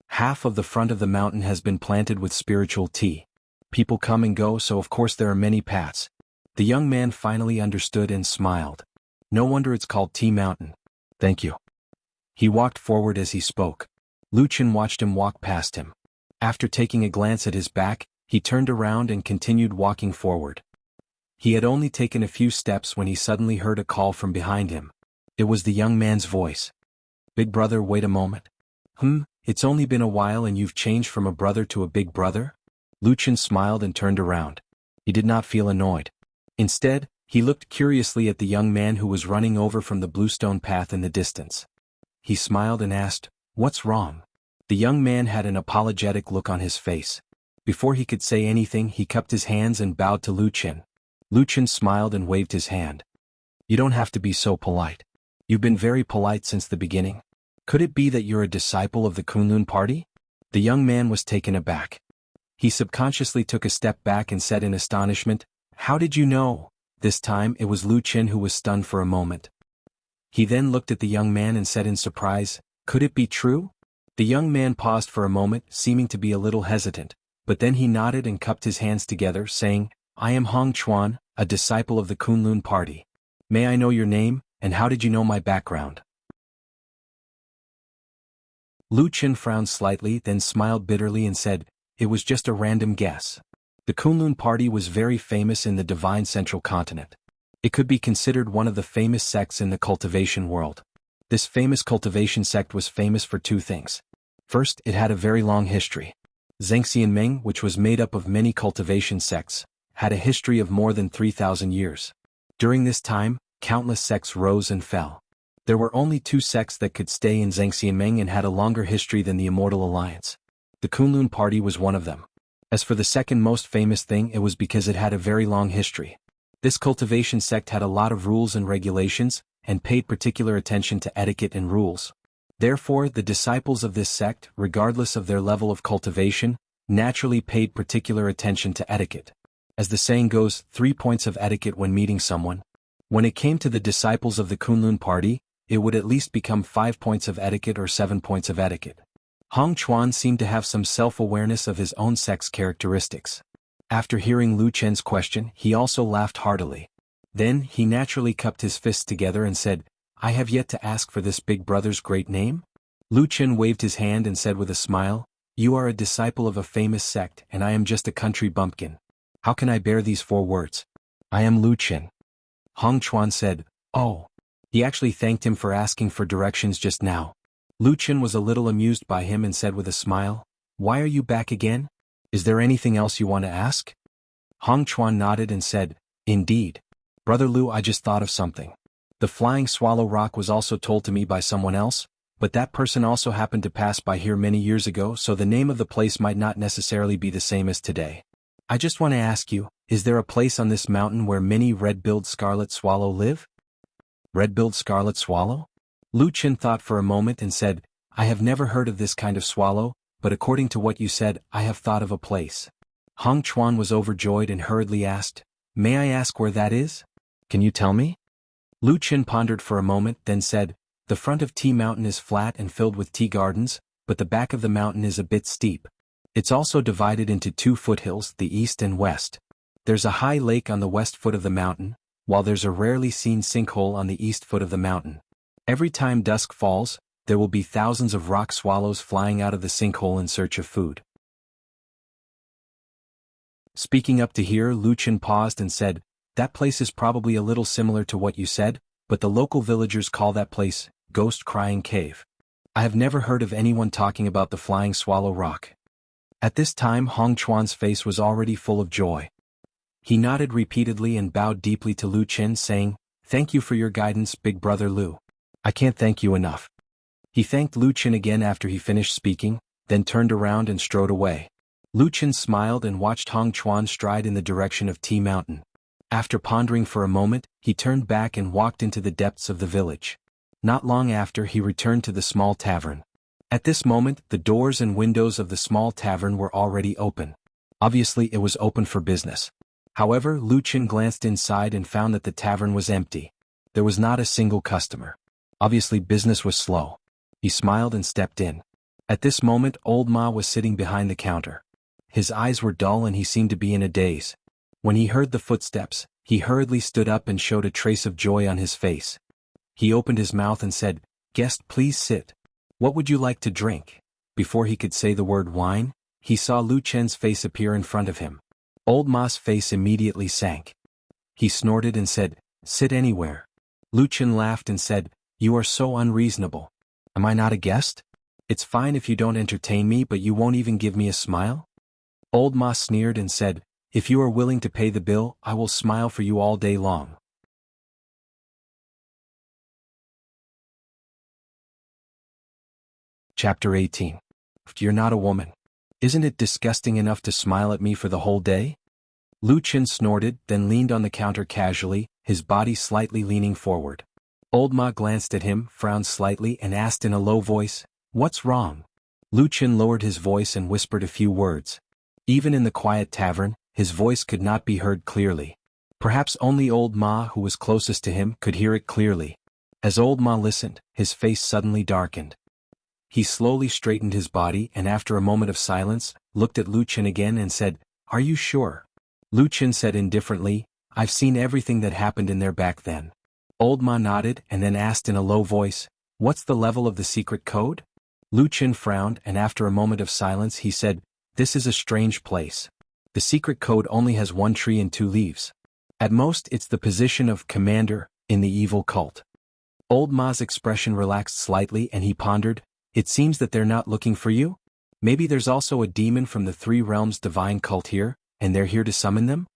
"Half of the front of the mountain has been planted with spiritual tea. People come and go, so of course there are many paths." The young man finally understood and smiled. "No wonder it's called Tea Mountain. Thank you." He walked forward as he spoke. Lu Chen watched him walk past him. After taking a glance at his back, he turned around and continued walking forward. He had only taken a few steps when he suddenly heard a call from behind him. It was the young man's voice. "Big brother, wait a moment." It's only been a while and you've changed from a brother to a big brother?" Lu Chen smiled and turned around. He did not feel annoyed. Instead, he looked curiously at the young man who was running over from the bluestone path in the distance. He smiled and asked, "What's wrong?" The young man had an apologetic look on his face. Before he could say anything, he cupped his hands and bowed to Lu Chen. Lu Chen smiled and waved his hand. "You don't have to be so polite. You've been very polite since the beginning. Could it be that you're a disciple of the Kunlun party?" The young man was taken aback. He subconsciously took a step back and said in astonishment, "How did you know?" This time it was Lu Chen who was stunned for a moment. He then looked at the young man and said in surprise, "Could it be true?" The young man paused for a moment, seeming to be a little hesitant, but then he nodded and cupped his hands together, saying, "I am Hong Chuan, a disciple of the Kunlun party. May I know your name, and how did you know my background?" Lu Chen frowned slightly, then smiled bitterly and said, "It was just a random guess." The Kunlun party was very famous in the divine central continent. It could be considered one of the famous sects in the cultivation world. This famous cultivation sect was famous for two things. First, it had a very long history. Zhengxianmeng, which was made up of many cultivation sects, had a history of more than 3,000 years. During this time, countless sects rose and fell. There were only two sects that could stay in Zhengxianmeng and had a longer history than the Immortal Alliance. The Kunlun party was one of them. As for the second most famous thing, it was because it had a very long history. This cultivation sect had a lot of rules and regulations, and paid particular attention to etiquette and rules. Therefore, the disciples of this sect, regardless of their level of cultivation, naturally paid particular attention to etiquette. As the saying goes, 3 points of etiquette when meeting someone. When it came to the disciples of the Kunlun party, it would at least become 5 points of etiquette or 7 points of etiquette. Hong Chuan seemed to have some self-awareness of his own sect's characteristics. After hearing Lu Chen's question, he also laughed heartily. Then, he naturally cupped his fists together and said, "I have yet to ask for this big brother's great name?" Lu Chen waved his hand and said with a smile, "You are a disciple of a famous sect and I am just a country bumpkin. How can I bear these 4 words? I am Lu Chen." Hong Chuan said, "Oh." He actually thanked him for asking for directions just now. Lu Chen was a little amused by him and said with a smile, "Why are you back again? Is there anything else you want to ask?" Hong Chuan nodded and said, "Indeed. Brother Lu, I just thought of something. The flying swallow rock was also told to me by someone else, but that person also happened to pass by here many years ago, so the name of the place might not necessarily be the same as today. I just want to ask you, is there a place on this mountain where many red-billed scarlet swallow live?" Red-billed scarlet swallow? Lu Chen thought for a moment and said, "I have never heard of this kind of swallow, but according to what you said, I have thought of a place." Hong Chuan was overjoyed and hurriedly asked, "May I ask where that is? Can you tell me?" Lu Chen pondered for a moment, then said, "The front of Tea Mountain is flat and filled with tea gardens, but the back of the mountain is a bit steep. It's also divided into 2 foothills, the east and west. There's a high lake on the west foot of the mountain, while there's a rarely seen sinkhole on the east foot of the mountain. Every time dusk falls, there will be thousands of rock swallows flying out of the sinkhole in search of food." Speaking up to here, Lu Chen paused and said, "That place is probably a little similar to what you said, but the local villagers call that place Ghost Crying Cave. I have never heard of anyone talking about the Flying Swallow Rock." At this time Hong Chuan's face was already full of joy. He nodded repeatedly and bowed deeply to Lu Chen, saying, "Thank you for your guidance, big brother Lu. I can't thank you enough." He thanked Lu Chen again after he finished speaking, then turned around and strode away. Lu Chen smiled and watched Hong Chuan stride in the direction of Tea Mountain. After pondering for a moment, he turned back and walked into the depths of the village. Not long after, he returned to the small tavern. At this moment, the doors and windows of the small tavern were already open. Obviously, it was open for business. However, Lu Chen glanced inside and found that the tavern was empty. There was not a single customer. Obviously, business was slow. He smiled and stepped in. At this moment, Old Ma was sitting behind the counter. His eyes were dull and he seemed to be in a daze. When he heard the footsteps, he hurriedly stood up and showed a trace of joy on his face. He opened his mouth and said, "Guest, please sit. What would you like to drink?" Before he could say the word wine, he saw Lu Chen's face appear in front of him. Old Ma's face immediately sank. He snorted and said, "Sit anywhere." Lu Chen laughed and said, "You are so unreasonable. Am I not a guest? It's fine if you don't entertain me, but you won't even give me a smile?" Old Ma sneered and said, "If you are willing to pay the bill, I will smile for you all day long." Chapter 18. You're not a woman. Isn't it disgusting enough to smile at me for the whole day? Lu Chen snorted, then leaned on the counter casually, his body slightly leaning forward. Old Ma glanced at him, frowned slightly and asked in a low voice, "What's wrong?" Lu Chen lowered his voice and whispered a few words. Even in the quiet tavern, his voice could not be heard clearly. Perhaps only Old Ma, who was closest to him, could hear it clearly. As Old Ma listened, his face suddenly darkened. He slowly straightened his body and after a moment of silence, looked at Lu Chen again and said, "Are you sure?" Lu Chen said indifferently, "I've seen everything that happened in there back then." Old Ma nodded and then asked in a low voice, "What's the level of the secret code?" Lu Chen frowned and after a moment of silence he said, "This is a strange place. The secret code only has 1 tree and 2 leaves. At most it's the position of commander in the evil cult." Old Ma's expression relaxed slightly and he pondered, "It seems that they're not looking for you? Maybe there's also a demon from the 3 realms divine cult here, and they're here to summon them?"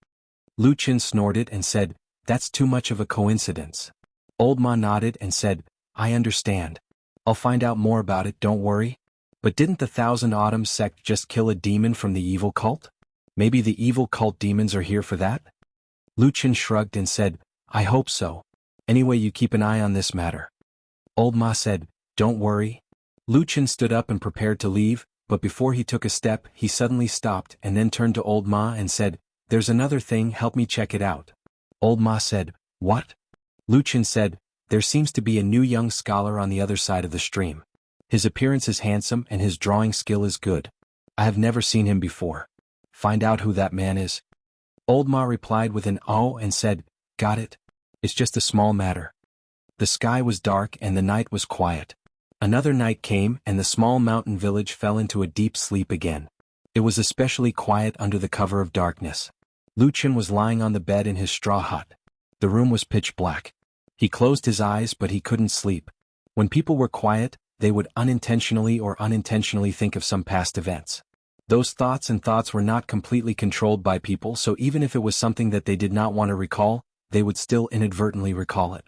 Lu Chen snorted and said, "That's too much of a coincidence." Old Ma nodded and said, "I understand. I'll find out more about it, don't worry. But didn't the Thousand Autumns sect just kill a demon from the evil cult? Maybe the evil cult demons are here for that?" Lu Chen shrugged and said, "I hope so. Anyway, you keep an eye on this matter." Old Ma said, "Don't worry." Lu Chen stood up and prepared to leave, but before he took a step, he suddenly stopped and then turned to Old Ma and said, "There's another thing, help me check it out." Old Ma said, "What?" Lu Chen said, "There seems to be a new young scholar on the other side of the stream. His appearance is handsome and his drawing skill is good. I have never seen him before. Find out who that man is." Old Ma replied with an "oh" and said, "Got it. It's just a small matter." The sky was dark and the night was quiet. Another night came and the small mountain village fell into a deep sleep again. It was especially quiet under the cover of darkness. Lu Chen was lying on the bed in his straw hut. The room was pitch black. He closed his eyes but he couldn't sleep. When people were quiet, they would unintentionally or unintentionally think of some past events. Those thoughts were not completely controlled by people, so even if it was something that they did not want to recall, they would still inadvertently recall it.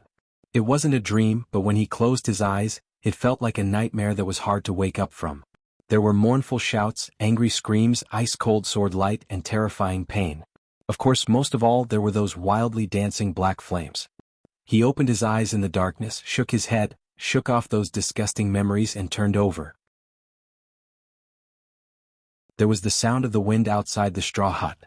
It wasn't a dream, but when he closed his eyes, it felt like a nightmare that was hard to wake up from. There were mournful shouts, angry screams, ice-cold sword light, and terrifying pain. Of course, most of all, there were those wildly dancing black flames. He opened his eyes in the darkness, shook his head, shook off those disgusting memories and turned over. There was the sound of the wind outside the straw hut.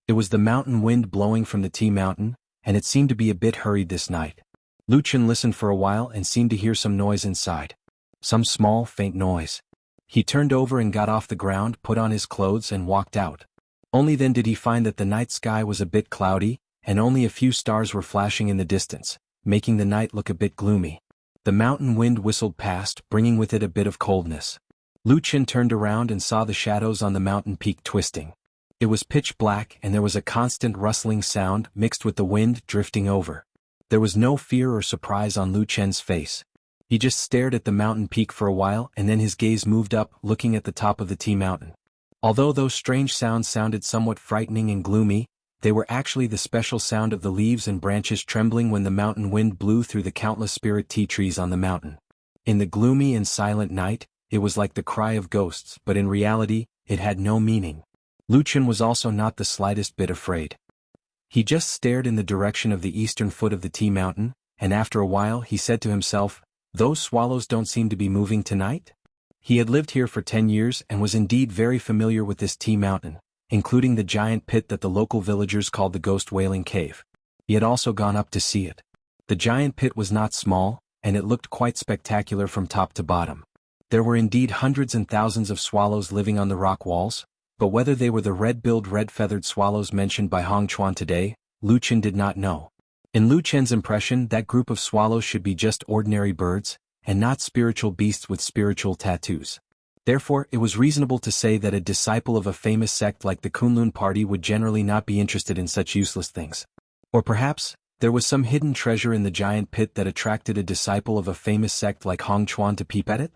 It was the mountain wind blowing from the tea mountain, and it seemed to be a bit hurried this night. Lu Chen listened for a while and seemed to hear some noise inside. Some small, faint noise. He turned over and got off the ground, put on his clothes and walked out. Only then did he find that the night sky was a bit cloudy, and only a few stars were flashing in the distance, making the night look a bit gloomy. The mountain wind whistled past, bringing with it a bit of coldness. Lu Chen turned around and saw the shadows on the mountain peak twisting. It was pitch black and there was a constant rustling sound mixed with the wind drifting over. There was no fear or surprise on Lu Chen's face. He just stared at the mountain peak for a while and then his gaze moved up, looking at the top of the tea mountain. Although those strange sounds sounded somewhat frightening and gloomy, they were actually the special sound of the leaves and branches trembling when the mountain wind blew through the countless spirit tea trees on the mountain. In the gloomy and silent night, it was like the cry of ghosts, but in reality, it had no meaning. Lu Chen was also not the slightest bit afraid. He just stared in the direction of the eastern foot of the tea mountain, and after a while he said to himself, "Those swallows don't seem to be moving tonight?" He had lived here for 10 years and was indeed very familiar with this tea mountain, including the giant pit that the local villagers called the Ghost Wailing Cave. He had also gone up to see it. The giant pit was not small, and it looked quite spectacular from top to bottom. There were indeed hundreds and thousands of swallows living on the rock walls, but whether they were the red-billed red-feathered swallows mentioned by Hong Chuan today, Lu Chen did not know. In Lu Chen's impression, that group of swallows should be just ordinary birds, and not spiritual beasts with spiritual tattoos. Therefore, it was reasonable to say that a disciple of a famous sect like the Kunlun party would generally not be interested in such useless things. Or perhaps, there was some hidden treasure in the giant pit that attracted a disciple of a famous sect like Hong Chuan to peep at it?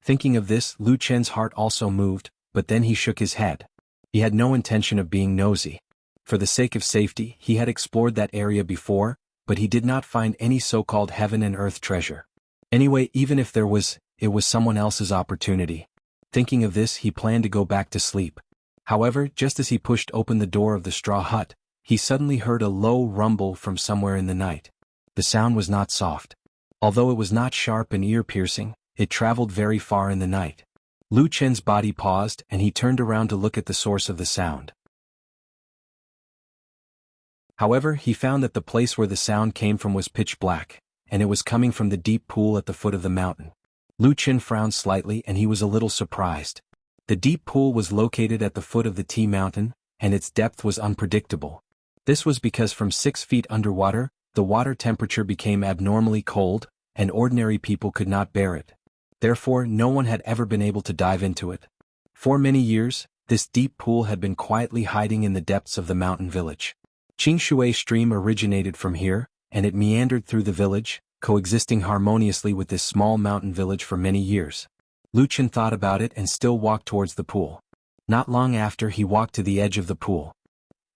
Thinking of this, Lu Chen's heart also moved, but then he shook his head. He had no intention of being nosy. For the sake of safety, he had explored that area before, but he did not find any so-called heaven and earth treasure. Anyway, even if there was, it was someone else's opportunity. Thinking of this, he planned to go back to sleep. However, just as he pushed open the door of the straw hut, he suddenly heard a low rumble from somewhere in the night. The sound was not soft. Although it was not sharp and ear-piercing, it traveled very far in the night. Lu Chen's body paused and he turned around to look at the source of the sound. However, he found that the place where the sound came from was pitch black, and it was coming from the deep pool at the foot of the mountain. Lu Chen frowned slightly and he was a little surprised. The deep pool was located at the foot of the T mountain, and its depth was unpredictable. This was because from 6 feet underwater, the water temperature became abnormally cold, and ordinary people could not bear it. Therefore, no one had ever been able to dive into it. For many years, this deep pool had been quietly hiding in the depths of the mountain village. Qingshui stream originated from here, and it meandered through the village, coexisting harmoniously with this small mountain village for many years. Lu Chen thought about it and still walked towards the pool. Not long after, he walked to the edge of the pool.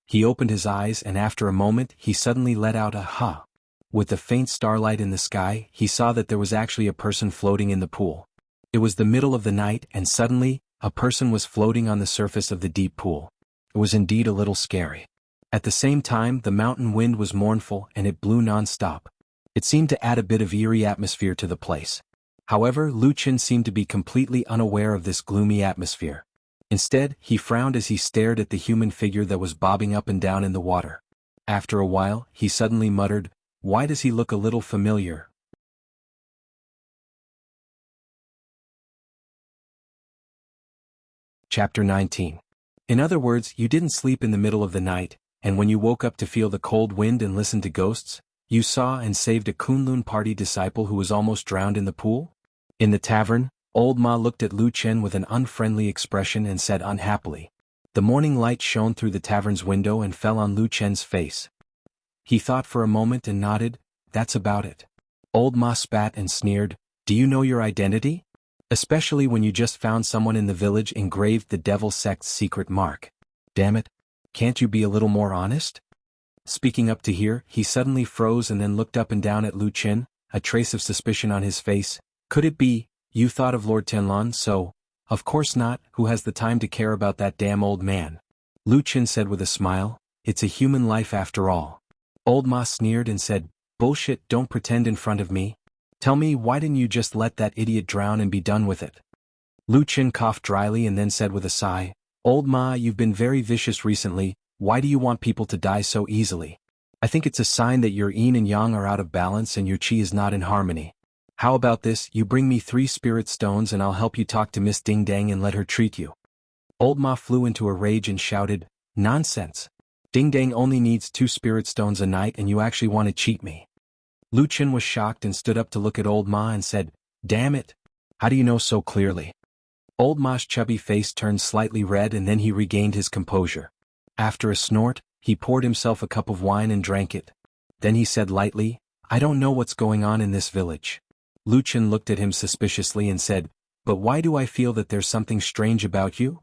He opened his eyes and after a moment he suddenly let out a "ha." With the faint starlight in the sky, he saw that there was actually a person floating in the pool. It was the middle of the night and suddenly, a person was floating on the surface of the deep pool. It was indeed a little scary. At the same time, the mountain wind was mournful and it blew non-stop. It seemed to add a bit of eerie atmosphere to the place. However, Lu Chen seemed to be completely unaware of this gloomy atmosphere. Instead, he frowned as he stared at the human figure that was bobbing up and down in the water. After a while, he suddenly muttered, "Why does he look a little familiar?" Chapter 19. In other words, you didn't sleep in the middle of the night, and when you woke up to feel the cold wind and listen to ghosts, you saw and saved a Kunlun party disciple who was almost drowned in the pool? In the tavern, Old Ma looked at Lu Chen with an unfriendly expression and said unhappily. The morning light shone through the tavern's window and fell on Lu Chen's face. He thought for a moment and nodded, "That's about it." Old Ma spat and sneered, "Do you know your identity? Especially when you just found someone in the village engraved the devil sect's secret mark. Damn it. Can't you be a little more honest?" Speaking up to hear, he suddenly froze and then looked up and down at Lu Chen, a trace of suspicion on his face. "Could it be, you thought of Lord Tianlan so? Of course not, who has the time to care about that damn old man?" Lu Chen said with a smile, "It's a human life after all." Old Ma sneered and said, "Bullshit, don't pretend in front of me. Tell me, why didn't you just let that idiot drown and be done with it?" Lu Chen coughed dryly and then said with a sigh, "Old Ma, you've been very vicious recently. Why do you want people to die so easily? I think it's a sign that your yin and yang are out of balance and your qi is not in harmony. How about this, you bring me 3 spirit stones and I'll help you talk to Miss Ding Dang and let her treat you." Old Ma flew into a rage and shouted, "Nonsense. Ding Dang only needs 2 spirit stones a night and you actually want to cheat me." Lu Chen was shocked and stood up to look at Old Ma and said, "Damn it. How do you know so clearly?" Old Ma's chubby face turned slightly red and then he regained his composure. After a snort, he poured himself a cup of wine and drank it. Then he said lightly, "I don't know what's going on in this village." Lu Chen looked at him suspiciously and said, "But why do I feel that there's something strange about you?"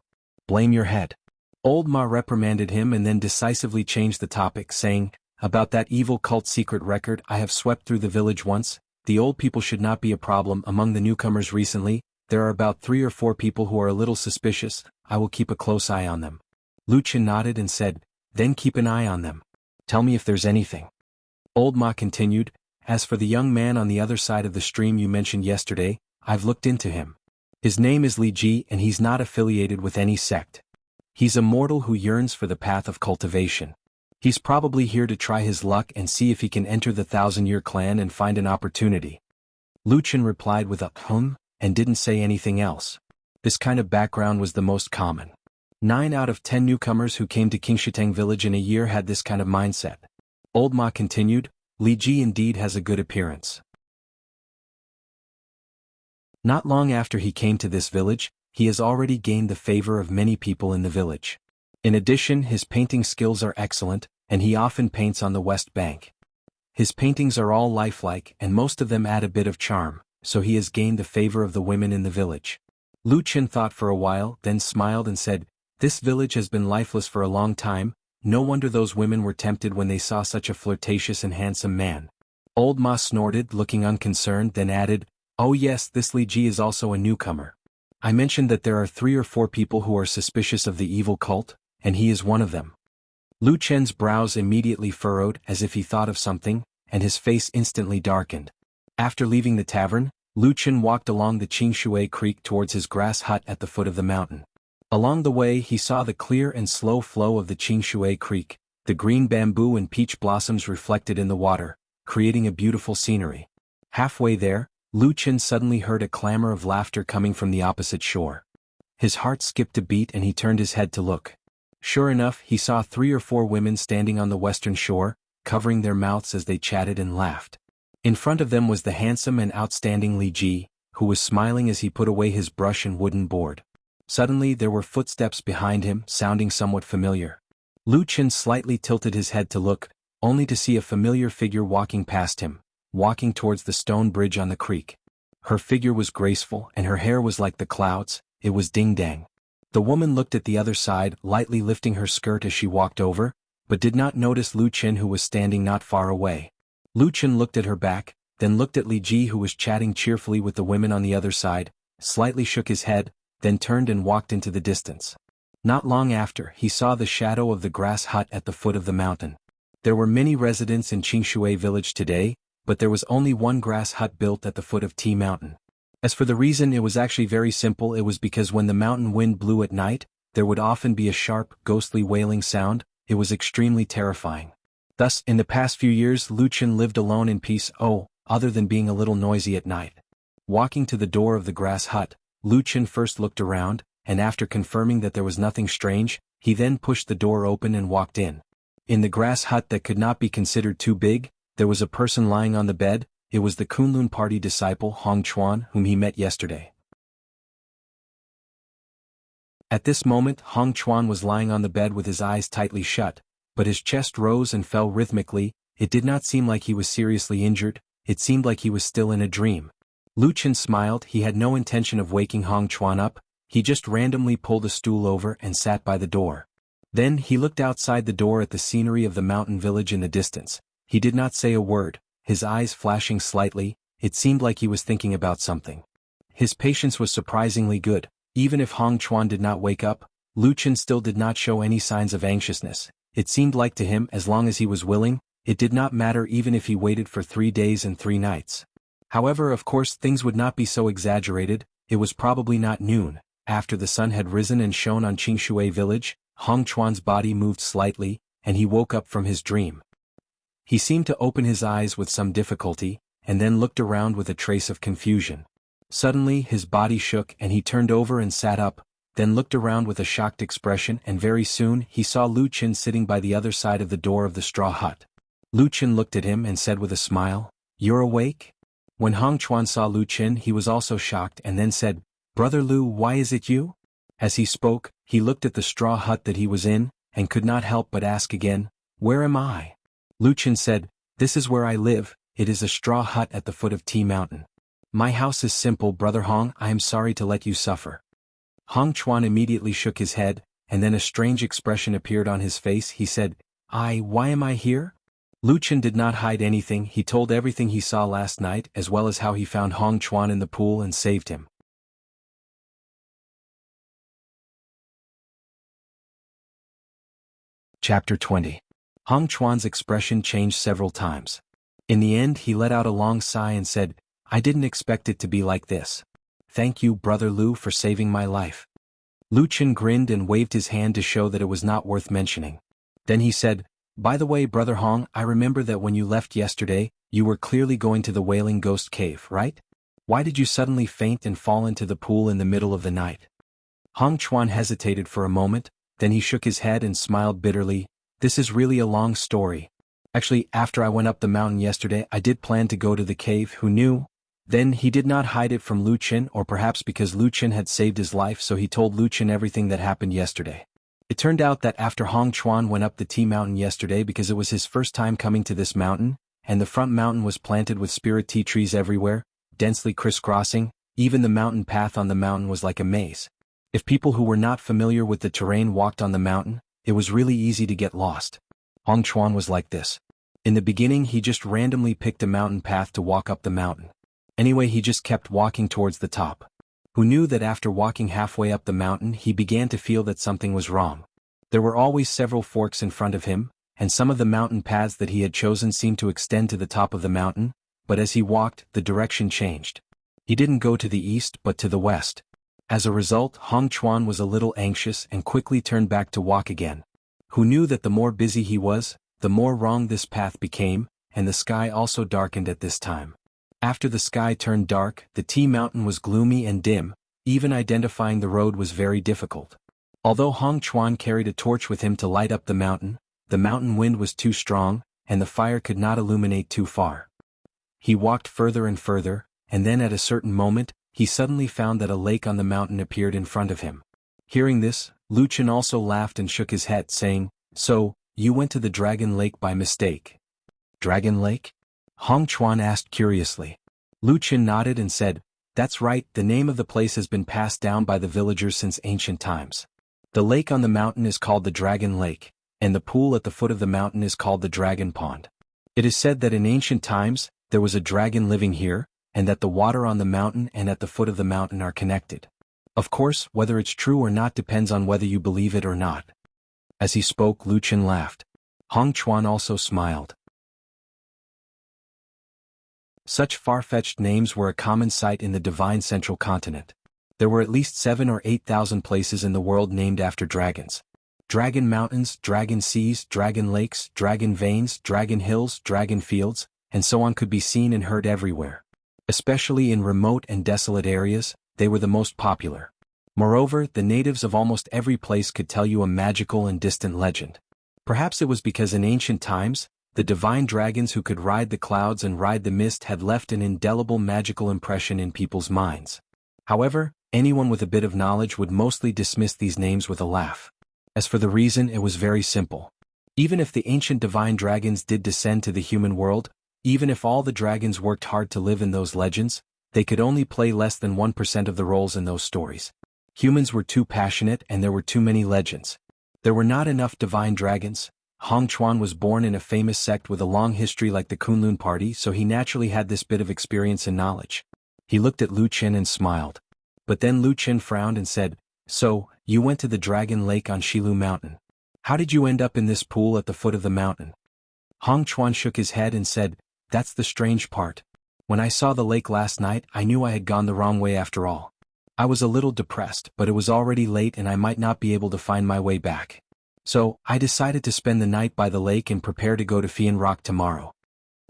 "Blame your head." Old Ma reprimanded him and then decisively changed the topic, saying, "About that evil cult secret record I have swept through the village once, the old people should not be a problem among the newcomers recently, there are about 3 or 4 people who are a little suspicious, I will keep a close eye on them." Lu Chen nodded and said, "Then keep an eye on them. Tell me if there's anything." Old Ma continued, "As for the young man on the other side of the stream you mentioned yesterday, I've looked into him. His name is Li Ji and he's not affiliated with any sect. He's a mortal who yearns for the path of cultivation. He's probably here to try his luck and see if he can enter the 1,000-year clan and find an opportunity." Lu Chen replied with a and didn't say anything else. This kind of background was the most common. 9 out of 10 newcomers who came to Qingshiteng village in a year had this kind of mindset. Old Ma continued, "Li Ji indeed has a good appearance. Not long after he came to this village, he has already gained the favor of many people in the village. In addition, his painting skills are excellent, and he often paints on the west bank. His paintings are all lifelike and most of them add a bit of charm, so he has gained the favor of the women in the village. Lu Qin thought for a while, then smiled and said, "This village has been lifeless for a long time, no wonder those women were tempted when they saw such a flirtatious and handsome man." Old Ma snorted, looking unconcerned, then added, "Oh yes, this Li Ji is also a newcomer. I mentioned that there are 3 or 4 people who are suspicious of the evil cult, and he is one of them." Lu Chen's brows immediately furrowed as if he thought of something, and his face instantly darkened. After leaving the tavern, Lu Chen walked along the Qingshui Creek towards his grass hut at the foot of the mountain. Along the way he saw the clear and slow flow of the Qingshui Creek, the green bamboo and peach blossoms reflected in the water, creating a beautiful scenery. Halfway there, Lu Chen suddenly heard a clamor of laughter coming from the opposite shore. His heart skipped a beat and he turned his head to look. Sure enough, he saw 3 or 4 women standing on the western shore, covering their mouths as they chatted and laughed. In front of them was the handsome and outstanding Li Ji, who was smiling as he put away his brush and wooden board. Suddenly there were footsteps behind him, sounding somewhat familiar. Lu Chen slightly tilted his head to look, only to see a familiar figure walking past him, walking towards the stone bridge on the creek. Her figure was graceful and her hair was like the clouds. It was Ding Dang. The woman looked at the other side, lightly lifting her skirt as she walked over, but did not notice Lu Chen, who was standing not far away. Lu Chen looked at her back, then looked at Li Ji, who was chatting cheerfully with the women on the other side, slightly shook his head, then turned and walked into the distance. Not long after, he saw the shadow of the grass hut at the foot of the mountain. There were many residents in Qingshui village today, but there was only one grass hut built at the foot of T Mountain. As for the reason, it was actually very simple. It was because when the mountain wind blew at night, there would often be a sharp, ghostly wailing sound. It was extremely terrifying. Thus, in the past few years, Lu Chen lived alone in peace, other than being a little noisy at night. Walking to the door of the grass hut, Lu Chen first looked around, and after confirming that there was nothing strange, he then pushed the door open and walked in. In the grass hut that could not be considered too big, there was a person lying on the bed. It was the Kunlun party disciple Hong Chuan, whom he met yesterday. At this moment, Hong Chuan was lying on the bed with his eyes tightly shut, but his chest rose and fell rhythmically. It did not seem like he was seriously injured, it seemed like he was still in a dream. Lu Chen smiled. He had no intention of waking Hong Chuan up, he just randomly pulled a stool over and sat by the door. Then he looked outside the door at the scenery of the mountain village in the distance. He did not say a word, his eyes flashing slightly. It seemed like he was thinking about something. His patience was surprisingly good. Even if Hong Chuan did not wake up, Lu Chen still did not show any signs of anxiousness. It seemed like to him, as long as he was willing, it did not matter even if he waited for 3 days and 3 nights. However, of course, things would not be so exaggerated. It was probably not noon. After the sun had risen and shone on Qingshui village, Hong Chuan's body moved slightly, and he woke up from his dream. He seemed to open his eyes with some difficulty, and then looked around with a trace of confusion. Suddenly his body shook and he turned over and sat up, then looked around with a shocked expression, and very soon he saw Lu Chen sitting by the other side of the door of the straw hut. Lu Chen looked at him and said with a smile, "You're awake?" When Hong Chuan saw Lu Chen, he was also shocked and then said, "Brother Lu, why is it you?" As he spoke, he looked at the straw hut that he was in, and could not help but ask again, "Where am I?" Lu Chen said, "This is where I live. It is a straw hut at the foot of T Mountain. My house is simple, Brother Hong. I am sorry to let you suffer." Hong Chuan immediately shook his head, and then a strange expression appeared on his face. He said, Why am I here?" Lu Chen did not hide anything. He told everything he saw last night, as well as how he found Hong Chuan in the pool and saved him. Chapter 20. Hong Chuan's expression changed several times. In the end, he let out a long sigh and said, "I didn't expect it to be like this. Thank you, Brother Lu, for saving my life." Lu Chen grinned and waved his hand to show that it was not worth mentioning. Then he said, "By the way, Brother Hong, I remember that when you left yesterday, you were clearly going to the Wailing Ghost Cave, right? Why did you suddenly faint and fall into the pool in the middle of the night?" Hong Chuan hesitated for a moment, then he shook his head and smiled bitterly. "This is really a long story. Actually, after I went up the mountain yesterday, I did plan to go to the cave. Who knew? Then he did not hide it from Lu Qin, or perhaps because Lu Qin had saved his life, so he told Lu Qin everything that happened yesterday. It turned out that after Hong Chuan went up the Tea Mountain yesterday, because it was his first time coming to this mountain, and the front mountain was planted with spirit tea trees everywhere, densely crisscrossing, even the mountain path on the mountain was like a maze. If people who were not familiar with the terrain walked on the mountain, it was really easy to get lost. Hong Chuan was like this. In the beginning he just randomly picked a mountain path to walk up the mountain. Anyway, he just kept walking towards the top. Who knew that after walking halfway up the mountain he began to feel that something was wrong. There were always several forks in front of him, and some of the mountain paths that he had chosen seemed to extend to the top of the mountain, but as he walked, the direction changed. He didn't go to the east but to the west. As a result, Hong Chuan was a little anxious and quickly turned back to walk again. Who knew that the more busy he was, the more wrong this path became, and the sky also darkened at this time. After the sky turned dark, the Tea Mountain was gloomy and dim, even identifying the road was very difficult. Although Hong Chuan carried a torch with him to light up the mountain wind was too strong, and the fire could not illuminate too far. He walked further and further, and then at a certain moment, he suddenly found that a lake on the mountain appeared in front of him. Hearing this, Lu Qin also laughed and shook his head, saying, "So, you went to the Dragon Lake by mistake." "Dragon Lake?" Hong Chuan asked curiously. Lu Qin nodded and said, "That's right, the name of the place has been passed down by the villagers since ancient times. The lake on the mountain is called the Dragon Lake, and the pool at the foot of the mountain is called the Dragon Pond. It is said that in ancient times, there was a dragon living here, and that the water on the mountain and at the foot of the mountain are connected. Of course, whether it's true or not depends on whether you believe it or not." As he spoke, Lu Qin laughed. Hong Chuan also smiled. Such far-fetched names were a common sight in the divine central continent. There were at least 7,000 or 8,000 places in the world named after dragons. Dragon mountains, dragon seas, dragon lakes, dragon veins, dragon hills, dragon fields, and so on could be seen and heard everywhere. Especially in remote and desolate areas, they were the most popular. Moreover, the natives of almost every place could tell you a magical and distant legend. Perhaps it was because in ancient times, the divine dragons who could ride the clouds and ride the mist had left an indelible magical impression in people's minds. However, anyone with a bit of knowledge would mostly dismiss these names with a laugh. As for the reason, it was very simple. Even if the ancient divine dragons did descend to the human world, even if all the dragons worked hard to live in those legends, they could only play less than 1% of the roles in those stories. Humans were too passionate and there were too many legends. There were not enough divine dragons. Hong Chuan was born in a famous sect with a long history like the Kunlun party, so he naturally had this bit of experience and knowledge. He looked at Lu Qin and smiled. But then Lu Qin frowned and said, "So, you went to the Dragon Lake on Shilu Mountain. How did you end up in this pool at the foot of the mountain?" Hong Chuan shook his head and said, "That's the strange part. When I saw the lake last night, I knew I had gone the wrong way after all. I was a little depressed, but it was already late and I might not be able to find my way back. So, I decided to spend the night by the lake and prepare to go to Fian Rock tomorrow."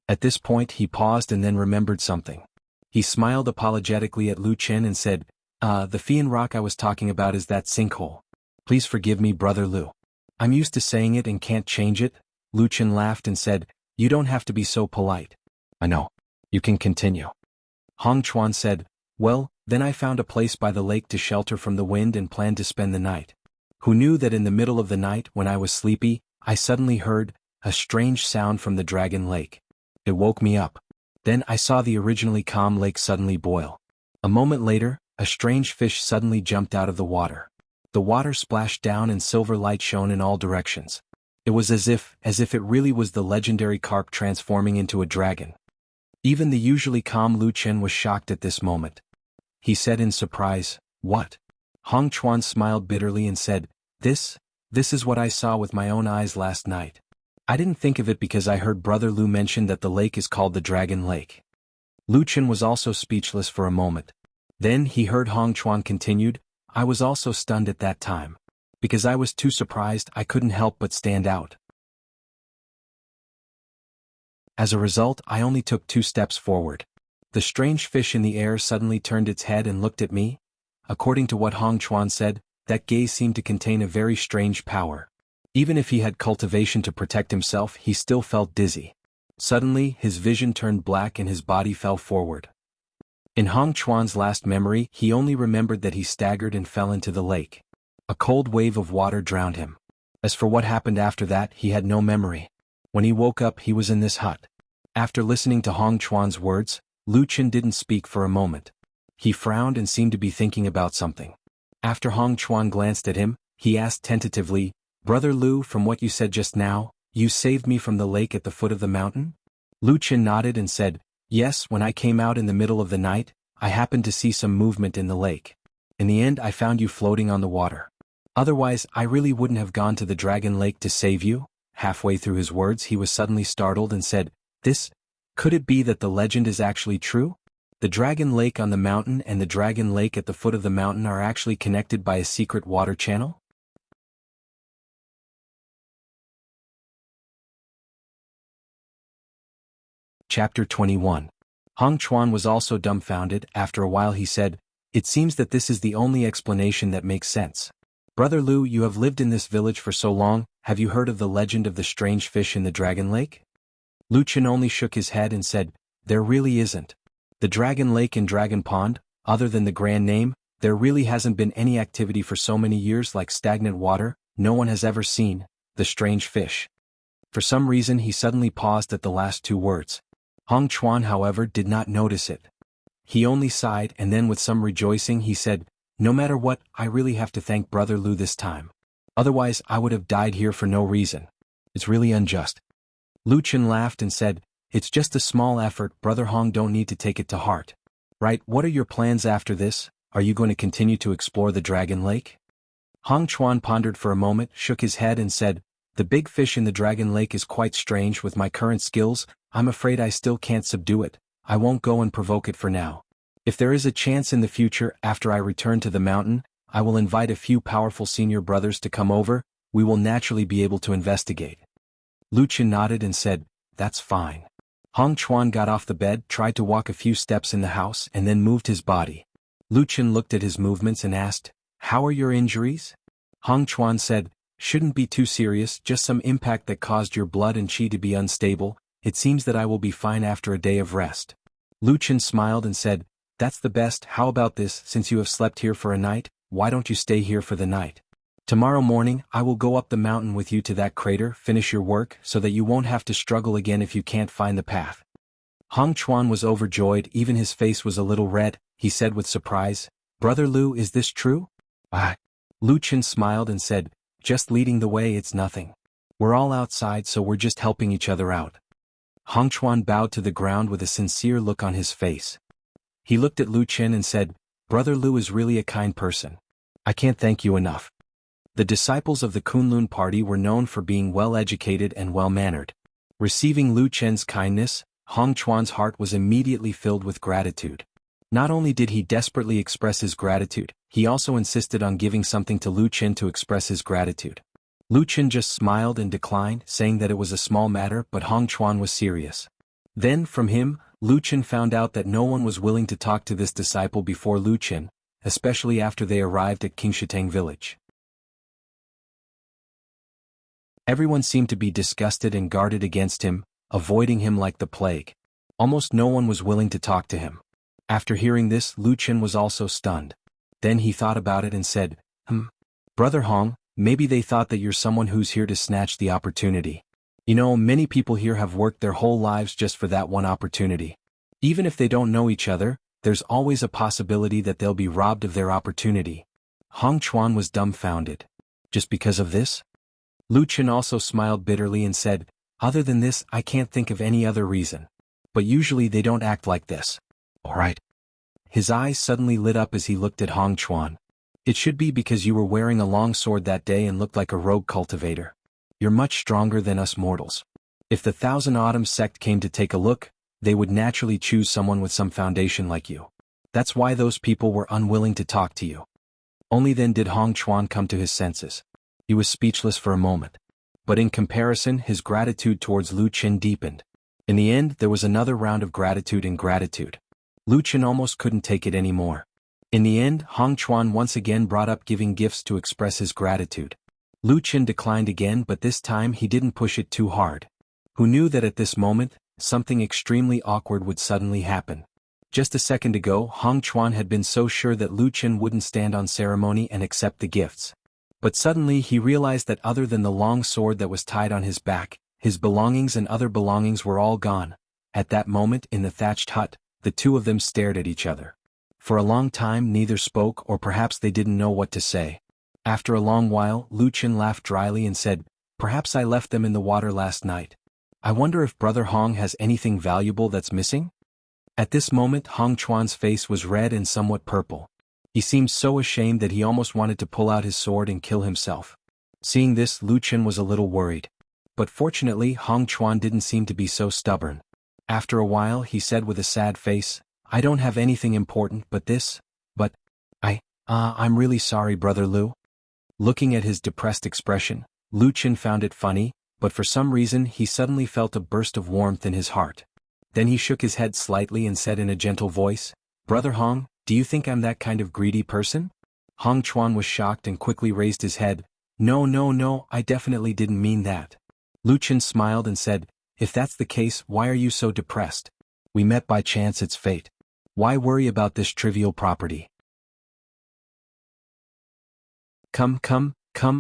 At this point he paused and then remembered something. He smiled apologetically at Lu Qin and said, The Fian Rock I was talking about is that sinkhole. Please forgive me, Brother Lu. I'm used to saying it and can't change it." Lu Qin laughed and said, "You don't have to be so polite." "I know. You can continue." Hong Chuan said, "Well, then I found a place by the lake to shelter from the wind and planned to spend the night. Who knew that in the middle of the night, when I was sleepy, I suddenly heard a strange sound from the Dragon Lake. It woke me up. Then I saw the originally calm lake suddenly boil. A moment later, a strange fish suddenly jumped out of the water. The water splashed down and silver light shone in all directions. It was as if it really was the legendary carp transforming into a dragon." Even the usually calm Lu Qin was shocked at this moment. He said in surprise, "What?" Hong Chuan smiled bitterly and said, This is what I saw with my own eyes last night. I didn't think of it because I heard Brother Lu mention that the lake is called the Dragon Lake." Lu Qin was also speechless for a moment. Then he heard Hong Chuan continued, "I was also stunned at that time. Because I was too surprised, I couldn't help but stand out. As a result, I only took 2 steps forward. The strange fish in the air suddenly turned its head and looked at me. According to what Hong Chuan said, that gaze seemed to contain a very strange power. Even if he had cultivation to protect himself, he still felt dizzy. Suddenly, his vision turned black and his body fell forward. In Hong Chuan's last memory, he only remembered that he staggered and fell into the lake. A cold wave of water drowned him. As for what happened after that, he had no memory. When he woke up, he was in this hut. After listening to Hong Chuan's words, Lu Chen didn't speak for a moment. He frowned and seemed to be thinking about something. After Hong Chuan glanced at him, he asked tentatively, "Brother Lu, from what you said just now, you saved me from the lake at the foot of the mountain?" Lu Chen nodded and said, "Yes, when I came out in the middle of the night, I happened to see some movement in the lake. In the end, I found you floating on the water. Otherwise, I really wouldn't have gone to the Dragon Lake to save you." Halfway through his words, he was suddenly startled and said, Could it be that the legend is actually true? The Dragon Lake on the mountain and the Dragon Lake at the foot of the mountain are actually connected by a secret water channel?" Chapter 21. Hong Chuan was also dumbfounded. After a while he said, "It seems that this is the only explanation that makes sense. Brother Lu, you have lived in this village for so long, have you heard of the legend of the strange fish in the Dragon Lake?" Lu Chen only shook his head and said, "There really isn't. The Dragon Lake and Dragon Pond, other than the grand name, there really hasn't been any activity for so many years like stagnant water. No one has ever seen the strange fish." For some reason he suddenly paused at the last two words. Hong Chuan, however, did not notice it. He only sighed and then with some rejoicing he said, "No matter what, I really have to thank Brother Lu this time. Otherwise I would have died here for no reason. It's really unjust." Lu Chen laughed and said, "It's just a small effort, Brother Hong, don't need to take it to heart. Right, what are your plans after this? Are you going to continue to explore the Dragon Lake?" Hong Chuan pondered for a moment, shook his head and said, "The big fish in the Dragon Lake is quite strange. With my current skills, I'm afraid I still can't subdue it. I won't go and provoke it for now. If there is a chance in the future, after I return to the mountain, I will invite a few powerful senior brothers to come over. We will naturally be able to investigate." Lu Chen nodded and said, "That's fine." Hong Chuan got off the bed, tried to walk a few steps in the house and then moved his body. Lu Chen looked at his movements and asked, "How are your injuries?" Hong Chuan said, "Shouldn't be too serious, just some impact that caused your blood and qi to be unstable. It seems that I will be fine after a day of rest." Lu Chen smiled and said, "That's the best. How about this, since you have slept here for a night, why don't you stay here for the night? Tomorrow morning, I will go up the mountain with you to that crater, finish your work, so that you won't have to struggle again if you can't find the path." Hong Chuan was overjoyed, even his face was a little red. He said with surprise, "Brother Lu, is this true?" "Ah." Lu Chen smiled and said, "Just leading the way, it's nothing. We're all outside, so we're just helping each other out." Hong Chuan bowed to the ground with a sincere look on his face. He looked at Lu Chen and said, "Brother Lu is really a kind person. I can't thank you enough." The disciples of the Kunlun party were known for being well-educated and well-mannered. Receiving Lu Chen's kindness, Hong Chuan's heart was immediately filled with gratitude. Not only did he desperately express his gratitude, he also insisted on giving something to Lu Chen to express his gratitude. Lu Chen just smiled and declined, saying that it was a small matter, but Hong Chuan was serious. Then, from him, Lu Chen found out that no one was willing to talk to this disciple before Lu Chen, especially after they arrived at Qingshitang village. Everyone seemed to be disgusted and guarded against him, avoiding him like the plague. Almost no one was willing to talk to him. After hearing this, Lu Chen was also stunned. Then he thought about it and said, Brother Hong, maybe they thought that you're someone who's here to snatch the opportunity. You know, many people here have worked their whole lives just for that one opportunity. Even if they don't know each other, there's always a possibility that they'll be robbed of their opportunity." Hong Chuan was dumbfounded. Just because of this? Lu Chen also smiled bitterly and said, "Other than this, I can't think of any other reason. But usually they don't act like this." "All right." His eyes suddenly lit up as he looked at Hong Chuan. "It should be because you were wearing a long sword that day and looked like a rogue cultivator. You're much stronger than us mortals. If the Thousand Autumns sect came to take a look, they would naturally choose someone with some foundation like you. That's why those people were unwilling to talk to you." Only then did Hong Chuan come to his senses. He was speechless for a moment. But in comparison, his gratitude towards Lu Chen deepened. In the end, there was another round of gratitude and gratitude. Lu Chen almost couldn't take it anymore. In the end, Hong Chuan once again brought up giving gifts to express his gratitude. Lu Chen declined again, but this time he didn't push it too hard. Who knew that at this moment, something extremely awkward would suddenly happen? Just a second ago Hong Chuan had been so sure that Lu Chen wouldn't stand on ceremony and accept the gifts. But suddenly he realized that other than the long sword that was tied on his back, his belongings and other belongings were all gone. At that moment in the thatched hut, the two of them stared at each other. For a long time neither spoke, or perhaps they didn't know what to say. After a long while Lu Chen laughed dryly and said, "Perhaps I left them in the water last night. I wonder if Brother Hong has anything valuable that's missing?" At this moment Hong Chuan's face was red and somewhat purple. He seemed so ashamed that he almost wanted to pull out his sword and kill himself. Seeing this, Lu Chen was a little worried. But fortunately Hong Chuan didn't seem to be so stubborn. After a while he said with a sad face, "I don't have anything important but this, but I'm really sorry, Brother Lu." Looking at his depressed expression, Lu Chen found it funny, but for some reason he suddenly felt a burst of warmth in his heart. Then he shook his head slightly and said in a gentle voice, "Brother Hong, do you think I'm that kind of greedy person?" Hong Chuan was shocked and quickly raised his head. No, I definitely didn't mean that." Lu Chen smiled and said, "If that's the case, why are you so depressed? We met by chance, it's fate. Why worry about this trivial property? Come,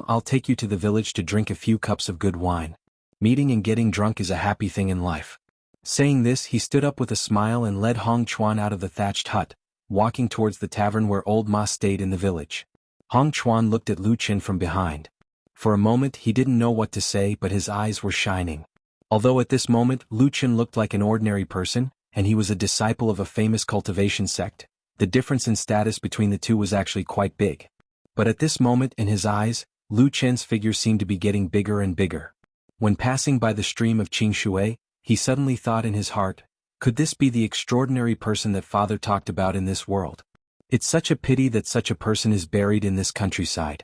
I'll take you to the village to drink a few cups of good wine. Meeting and getting drunk is a happy thing in life." Saying this he stood up with a smile and led Hong Chuan out of the thatched hut, walking towards the tavern where old Ma stayed in the village. Hong Chuan looked at Lu Chen from behind. For a moment he didn't know what to say, but his eyes were shining. Although at this moment Lu Chen looked like an ordinary person, and he was a disciple of a famous cultivation sect, the difference in status between the two was actually quite big. But at this moment in his eyes, Lu Chen's figure seemed to be getting bigger and bigger. When passing by the stream of Qingshui, he suddenly thought in his heart, could this be the extraordinary person that Father talked about in this world? It's such a pity that such a person is buried in this countryside.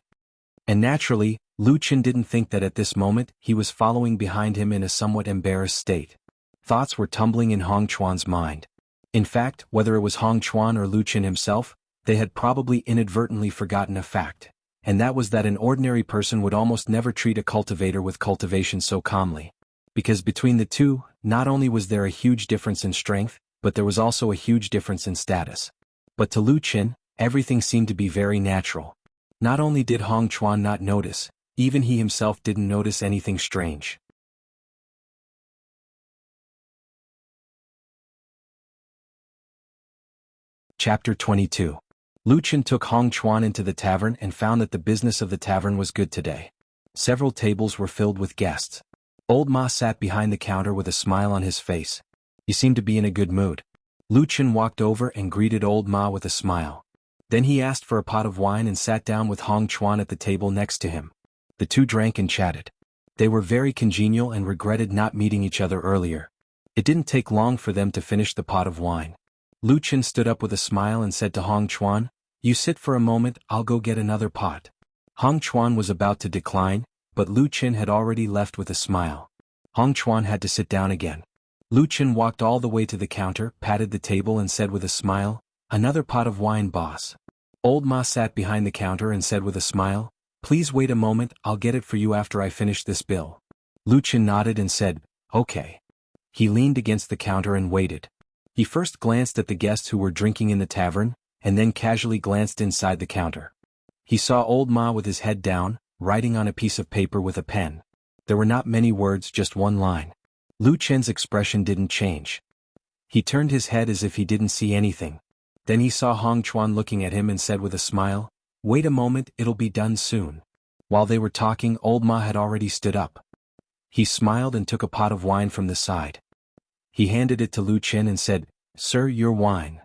And naturally, Lu Chen didn't think that at this moment he was following behind him in a somewhat embarrassed state. Thoughts were tumbling in Hong Chuan's mind. In fact, whether it was Hong Chuan or Lu Chen himself, they had probably inadvertently forgotten a fact, and that was that an ordinary person would almost never treat a cultivator with cultivation so calmly. Because between the two, not only was there a huge difference in strength, but there was also a huge difference in status. But to Lu Chen, everything seemed to be very natural. Not only did Hong Chuan not notice, even he himself didn't notice anything strange. Chapter 22. Lu Chen took Hong Chuan into the tavern and found that the business of the tavern was good today. Several tables were filled with guests. Old Ma sat behind the counter with a smile on his face. He seemed to be in a good mood. Lu Chen walked over and greeted Old Ma with a smile. Then he asked for a pot of wine and sat down with Hong Chuan at the table next to him. The two drank and chatted. They were very congenial and regretted not meeting each other earlier. It didn't take long for them to finish the pot of wine. Lu Chen stood up with a smile and said to Hong Chuan, "You sit for a moment, I'll go get another pot." Hong Chuan was about to decline, but Lu Chen had already left with a smile. Hong Chuan had to sit down again. Lu Chen walked all the way to the counter, patted the table and said with a smile, "Another pot of wine, boss." Old Ma sat behind the counter and said with a smile, "Please wait a moment, I'll get it for you after I finish this bill." Lu Chen nodded and said, "Okay." He leaned against the counter and waited. He first glanced at the guests who were drinking in the tavern, and then casually glanced inside the counter. He saw Old Ma with his head down, writing on a piece of paper with a pen. There were not many words, just one line. Lu Chen's expression didn't change. He turned his head as if he didn't see anything. Then he saw Hong Chuan looking at him and said with a smile, "Wait a moment, it'll be done soon." While they were talking, Old Ma had already stood up. He smiled and took a pot of wine from the side. He handed it to Lu Chen and said, "Sir, your wine."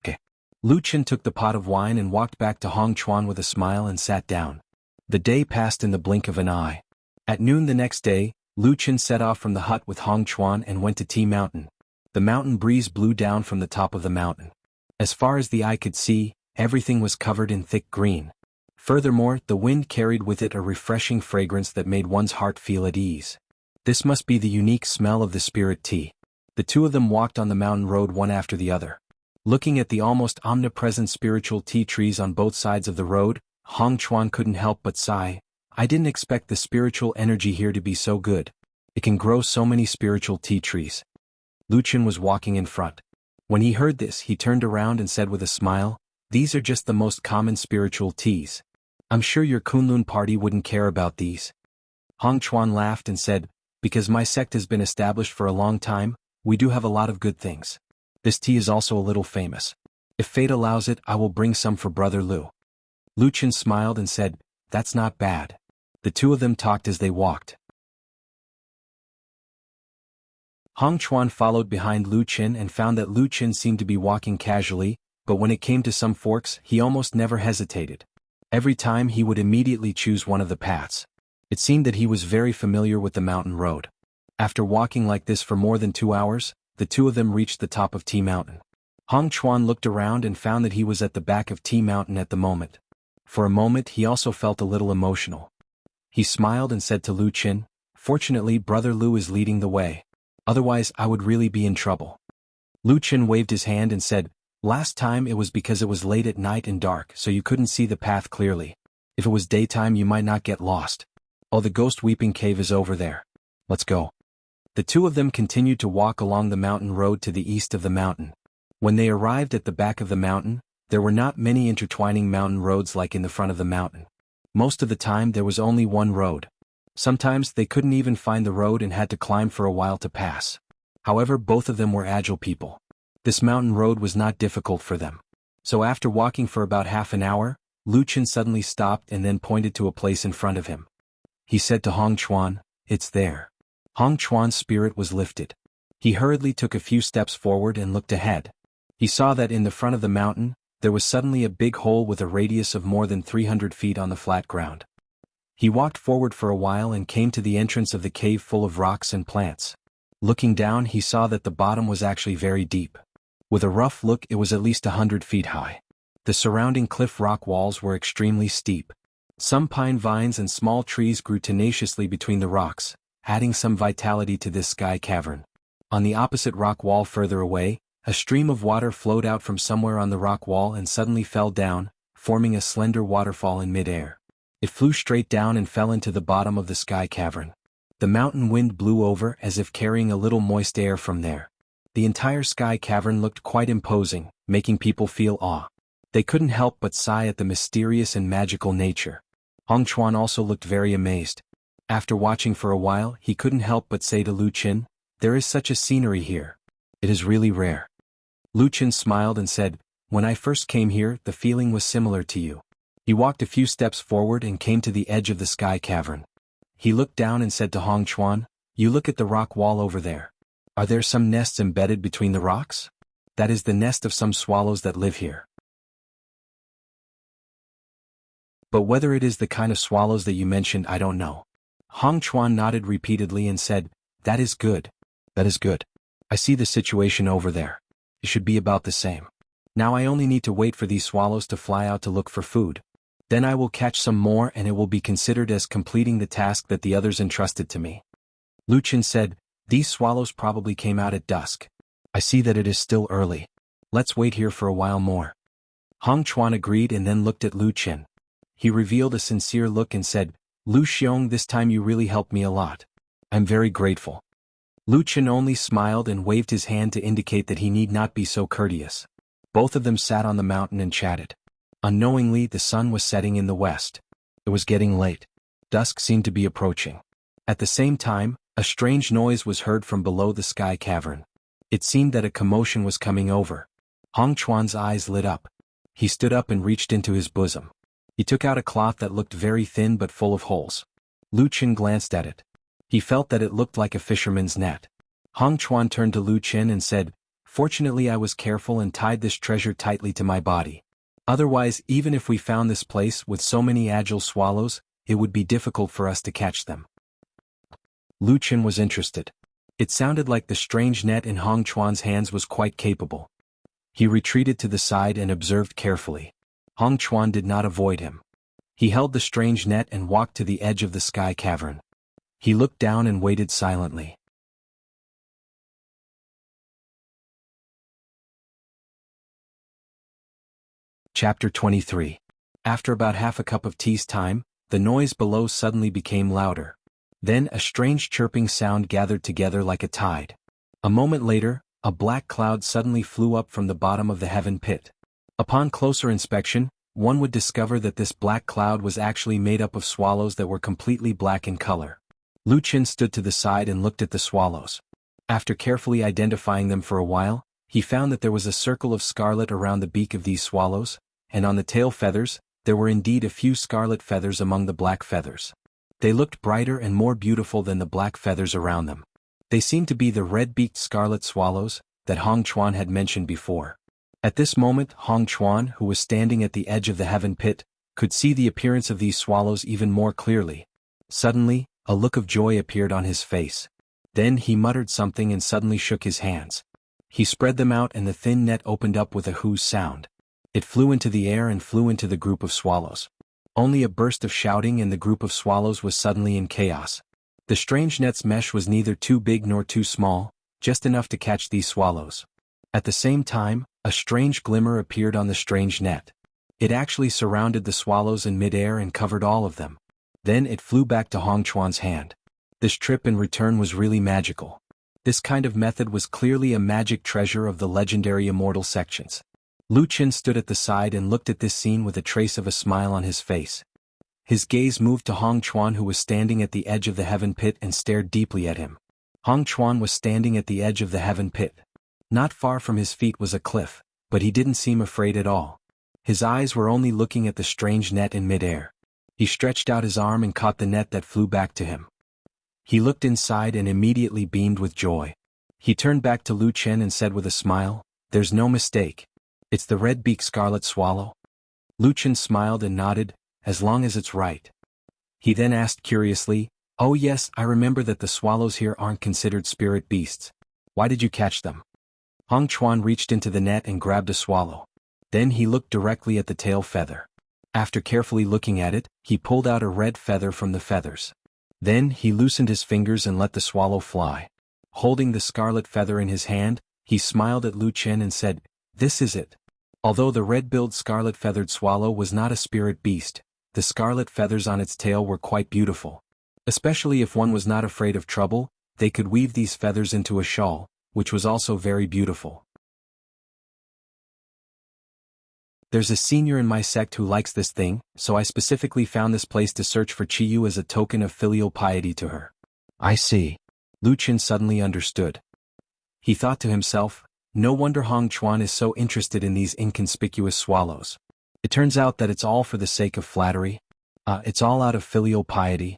"Okay." Lu Chen took the pot of wine and walked back to Hong Chuan with a smile and sat down. The day passed in the blink of an eye. At noon the next day, Lu Chen set off from the hut with Hong Chuan and went to Tea Mountain. The mountain breeze blew down from the top of the mountain. As far as the eye could see, everything was covered in thick green. Furthermore, the wind carried with it a refreshing fragrance that made one's heart feel at ease. This must be the unique smell of the spirit tea. The two of them walked on the mountain road one after the other. Looking at the almost omnipresent spiritual tea trees on both sides of the road, Hong Chuan couldn't help but sigh. "I didn't expect the spiritual energy here to be so good. It can grow so many spiritual tea trees." Lu Chen was walking in front. When he heard this, he turned around and said with a smile, "These are just the most common spiritual teas. I'm sure your Kunlun party wouldn't care about these." Hong Chuan laughed and said, "Because my sect has been established for a long time, we do have a lot of good things. This tea is also a little famous. If fate allows it, I will bring some for Brother Lu." Lu Qin smiled and said, "That's not bad." The two of them talked as they walked. Hong Chuan followed behind Lu Qin and found that Lu Qin seemed to be walking casually, but when it came to some forks, he almost never hesitated. Every time he would immediately choose one of the paths. It seemed that he was very familiar with the mountain road. After walking like this for more than 2 hours, the two of them reached the top of Tea Mountain. Hong Chuan looked around and found that he was at the back of Tea Mountain at the moment. For a moment he also felt a little emotional. He smiled and said to Lu Qin, "Fortunately Brother Lu is leading the way. Otherwise I would really be in trouble." Lu Qin waved his hand and said, "Last time it was because it was late at night and dark so you couldn't see the path clearly. If it was daytime you might not get lost. Oh, the Ghost Weeping Cave is over there. Let's go." The two of them continued to walk along the mountain road to the east of the mountain. When they arrived at the back of the mountain, there were not many intertwining mountain roads like in the front of the mountain. Most of the time there was only one road. Sometimes they couldn't even find the road and had to climb for a while to pass. However, both of them were agile people. This mountain road was not difficult for them. So after walking for about half an hour, Lu Qin suddenly stopped and then pointed to a place in front of him. He said to Hong Chuan, "It's there." Hong Chuan's spirit was lifted. He hurriedly took a few steps forward and looked ahead. He saw that in the front of the mountain, there was suddenly a big hole with a radius of more than 300 feet on the flat ground. He walked forward for a while and came to the entrance of the cave full of rocks and plants. Looking down he saw that the bottom was actually very deep. With a rough look it was at least 100 feet high. The surrounding cliff rock walls were extremely steep. Some pine vines and small trees grew tenaciously between the rocks, adding some vitality to this sky cavern. On the opposite rock wall further away, a stream of water flowed out from somewhere on the rock wall and suddenly fell down, forming a slender waterfall in mid-air. It flew straight down and fell into the bottom of the sky cavern. The mountain wind blew over as if carrying a little moist air from there. The entire sky cavern looked quite imposing, making people feel awe. They couldn't help but sigh at the mysterious and magical nature. Hong Chuan also looked very amazed. After watching for a while he couldn't help but say to Lu Qin, "There is such a scenery here. It is really rare." Lu Qin smiled and said, "When I first came here the feeling was similar to you." He walked a few steps forward and came to the edge of the sky cavern. He looked down and said to Hong Chuan, "You look at the rock wall over there. Are there some nests embedded between the rocks? That is the nest of some swallows that live here. But whether it is the kind of swallows that you mentioned I don't know." Hong Chuan nodded repeatedly and said, "That is good. That is good. I see the situation over there. It should be about the same. Now I only need to wait for these swallows to fly out to look for food. Then I will catch some more and it will be considered as completing the task that the others entrusted to me." Lu Qin said, "These swallows probably came out at dusk. I see that it is still early. Let's wait here for a while more." Hong Chuan agreed and then looked at Lu Qin. He revealed a sincere look and said, "Lu Xiong, this time you really helped me a lot. I'm very grateful." Lu Qin only smiled and waved his hand to indicate that he need not be so courteous. Both of them sat on the mountain and chatted. Unknowingly the sun was setting in the west. It was getting late. Dusk seemed to be approaching. At the same time, a strange noise was heard from below the sky cavern. It seemed that a commotion was coming over. Hong Chuan's eyes lit up. He stood up and reached into his bosom. He took out a cloth that looked very thin but full of holes. Lu Qin glanced at it. He felt that it looked like a fisherman's net. Hong Chuan turned to Lu Qin and said, "Fortunately I was careful and tied this treasure tightly to my body. Otherwise, even if we found this place with so many agile swallows, it would be difficult for us to catch them." Lu Qin was interested. It sounded like the strange net in Hong Chuan's hands was quite capable. He retreated to the side and observed carefully. Hong Chuan did not avoid him. He held the strange net and walked to the edge of the sky cavern. He looked down and waited silently. Chapter 23. After about half a cup of tea's time, the noise below suddenly became louder. Then a strange chirping sound gathered together like a tide. A moment later, a black cloud suddenly flew up from the bottom of the heaven pit. Upon closer inspection, one would discover that this black cloud was actually made up of swallows that were completely black in color. Lu Qin stood to the side and looked at the swallows. After carefully identifying them for a while, he found that there was a circle of scarlet around the beak of these swallows, and on the tail feathers, there were indeed a few scarlet feathers among the black feathers. They looked brighter and more beautiful than the black feathers around them. They seemed to be the red-beaked scarlet swallows that Hong Chuan had mentioned before. At this moment, Hong Chuan, who was standing at the edge of the heaven pit, could see the appearance of these swallows even more clearly. Suddenly, a look of joy appeared on his face. Then he muttered something and suddenly shook his hands. He spread them out and the thin net opened up with a whoosh sound. It flew into the air and flew into the group of swallows. Only a burst of shouting and the group of swallows was suddenly in chaos. The strange net's mesh was neither too big nor too small, just enough to catch these swallows. At the same time, a strange glimmer appeared on the strange net. It actually surrounded the swallows in mid-air and covered all of them. Then it flew back to Hong Chuan's hand. This trip in return was really magical. This kind of method was clearly a magic treasure of the legendary immortal sections. Lu Qin stood at the side and looked at this scene with a trace of a smile on his face. His gaze moved to Hong Chuan, who was standing at the edge of the heaven pit, and stared deeply at him. Hong Chuan was standing at the edge of the heaven pit. Not far from his feet was a cliff, but he didn't seem afraid at all. His eyes were only looking at the strange net in mid-air. He stretched out his arm and caught the net that flew back to him. He looked inside and immediately beamed with joy. He turned back to Lu Qin and said with a smile, "There's no mistake. It's the red-beaked scarlet swallow." Lu Qin smiled and nodded, "As long as it's right." He then asked curiously, "Oh yes, I remember that the swallows here aren't considered spirit beasts. Why did you catch them?" Hong Chuan reached into the net and grabbed a swallow. Then he looked directly at the tail feather. After carefully looking at it, he pulled out a red feather from the feathers. Then he loosened his fingers and let the swallow fly. Holding the scarlet feather in his hand, he smiled at Lu Qin and said, "This is it." Although the red-billed scarlet-feathered swallow was not a spirit beast, the scarlet feathers on its tail were quite beautiful. Especially if one was not afraid of trouble, they could weave these feathers into a shawl, which was also very beautiful. There's a senior in my sect who likes this thing, so I specifically found this place to search for Chiyu as a token of filial piety to her. I see. Lu Qin suddenly understood. He thought to himself, no wonder Hong Chuan is so interested in these inconspicuous swallows. It turns out that it's all for the sake of flattery. It's all out of filial piety.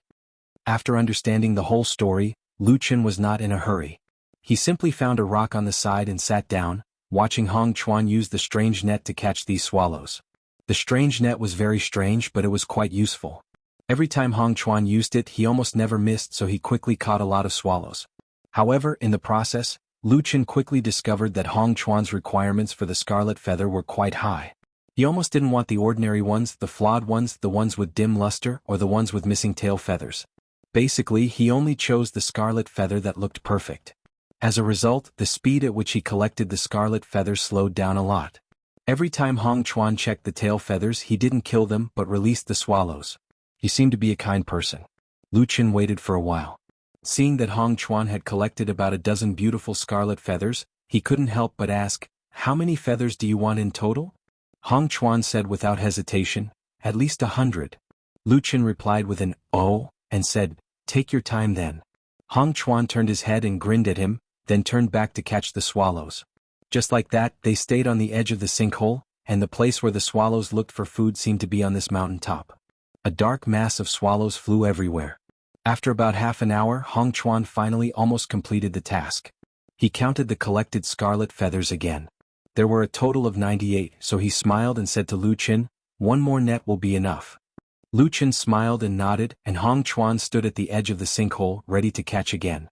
After understanding the whole story, Lu Qin was not in a hurry. He simply found a rock on the side and sat down, watching Hong Chuan use the strange net to catch these swallows. The strange net was very strange, but it was quite useful. Every time Hong Chuan used it, he almost never missed, so he quickly caught a lot of swallows. However, in the process, Lu Qin quickly discovered that Hong Chuan's requirements for the scarlet feather were quite high. He almost didn't want the ordinary ones, the flawed ones, the ones with dim luster, or the ones with missing tail feathers. Basically, he only chose the scarlet feather that looked perfect. As a result, the speed at which he collected the scarlet feathers slowed down a lot. Every time Hong Chuan checked the tail feathers, he didn't kill them but released the swallows. He seemed to be a kind person. Lu Qin waited for a while. Seeing that Hong Chuan had collected about a dozen beautiful scarlet feathers, he couldn't help but ask, "How many feathers do you want in total?" Hong Chuan said without hesitation, "At least 100. Lu Qin replied with an "Oh," and said, "Take your time then." Hong Chuan turned his head and grinned at him, then turned back to catch the swallows. Just like that, they stayed on the edge of the sinkhole, and the place where the swallows looked for food seemed to be on this mountain top. A dark mass of swallows flew everywhere. After about half an hour, Hong Chuan finally almost completed the task. He counted the collected scarlet feathers again. There were a total of 98, so he smiled and said to Lu Qin, "One more net will be enough." Lu Qin smiled and nodded, and Hong Chuan stood at the edge of the sinkhole, ready to catch again.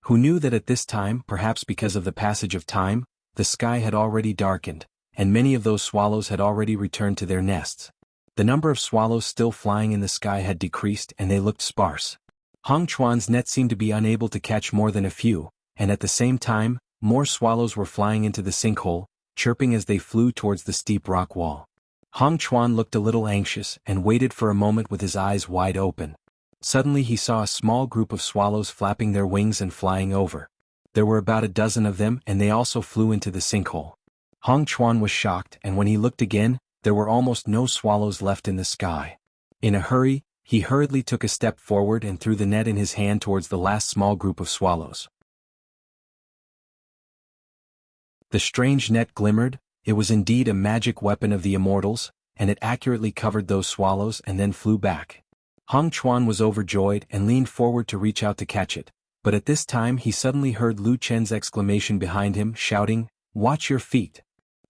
Who knew that at this time, perhaps because of the passage of time, the sky had already darkened, and many of those swallows had already returned to their nests. The number of swallows still flying in the sky had decreased and they looked sparse. Hong Chuan's net seemed to be unable to catch more than a few, and at the same time, more swallows were flying into the sinkhole, chirping as they flew towards the steep rock wall. Hong Chuan looked a little anxious and waited for a moment with his eyes wide open. Suddenly he saw a small group of swallows flapping their wings and flying over. There were about a dozen of them and they also flew into the sinkhole. Hong Chuan was shocked, and when he looked again, there were almost no swallows left in the sky. In a hurry, he hurriedly took a step forward and threw the net in his hand towards the last small group of swallows. The strange net glimmered. It was indeed a magic weapon of the immortals, and it accurately covered those swallows and then flew back. Hong Chuan was overjoyed and leaned forward to reach out to catch it, but at this time he suddenly heard Lu Chen's exclamation behind him, shouting, "Watch your feet!"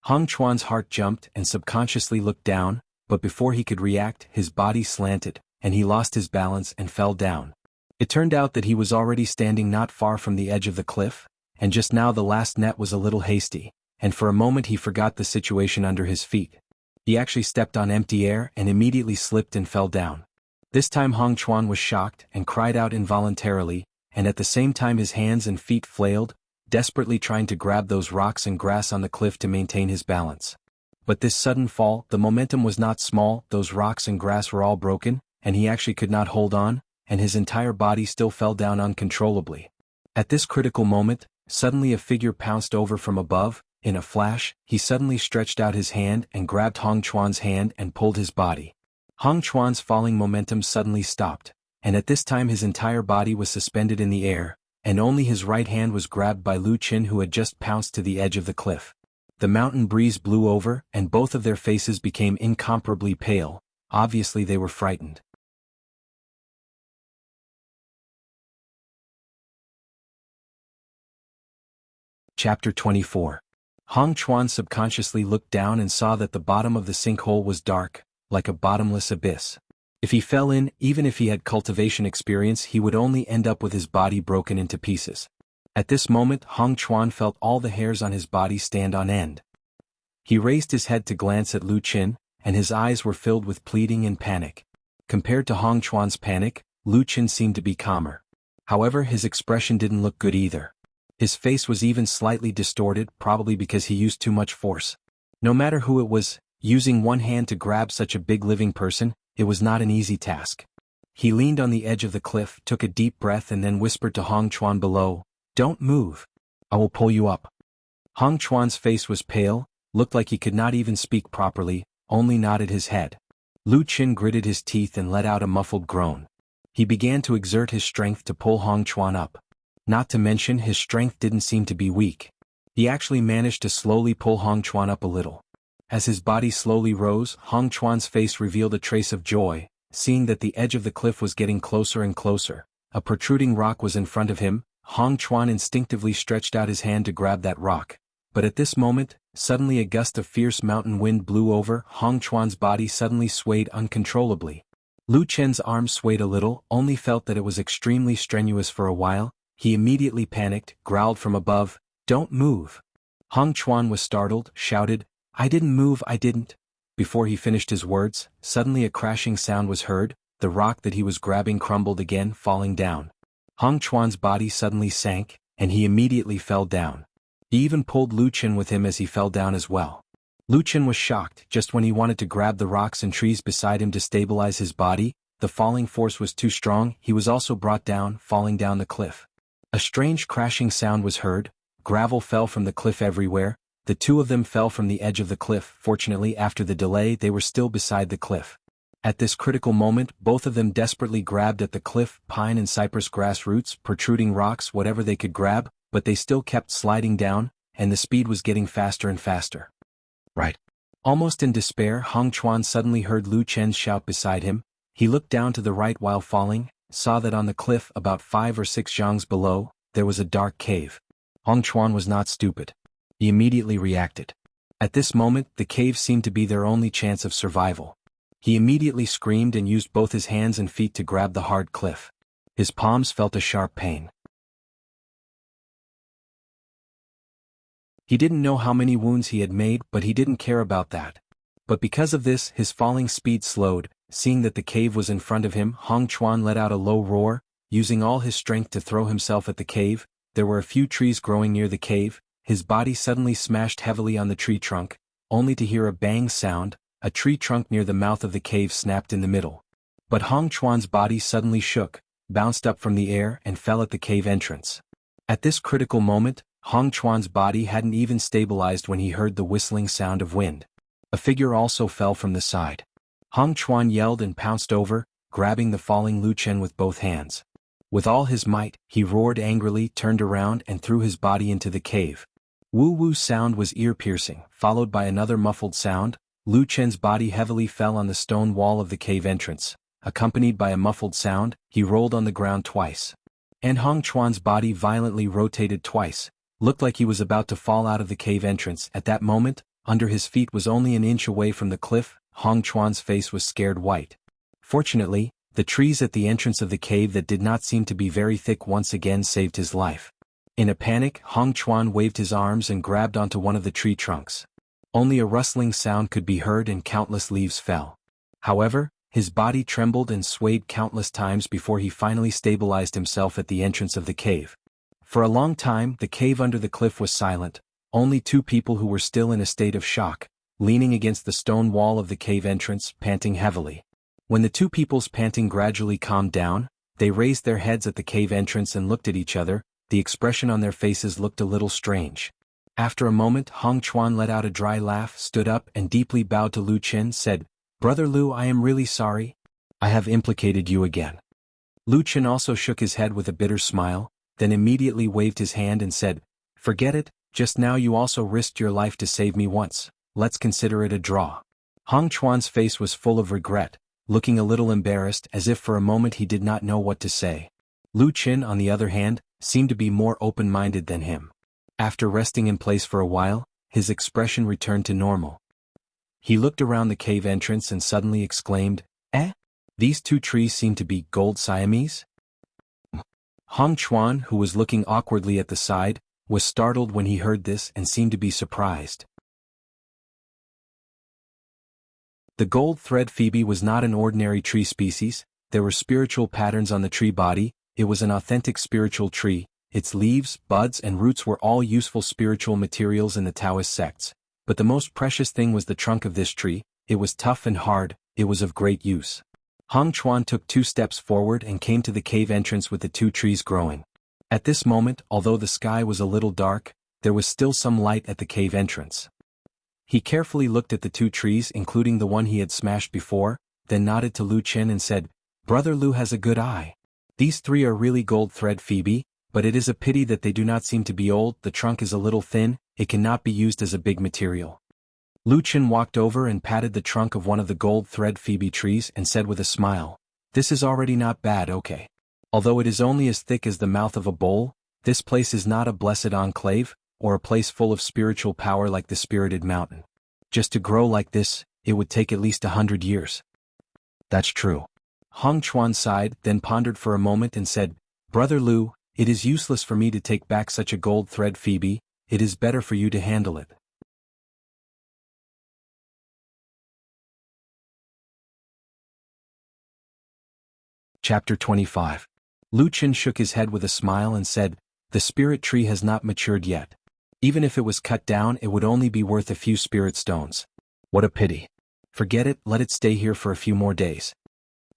Hong Chuan's heart jumped and subconsciously looked down, but before he could react, his body slanted, and he lost his balance and fell down. It turned out that he was already standing not far from the edge of the cliff, and just now the last net was a little hasty, and for a moment he forgot the situation under his feet. He actually stepped on empty air and immediately slipped and fell down. This time Hong Chuan was shocked and cried out involuntarily, and at the same time his hands and feet flailed, desperately trying to grab those rocks and grass on the cliff to maintain his balance. But this sudden fall, the momentum was not small, those rocks and grass were all broken, and he actually could not hold on, and his entire body still fell down uncontrollably. At this critical moment, suddenly a figure pounced over from above. In a flash, he suddenly stretched out his hand and grabbed Hong Chuan's hand and pulled his body. Hong Chuan's falling momentum suddenly stopped, and at this time his entire body was suspended in the air, and only his right hand was grabbed by Lu Chen, who had just pounced to the edge of the cliff. The mountain breeze blew over, and both of their faces became incomparably pale. Obviously they were frightened. Chapter 24. Hong Chuan subconsciously looked down and saw that the bottom of the sinkhole was dark, like a bottomless abyss. If he fell in, even if he had cultivation experience, he would only end up with his body broken into pieces. At this moment Hong Chuan felt all the hairs on his body stand on end. He raised his head to glance at Lu Chen, and his eyes were filled with pleading and panic. Compared to Hong Chuan's panic, Lu Chen seemed to be calmer. However, his expression didn't look good either. His face was even slightly distorted, probably because he used too much force. No matter who it was, using one hand to grab such a big living person, it was not an easy task. He leaned on the edge of the cliff, took a deep breath and then whispered to Hong Chuan below, "Don't move. I will pull you up." Hong Chuan's face was pale, looked like he could not even speak properly, only nodded his head. Lu Chen gritted his teeth and let out a muffled groan. He began to exert his strength to pull Hong Chuan up. Not to mention his strength didn't seem to be weak. He actually managed to slowly pull Hong Chuan up a little. As his body slowly rose, Hong Chuan's face revealed a trace of joy, seeing that the edge of the cliff was getting closer and closer. A protruding rock was in front of him. Hong Chuan instinctively stretched out his hand to grab that rock. But at this moment, suddenly a gust of fierce mountain wind blew over. Hong Chuan's body suddenly swayed uncontrollably. Lu Chen's arm swayed a little, only felt that it was extremely strenuous for a while. He immediately panicked, growled from above, "Don't move." Hong Chuan was startled, shouted, "I didn't move, I didn't." Before he finished his words, suddenly a crashing sound was heard. The rock that he was grabbing crumbled again, falling down. Hong Chuan's body suddenly sank, and he immediately fell down. He even pulled Lu Chen with him as he fell down as well. Lu Chen was shocked. Just when he wanted to grab the rocks and trees beside him to stabilize his body, the falling force was too strong. He was also brought down, falling down the cliff. A strange crashing sound was heard. Gravel fell from the cliff everywhere. The two of them fell from the edge of the cliff. Fortunately, after the delay, they were still beside the cliff. At this critical moment, both of them desperately grabbed at the cliff, pine and cypress grass roots, protruding rocks, whatever they could grab, but they still kept sliding down, and the speed was getting faster and faster. Right. Almost in despair, Hong Chuan suddenly heard Lu Chen's shout beside him. He looked down to the right while falling, saw that on the cliff about 5 or 6 zhongs below, there was a dark cave. Hong Chuan was not stupid. He immediately reacted. At this moment, the cave seemed to be their only chance of survival. He immediately screamed and used both his hands and feet to grab the hard cliff. His palms felt a sharp pain. He didn't know how many wounds he had made, but he didn't care about that. But because of this, his falling speed slowed. Seeing that the cave was in front of him, Hong Chuan let out a low roar, using all his strength to throw himself at the cave. There were a few trees growing near the cave. His body suddenly smashed heavily on the tree trunk, only to hear a bang sound. A tree trunk near the mouth of the cave snapped in the middle. But Hong Chuan's body suddenly shook, bounced up from the air and fell at the cave entrance. At this critical moment, Hong Chuan's body hadn't even stabilized when he heard the whistling sound of wind. A figure also fell from the side. Hong Chuan yelled and pounced over, grabbing the falling Lu Chen with both hands. With all his might, he roared angrily, turned around and threw his body into the cave. Woo-woo sound was ear-piercing, followed by another muffled sound. Lu Chen's body heavily fell on the stone wall of the cave entrance. Accompanied by a muffled sound, he rolled on the ground twice. And Hong Chuan's body violently rotated twice. Looked like he was about to fall out of the cave entrance. At that moment, under his feet was only an inch away from the cliff. Hong Chuan's face was scared white. Fortunately, the trees at the entrance of the cave that did not seem to be very thick once again saved his life. In a panic, Hong Chuan waved his arms and grabbed onto one of the tree trunks. Only a rustling sound could be heard and countless leaves fell. However, his body trembled and swayed countless times before he finally stabilized himself at the entrance of the cave. For a long time, the cave under the cliff was silent. Only two people who were still in a state of shock, leaning against the stone wall of the cave entrance, panting heavily. When the two people's panting gradually calmed down, they raised their heads at the cave entrance and looked at each other. The expression on their faces looked a little strange. After a moment, Hong Chuan let out a dry laugh, stood up and deeply bowed to Lu Chen, said, "Brother Lu, I am really sorry. I have implicated you again." Lu Chen also shook his head with a bitter smile, then immediately waved his hand and said, "Forget it, just now you also risked your life to save me once. Let's consider it a draw." Hong Chuan's face was full of regret, looking a little embarrassed as if for a moment he did not know what to say. Lu Chen, on the other hand, seemed to be more open-minded than him. After resting in place for a while, his expression returned to normal. He looked around the cave entrance and suddenly exclaimed, "Eh? These two trees seem to be gold Siamese?" Hong Chuan, who was looking awkwardly at the side, was startled when he heard this and seemed to be surprised. The gold thread phoebe was not an ordinary tree species. There were spiritual patterns on the tree body. It was an authentic spiritual tree. Its leaves, buds and roots were all useful spiritual materials in the Taoist sects. But the most precious thing was the trunk of this tree. It was tough and hard. It was of great use. Hong Chuan took 2 steps forward and came to the cave entrance with the 2 trees growing. At this moment, although the sky was a little dark, there was still some light at the cave entrance. He carefully looked at the 2 trees, including the one he had smashed before, then nodded to Lu Chen and said, "Brother Lu has a good eye. These 3 are really gold thread phoebe, but it is a pity that they do not seem to be old. The trunk is a little thin, it cannot be used as a big material." Lu Chen walked over and patted the trunk of one of the gold thread phoebe trees and said with a smile, "This is already not bad, okay. Although it is only as thick as the mouth of a bowl, this place is not a blessed enclave, or a place full of spiritual power like the Spirited Mountain. Just to grow like this, it would take at least 100 years. "That's true." Hong Chuan sighed, then pondered for a moment and said, "Brother Lu, it is useless for me to take back such a gold thread phoebe. It is better for you to handle it." Chapter 25. Lu Chen shook his head with a smile and said, "The spirit tree has not matured yet. Even if it was cut down, it would only be worth a few spirit stones. What a pity. Forget it, let it stay here for a few more days."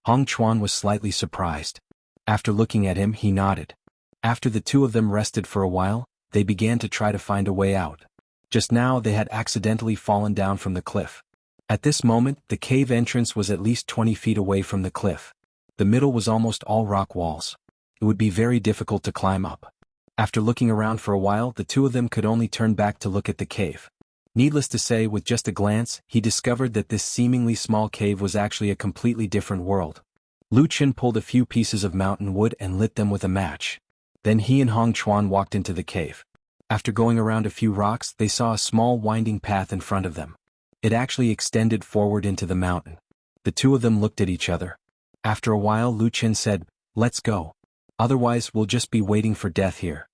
Hong Chuan was slightly surprised. After looking at him, he nodded. After the 2 of them rested for a while, they began to try to find a way out. Just now they had accidentally fallen down from the cliff. At this moment, the cave entrance was at least 20 feet away from the cliff. The middle was almost all rock walls. It would be very difficult to climb up. After looking around for a while, the 2 of them could only turn back to look at the cave. Needless to say, with just a glance, he discovered that this seemingly small cave was actually a completely different world. Lu Chen pulled a few pieces of mountain wood and lit them with a match. Then he and Hong Chuan walked into the cave. After going around a few rocks, they saw a small winding path in front of them. It actually extended forward into the mountain. The 2 of them looked at each other. After a while, Lu Chen said, "Let's go. Otherwise we'll just be waiting for death here."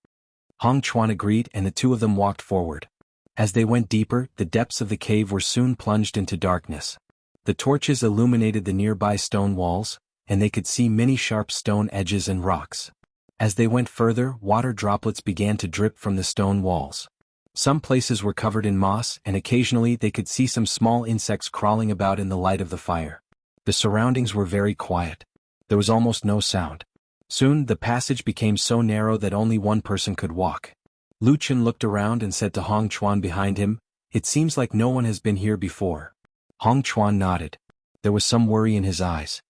Hong Chuan agreed and the 2 of them walked forward. As they went deeper, the depths of the cave were soon plunged into darkness. The torches illuminated the nearby stone walls, and they could see many sharp stone edges and rocks. As they went further, water droplets began to drip from the stone walls. Some places were covered in moss, and occasionally they could see some small insects crawling about in the light of the fire. The surroundings were very quiet. There was almost no sound. Soon the passage became so narrow that only one person could walk. Lu Chen looked around and said to Hong Chuan behind him, "It seems like no one has been here before." Hong Chuan nodded. There was some worry in his eyes.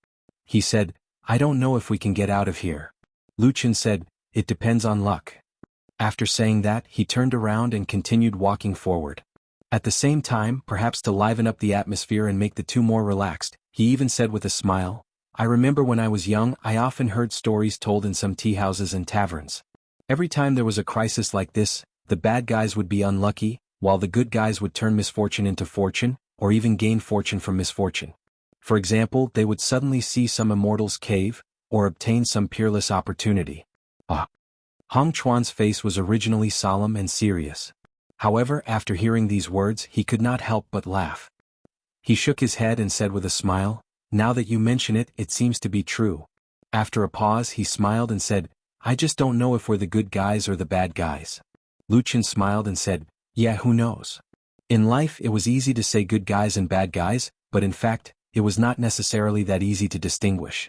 He said, "I don't know if we can get out of here." Lu Chen said, "It depends on luck." After saying that, he turned around and continued walking forward. At the same time, perhaps to liven up the atmosphere and make the two more relaxed, he even said with a smile, "I remember when I was young, I often heard stories told in some tea houses and taverns. Every time there was a crisis like this, the bad guys would be unlucky, while the good guys would turn misfortune into fortune, or even gain fortune from misfortune. For example, they would suddenly see some immortal's cave, or obtain some peerless opportunity." Hong Chuan's face was originally solemn and serious. However, after hearing these words, he could not help but laugh. He shook his head and said with a smile, "Now that you mention it, it seems to be true." After a pause, he smiled and said, "I just don't know if we're the good guys or the bad guys." Lu Chen smiled and said, "Yeah, who knows? In life it was easy to say good guys and bad guys, but in fact, it was not necessarily that easy to distinguish."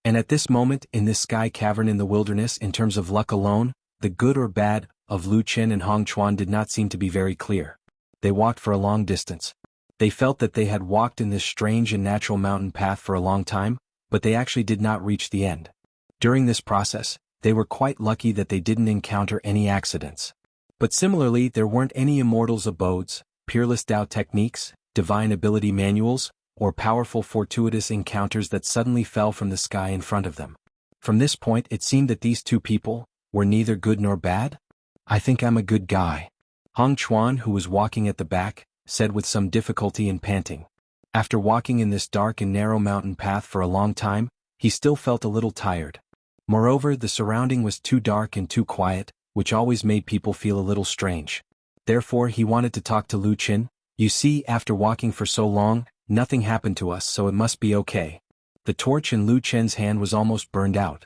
And at this moment, in this sky cavern in the wilderness, in terms of luck alone, the good or bad of Lu Chen and Hong Chuan did not seem to be very clear. They walked for a long distance. They felt that they had walked in this strange and natural mountain path for a long time, but they actually did not reach the end. During this process, they were quite lucky that they didn't encounter any accidents. But similarly, there weren't any immortals' abodes, peerless Tao techniques, divine ability manuals, or powerful fortuitous encounters that suddenly fell from the sky in front of them. From this point, it seemed that these two people were neither good nor bad. "I think I'm a good guy," Hong Chuan, who was walking at the back, said with some difficulty and panting. After walking in this dark and narrow mountain path for a long time, he still felt a little tired. Moreover, the surrounding was too dark and too quiet, which always made people feel a little strange. Therefore, he wanted to talk to Lu Chen. "You see, after walking for so long, nothing happened to us, so it must be okay." The torch in Lu Chen's hand was almost burned out.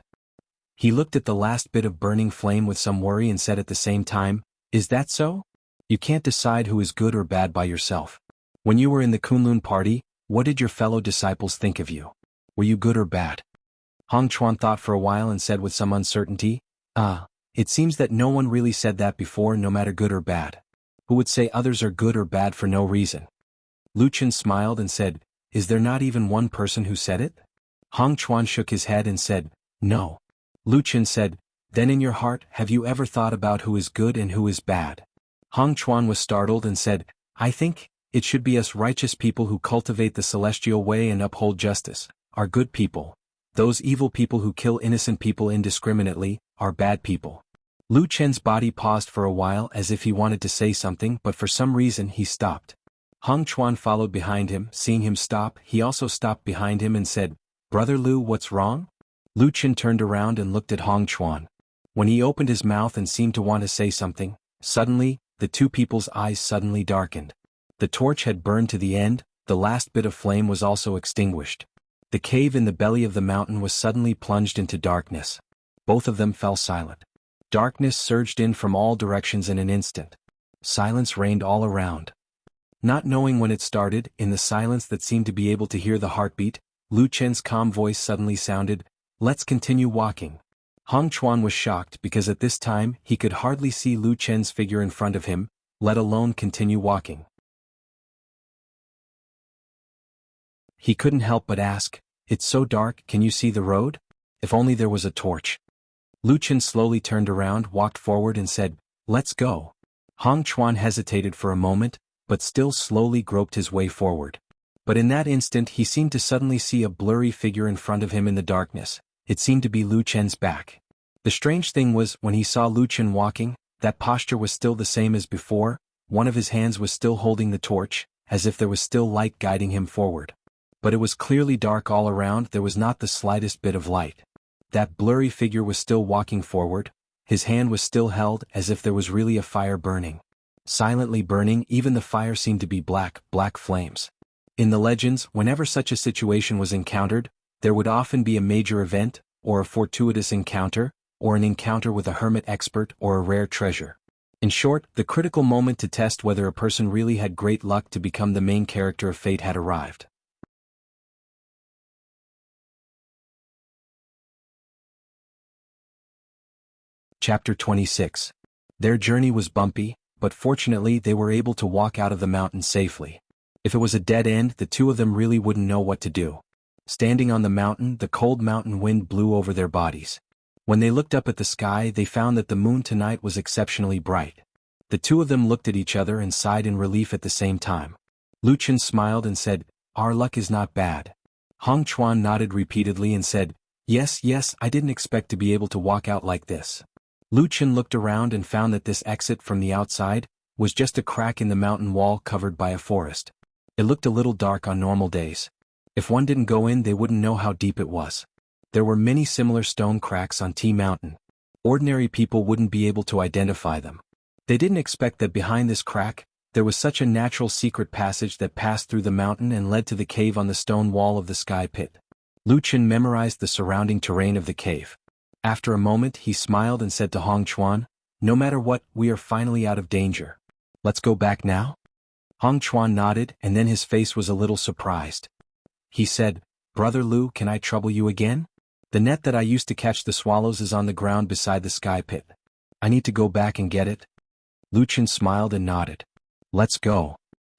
He looked at the last bit of burning flame with some worry and said at the same time, "Is that so? You can't decide who is good or bad by yourself. When you were in the Kunlun party, what did your fellow disciples think of you? Were you good or bad?" Hong Chuan thought for a while and said with some uncertainty, It seems that no one really said that before, no matter good or bad. Who would say others are good or bad for no reason?" Lu Chen smiled and said, "Is there not even one person who said it?" Hong Chuan shook his head and said, "No." Lu Chen said, "Then in your heart, have you ever thought about who is good and who is bad?" Hong Chuan was startled and said, "I think it should be us righteous people who cultivate the celestial way and uphold justice, are good people. Those evil people who kill innocent people indiscriminately, are bad people." Lu Chen's body paused for a while as if he wanted to say something, but for some reason he stopped. Hong Chuan followed behind him. Seeing him stop, he also stopped behind him and said, "Brother Lu, what's wrong?" Lu Chen turned around and looked at Hong Chuan. When he opened his mouth and seemed to want to say something, suddenly, the two people's eyes suddenly darkened. The torch had burned to the end, the last bit of flame was also extinguished. The cave in the belly of the mountain was suddenly plunged into darkness. Both of them fell silent. Darkness surged in from all directions in an instant. Silence reigned all around. Not knowing when it started, in the silence that seemed to be able to hear the heartbeat, Lu Chen's calm voice suddenly sounded, "Let's continue walking." Hong Chuan was shocked because at this time he could hardly see Lu Chen's figure in front of him, let alone continue walking. He couldn't help but ask, "It's so dark, can you see the road? If only there was a torch." Lu Chen slowly turned around, walked forward and said, "Let's go." Hong Chuan hesitated for a moment, but still slowly groped his way forward. But in that instant he seemed to suddenly see a blurry figure in front of him in the darkness. It seemed to be Lu Chen's back. The strange thing was, when he saw Lu Chen walking, that posture was still the same as before, one of his hands was still holding the torch, as if there was still light guiding him forward. But it was clearly dark all around, there was not the slightest bit of light. That blurry figure was still walking forward, his hand was still held as if there was really a fire burning. Silently burning, even the fire seemed to be black flames. In the legends, whenever such a situation was encountered, there would often be a major event, or a fortuitous encounter, or an encounter with a hermit expert or a rare treasure. In short, the critical moment to test whether a person really had great luck to become the main character of fate had arrived. Chapter 26. Their journey was bumpy, but fortunately they were able to walk out of the mountain safely. If it was a dead end, the two of them really wouldn't know what to do. Standing on the mountain, the cold mountain wind blew over their bodies. When they looked up at the sky, they found that the moon tonight was exceptionally bright. The two of them looked at each other and sighed in relief at the same time. Lucian smiled and said, "Our luck is not bad." Hong Chuan nodded repeatedly and said, "Yes, yes, I didn't expect to be able to walk out like this." Lucian looked around and found that this exit from the outside was just a crack in the mountain wall covered by a forest. It looked a little dark on normal days. If one didn't go in, they wouldn't know how deep it was. There were many similar stone cracks on T Mountain. Ordinary people wouldn't be able to identify them. They didn't expect that behind this crack, there was such a natural secret passage that passed through the mountain and led to the cave on the stone wall of the sky pit. Lucian memorized the surrounding terrain of the cave. After a moment he smiled and said to Hong Chuan, "No matter what, we are finally out of danger. Let's go back now?" Hong Chuan nodded, and then his face was a little surprised. He said, "Brother Lu, can I trouble you again? The net that I used to catch the swallows is on the ground beside the sky pit. I need to go back and get it." Lucian smiled and nodded. "Let's go."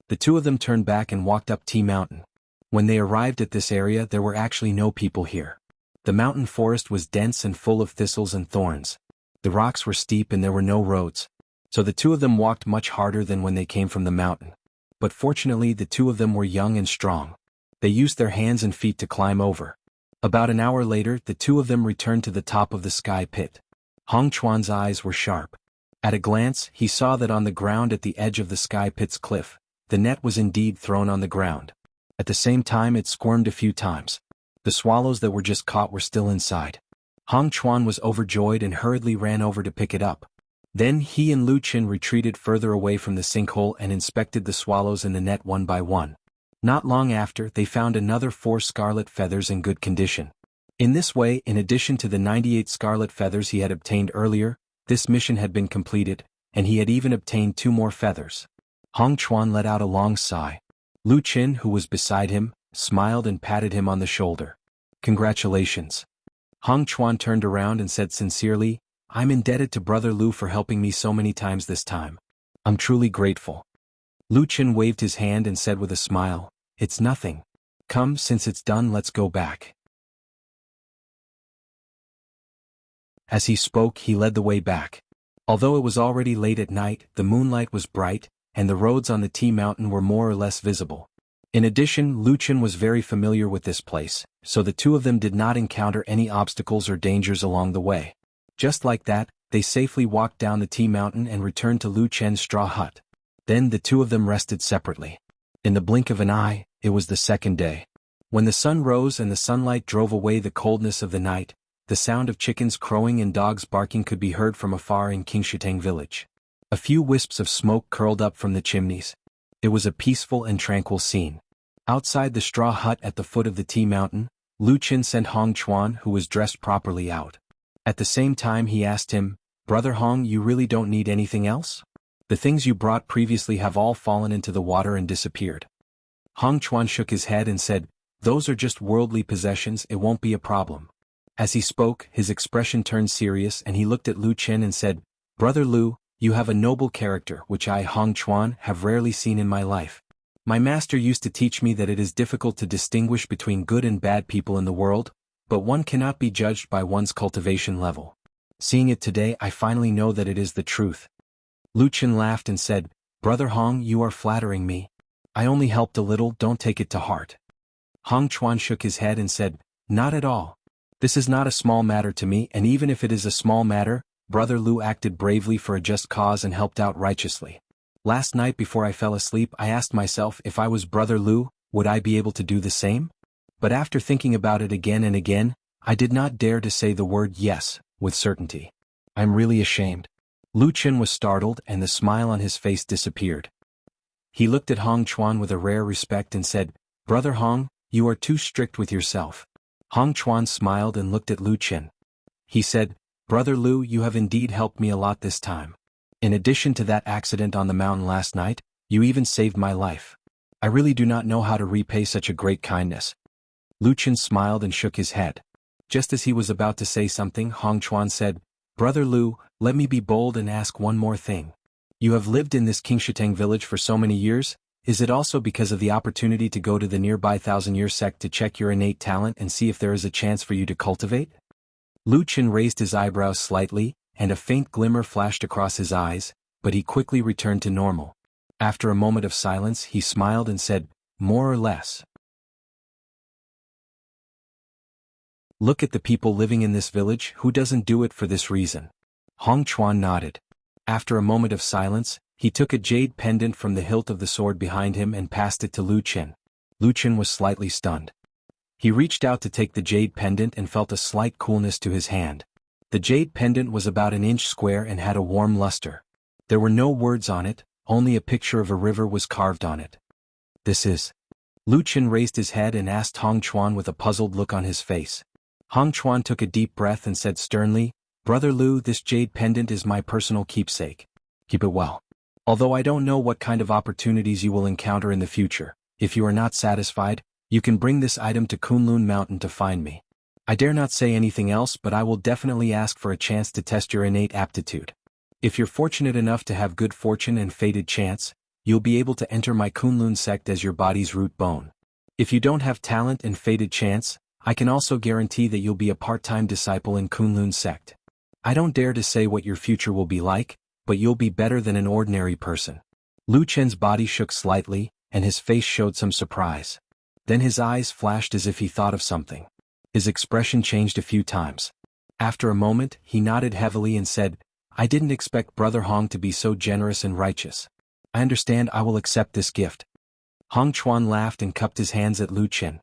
The two of them turned back and walked up T Mountain. When they arrived at this area, there were actually no people here. The mountain forest was dense and full of thistles and thorns. The rocks were steep and there were no roads. So the two of them walked much harder than when they came from the mountain. But fortunately the two of them were young and strong. They used their hands and feet to climb over. About an hour later, the two of them returned to the top of the sky pit. Hong Chuan's eyes were sharp. At a glance, he saw that on the ground at the edge of the sky pit's cliff, the net was indeed thrown on the ground. At the same time it squirmed a few times. The swallows that were just caught were still inside. Hong Chuan was overjoyed and hurriedly ran over to pick it up. Then he and Lucian retreated further away from the sinkhole and inspected the swallows in the net one by one. Not long after, they found another 4 scarlet feathers in good condition. In this way, in addition to the 98 scarlet feathers he had obtained earlier, this mission had been completed, and he had even obtained 2 more feathers. Hong Chuan let out a long sigh. Lucian, who was beside him, smiled and patted him on the shoulder. "Congratulations." Hong Chuan turned around and said sincerely, "I'm indebted to Brother Lu for helping me so many times this time. I'm truly grateful." Lucian waved his hand and said with a smile, "It's nothing. Come, since it's done, let's go back." As he spoke, he led the way back. Although it was already late at night, the moonlight was bright, and the roads on the T Mountain were more or less visible. In addition, Lucian was very familiar with this place, so the two of them did not encounter any obstacles or dangers along the way. Just like that, they safely walked down the T Mountain and returned to Lucian's straw hut. Then the two of them rested separately. In the blink of an eye, it was the second day. When the sun rose and the sunlight drove away the coldness of the night, the sound of chickens crowing and dogs barking could be heard from afar in Qingshitang village. A few wisps of smoke curled up from the chimneys. It was a peaceful and tranquil scene. Outside the straw hut at the foot of the T Mountain, Lucian sent Hong Chuan, who was dressed properly, out. At the same time he asked him, "Brother Hong, you really don't need anything else? The things you brought previously have all fallen into the water and disappeared." Hong Chuan shook his head and said, "Those are just worldly possessions, it won't be a problem." As he spoke, his expression turned serious and he looked at Lucian and said, "Brother Lu, you have a noble character which I, Hong Chuan, have rarely seen in my life. My master used to teach me that it is difficult to distinguish between good and bad people in the world, but one cannot be judged by one's cultivation level. Seeing it today, I finally know that it is the truth." Lucian laughed and said, "Brother Hong, you are flattering me. I only helped a little, don't take it to heart." Hong Chuan shook his head and said, "Not at all. This is not a small matter to me, and even if it is a small matter, Brother Lu acted bravely for a just cause and helped out righteously. Last night before I fell asleep I asked myself if I was Brother Lu, would I be able to do the same? But after thinking about it again and again, I did not dare to say the word yes, with certainty. I'm really ashamed." Lucian was startled and the smile on his face disappeared. He looked at Hong Chuan with a rare respect and said, "Brother Hong, you are too strict with yourself." Hong Chuan smiled and looked at Lucian. He said, "Brother Lu, you have indeed helped me a lot this time. In addition to that accident on the mountain last night, you even saved my life. I really do not know how to repay such a great kindness." Lucian smiled and shook his head. Just as he was about to say something, Hong Chuan said, Brother Lu, let me be bold and ask one more thing. You have lived in this Qingshitang village for so many years, is it also because of the opportunity to go to the nearby thousand-year sect to check your innate talent and see if there is a chance for you to cultivate? Lu Qin raised his eyebrows slightly, and a faint glimmer flashed across his eyes, but he quickly returned to normal. After a moment of silence, he smiled and said, more or less. Look at the people living in this village, who doesn't do it for this reason? Hong Chuan nodded. After a moment of silence, he took a jade pendant from the hilt of the sword behind him and passed it to Lu Qin. Lu Qin was slightly stunned. He reached out to take the jade pendant and felt a slight coolness to his hand. The jade pendant was about an inch square and had a warm luster. There were no words on it, only a picture of a river was carved on it. This is. Lu Qin raised his head and asked Hong Chuan with a puzzled look on his face. Hong Chuan took a deep breath and said sternly, Brother Lu, this jade pendant is my personal keepsake. Keep it well. Although I don't know what kind of opportunities you will encounter in the future, if you are not satisfied, you can bring this item to Kunlun Mountain to find me. I dare not say anything else, but I will definitely ask for a chance to test your innate aptitude. If you're fortunate enough to have good fortune and fated chance, you'll be able to enter my Kunlun sect as your body's root bone. If you don't have talent and fated chance, I can also guarantee that you'll be a part-time disciple in Kunlun sect. I don't dare to say what your future will be like, but you'll be better than an ordinary person. Lu Chen's body shook slightly, and his face showed some surprise. Then his eyes flashed as if he thought of something. His expression changed a few times. After a moment, he nodded heavily and said, I didn't expect Brother Hong to be so generous and righteous. I understand, I will accept this gift. Hong Chuan laughed and cupped his hands at Lu Chen.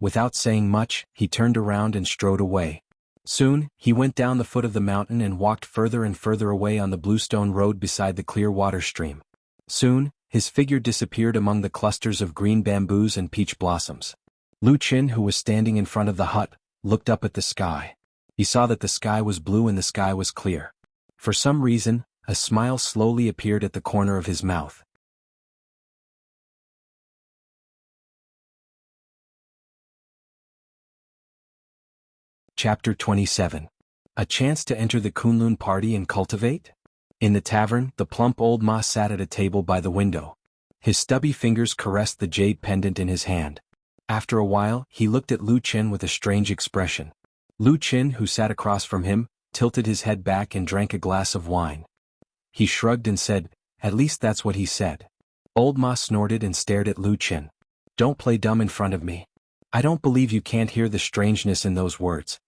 Without saying much, he turned around and strode away. Soon, he went down the foot of the mountain and walked further and further away on the bluestone road beside the clear water stream. Soon, his figure disappeared among the clusters of green bamboos and peach blossoms. Lu Qin, who was standing in front of the hut, looked up at the sky. He saw that the sky was blue and the sky was clear. For some reason, a smile slowly appeared at the corner of his mouth. Chapter 27. A chance to enter the Kunlun party and cultivate? In the tavern, the plump old ma sat at a table by the window. His stubby fingers caressed the jade pendant in his hand. After a while, he looked at Lu Qin with a strange expression. Lu Qin, who sat across from him, tilted his head back and drank a glass of wine. He shrugged and said, at least that's what he said. Old ma snorted and stared at Lu Qin. Don't play dumb in front of me. I don't believe you can't hear the strangeness in those words.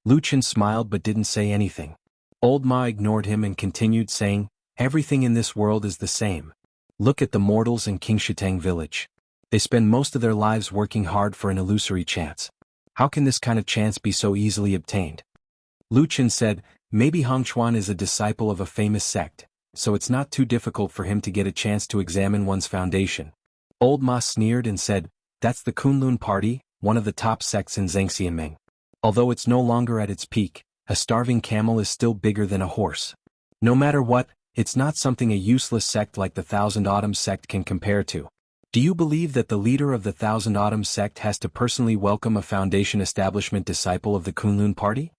Lu Qin smiled but didn't say anything. Old Ma ignored him and continued saying, everything in this world is the same. Look at the mortals in Qingshitang village. They spend most of their lives working hard for an illusory chance. How can this kind of chance be so easily obtained? Lu Qin said, maybe Hong Chuan is a disciple of a famous sect, so it's not too difficult for him to get a chance to examine one's foundation. Old Ma sneered and said, that's the Kunlun party, one of the top sects in Zhangxianmeng. Although it's no longer at its peak, a starving camel is still bigger than a horse. No matter what, it's not something a useless sect like the Thousand Autumns sect can compare to. Do you believe that the leader of the Thousand Autumns sect has to personally welcome a foundation establishment disciple of the Kunlun party?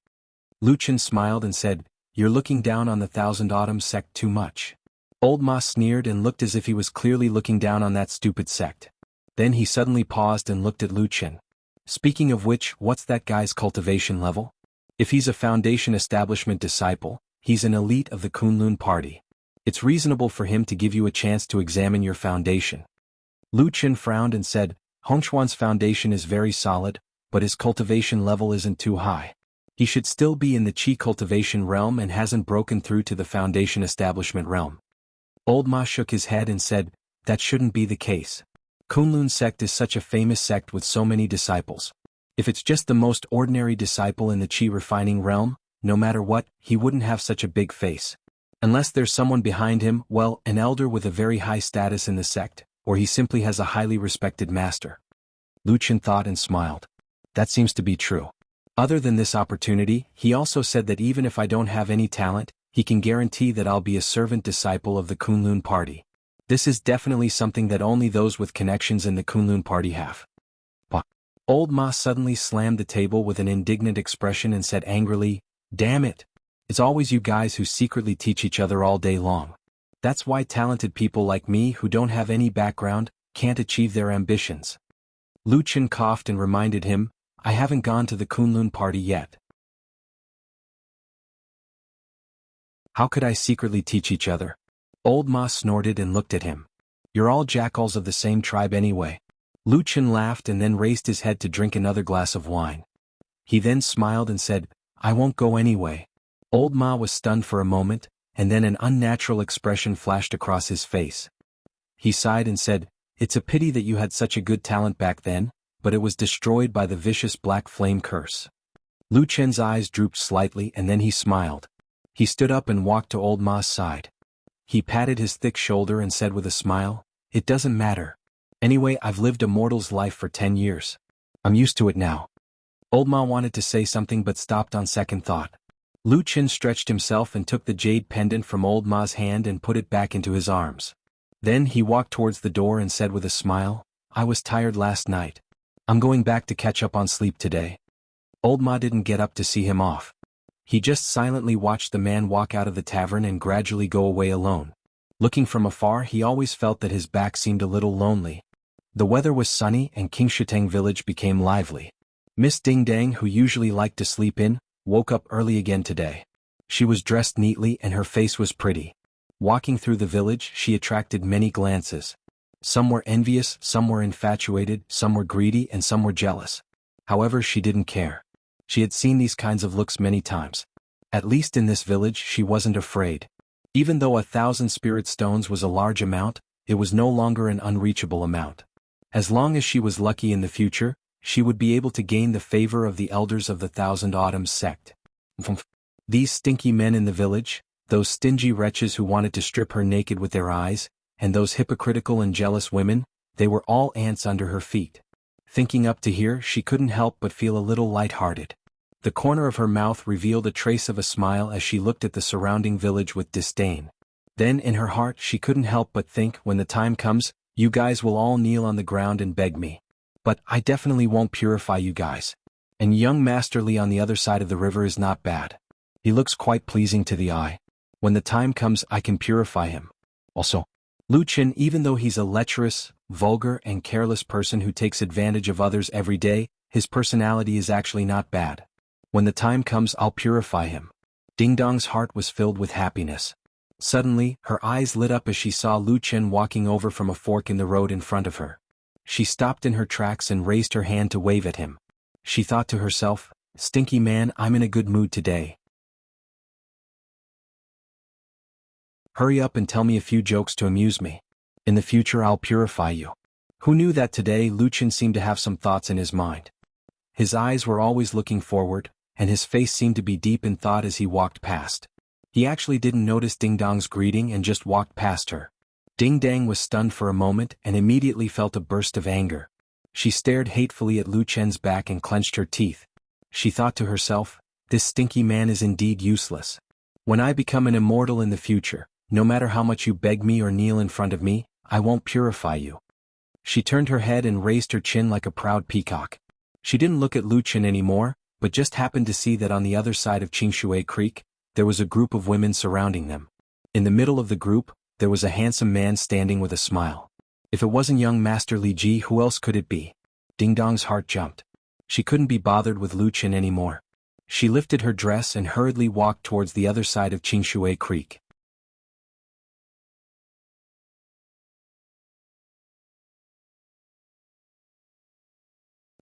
Lu Qin smiled and said, you're looking down on the Thousand Autumns sect too much. Old Ma sneered and looked as if he was clearly looking down on that stupid sect. Then he suddenly paused and looked at Lu Qin. Speaking of which, what's that guy's cultivation level? If he's a foundation establishment disciple, he's an elite of the Kunlun party. It's reasonable for him to give you a chance to examine your foundation. Lu Qin frowned and said, Hong Chuan's foundation is very solid, but his cultivation level isn't too high. He should still be in the Qi cultivation realm and hasn't broken through to the foundation establishment realm. Old Ma shook his head and said, that shouldn't be the case. Kunlun sect is such a famous sect with so many disciples. If it's just the most ordinary disciple in the Qi refining realm, no matter what, he wouldn't have such a big face. Unless there's someone behind him, well, an elder with a very high status in the sect, or he simply has a highly respected master. Lu Qin thought and smiled. That seems to be true. Other than this opportunity, he also said that even if I don't have any talent, he can guarantee that I'll be a servant disciple of the Kunlun party. This is definitely something that only those with connections in the Kunlun party have. Old Ma suddenly slammed the table with an indignant expression and said angrily, damn it! It's always you guys who secretly teach each other all day long. That's why talented people like me who don't have any background can't achieve their ambitions. Lu Chen coughed and reminded him, I haven't gone to the Kunlun party yet. How could I secretly teach each other? Old Ma snorted and looked at him. You're all jackals of the same tribe anyway. Lu Chen laughed and then raised his head to drink another glass of wine. He then smiled and said, I won't go anyway. Old Ma was stunned for a moment, and then an unnatural expression flashed across his face. He sighed and said, It's a pity that you had such a good talent back then, but it was destroyed by the vicious black flame curse. Lu Chen's eyes drooped slightly and then he smiled. He stood up and walked to Old Ma's side. He patted his thick shoulder and said with a smile, It doesn't matter. Anyway, I've lived a mortal's life for 10 years. I'm used to it now. Old Ma wanted to say something but stopped on second thought. Lu Chen stretched himself and took the jade pendant from Old Ma's hand and put it back into his arms. Then he walked towards the door and said with a smile, I was tired last night. I'm going back to catch up on sleep today. Old Ma didn't get up to see him off. He just silently watched the man walk out of the tavern and gradually go away alone. Looking from afar, he always felt that his back seemed a little lonely. The weather was sunny and Qingshiteng village became lively. Miss Ding Dang, who usually liked to sleep in, woke up early again today. She was dressed neatly and her face was pretty. Walking through the village, she attracted many glances. Some were envious, some were infatuated, some were greedy, and some were jealous. However, she didn't care. She had seen these kinds of looks many times. At least in this village, she wasn't afraid. Even though 1,000 spirit stones was a large amount, it was no longer an unreachable amount. As long as she was lucky in the future, she would be able to gain the favor of the elders of the Thousand Autumns sect. These stinky men in the village, those stingy wretches who wanted to strip her naked with their eyes, and those hypocritical and jealous women, they were all ants under her feet. Thinking up to here, she couldn't help but feel a little light-hearted. The corner of her mouth revealed a trace of a smile as she looked at the surrounding village with disdain. Then in her heart she couldn't help but think, when the time comes, you guys will all kneel on the ground and beg me. But I definitely won't purify you guys. And young Master Li on the other side of the river is not bad. He looks quite pleasing to the eye. When the time comes, I can purify him. Also, Lu Chen, even though he's a lecherous, vulgar and careless person who takes advantage of others every day, his personality is actually not bad. When the time comes, I'll purify him. Ding Dong's heart was filled with happiness. Suddenly, her eyes lit up as she saw Lu Chen walking over from a fork in the road in front of her. She stopped in her tracks and raised her hand to wave at him. She thought to herself, Stinky man, I'm in a good mood today. Hurry up and tell me a few jokes to amuse me. In the future I'll purify you. Who knew that today Lu Chen seemed to have some thoughts in his mind. His eyes were always looking forward, and his face seemed to be deep in thought as he walked past. He actually didn't notice Ding Dong's greeting and just walked past her. Ding Dang was stunned for a moment and immediately felt a burst of anger. She stared hatefully at Lu Chen's back and clenched her teeth. She thought to herself, this stinky man is indeed useless. When I become an immortal in the future, no matter how much you beg me or kneel in front of me, I won't purify you. She turned her head and raised her chin like a proud peacock. She didn't look at Lu Chen anymore, but just happened to see that on the other side of Qingshui Creek, there was a group of women surrounding them. In the middle of the group, there was a handsome man standing with a smile. If it wasn't young Master Li Ji, who else could it be? Ding Dong's heart jumped. She couldn't be bothered with Lu Chen anymore. She lifted her dress and hurriedly walked towards the other side of Qingshui Creek.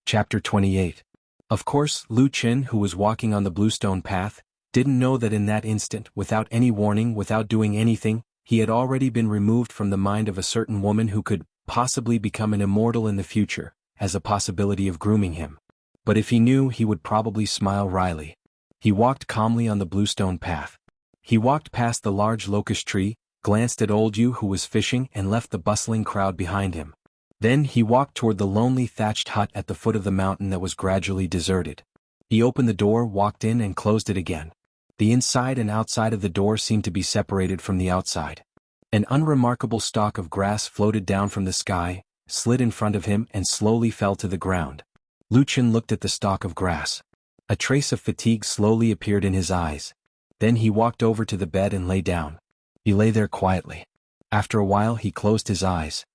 Chapter 28. Of course, Lu Chen, who was walking on the bluestone path, didn't know that in that instant, without any warning, without doing anything, he had already been removed from the mind of a certain woman who could possibly become an immortal in the future, as a possibility of grooming him. But if he knew, he would probably smile wryly. He walked calmly on the bluestone path. He walked past the large locust tree, glanced at old Yu who was fishing and left the bustling crowd behind him. Then he walked toward the lonely thatched hut at the foot of the mountain that was gradually deserted. He opened the door, walked in and closed it again. The inside and outside of the door seemed to be separated from the outside. An unremarkable stalk of grass floated down from the sky, slid in front of him and slowly fell to the ground. Lu Chen looked at the stalk of grass. A trace of fatigue slowly appeared in his eyes. Then he walked over to the bed and lay down. He lay there quietly. After a while he closed his eyes.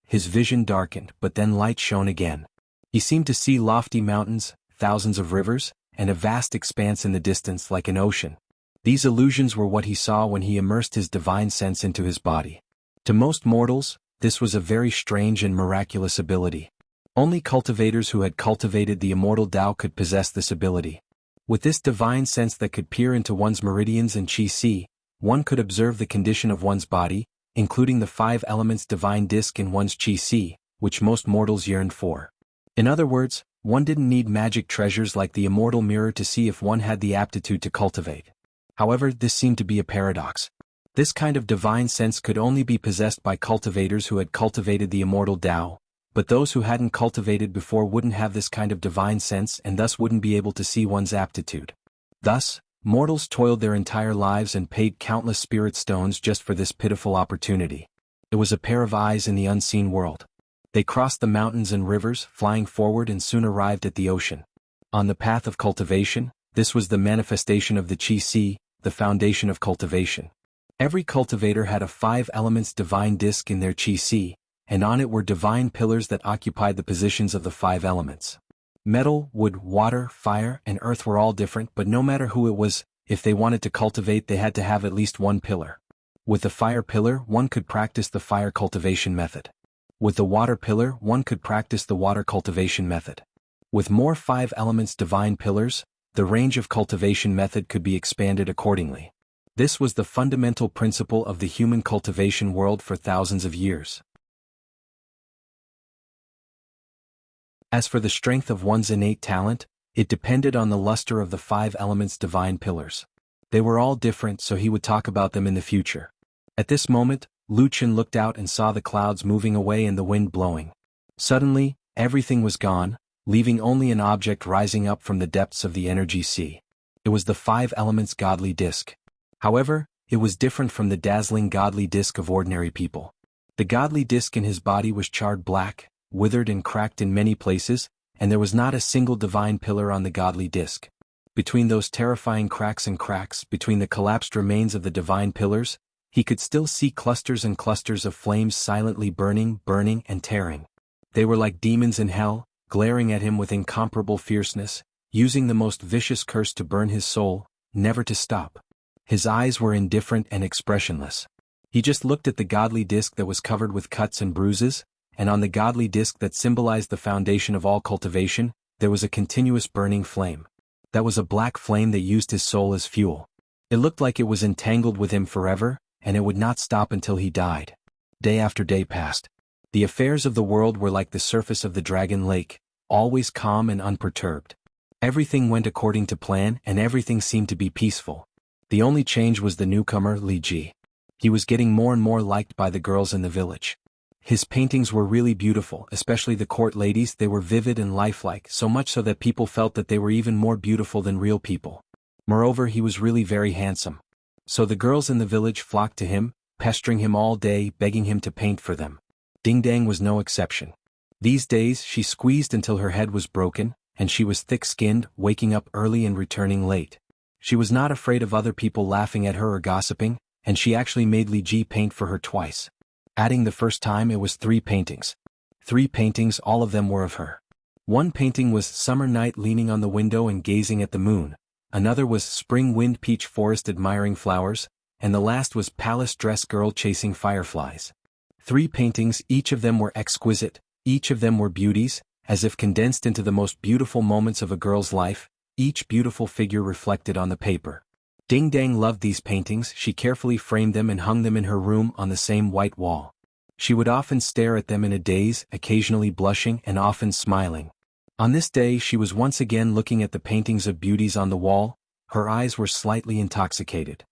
His vision darkened, but then light shone again. He seemed to see lofty mountains, thousands of rivers, and a vast expanse in the distance like an ocean. These illusions were what he saw when he immersed his divine sense into his body. To most mortals, this was a very strange and miraculous ability. Only cultivators who had cultivated the immortal Tao could possess this ability. With this divine sense that could peer into one's meridians and qi, one could observe the condition of one's body, including the 5 elements divine disk in one's qi, which most mortals yearned for. In other words, one didn't need magic treasures like the immortal mirror to see if one had the aptitude to cultivate. However, this seemed to be a paradox. This kind of divine sense could only be possessed by cultivators who had cultivated the immortal Tao, but those who hadn't cultivated before wouldn't have this kind of divine sense and thus wouldn't be able to see one's aptitude. Thus, mortals toiled their entire lives and paid countless spirit stones just for this pitiful opportunity. It was a pair of eyes in the unseen world. They crossed the mountains and rivers, flying forward, and soon arrived at the ocean. On the path of cultivation, this was the manifestation of the qi, the foundation of cultivation. Every cultivator had a 5 elements divine disk in their qi, and on it were divine pillars that occupied the positions of the 5 elements. Metal, wood, water, fire, and earth were all different, but no matter who it was, if they wanted to cultivate they had to have at least one pillar. With the fire pillar, one could practice the fire cultivation method. With the water pillar, one could practice the water cultivation method. With more 5 elements divine pillars, the range of cultivation method could be expanded accordingly. This was the fundamental principle of the human cultivation world for thousands of years. As for the strength of one's innate talent, it depended on the luster of the 5 elements divine pillars. They were all different, so he would talk about them in the future. At this moment, Lucian looked out and saw the clouds moving away and the wind blowing. Suddenly, everything was gone, leaving only an object rising up from the depths of the energy sea. It was the 5 elements godly disk. However, it was different from the dazzling godly disk of ordinary people. The godly disk in his body was charred black, withered and cracked in many places, and there was not a single divine pillar on the godly disk. Between those terrifying cracks, between the collapsed remains of the divine pillars, he could still see clusters and clusters of flames silently burning and tearing. They were like demons in hell, glaring at him with incomparable fierceness, using the most vicious curse to burn his soul, never to stop. His eyes were indifferent and expressionless. He just looked at the godly disk that was covered with cuts and bruises, and on the godly disk that symbolized the foundation of all cultivation, there was a continuous burning flame. That was a black flame that used his soul as fuel. It looked like it was entangled with him forever, and it would not stop until he died. Day after day passed. The affairs of the world were like the surface of the Dragon Lake, always calm and unperturbed. Everything went according to plan and everything seemed to be peaceful. The only change was the newcomer, Li Ji. He was getting more and more liked by the girls in the village. His paintings were really beautiful, especially the court ladies. They were vivid and lifelike, so much so that people felt that they were even more beautiful than real people. Moreover, he was really very handsome. So the girls in the village flocked to him, pestering him all day, begging him to paint for them. Ding Dang was no exception. These days she squeezed until her head was broken, and she was thick-skinned, waking up early and returning late. She was not afraid of other people laughing at her or gossiping, and she actually made Li Ji paint for her twice. Adding the first time, it was 3 paintings. 3 paintings, all of them were of her. One painting was Summer Night leaning on the window and gazing at the moon, another was Spring Wind Peach Forest admiring flowers, and the last was Palace Dress Girl chasing fireflies. 3 paintings, each of them were exquisite, each of them were beauties, as if condensed into the most beautiful moments of a girl's life, each beautiful figure reflected on the paper. Ding Dang loved these paintings. She carefully framed them and hung them in her room on the same white wall. She would often stare at them in a daze, occasionally blushing and often smiling. On this day she was once again looking at the paintings of beauties on the wall. Her eyes were slightly intoxicated.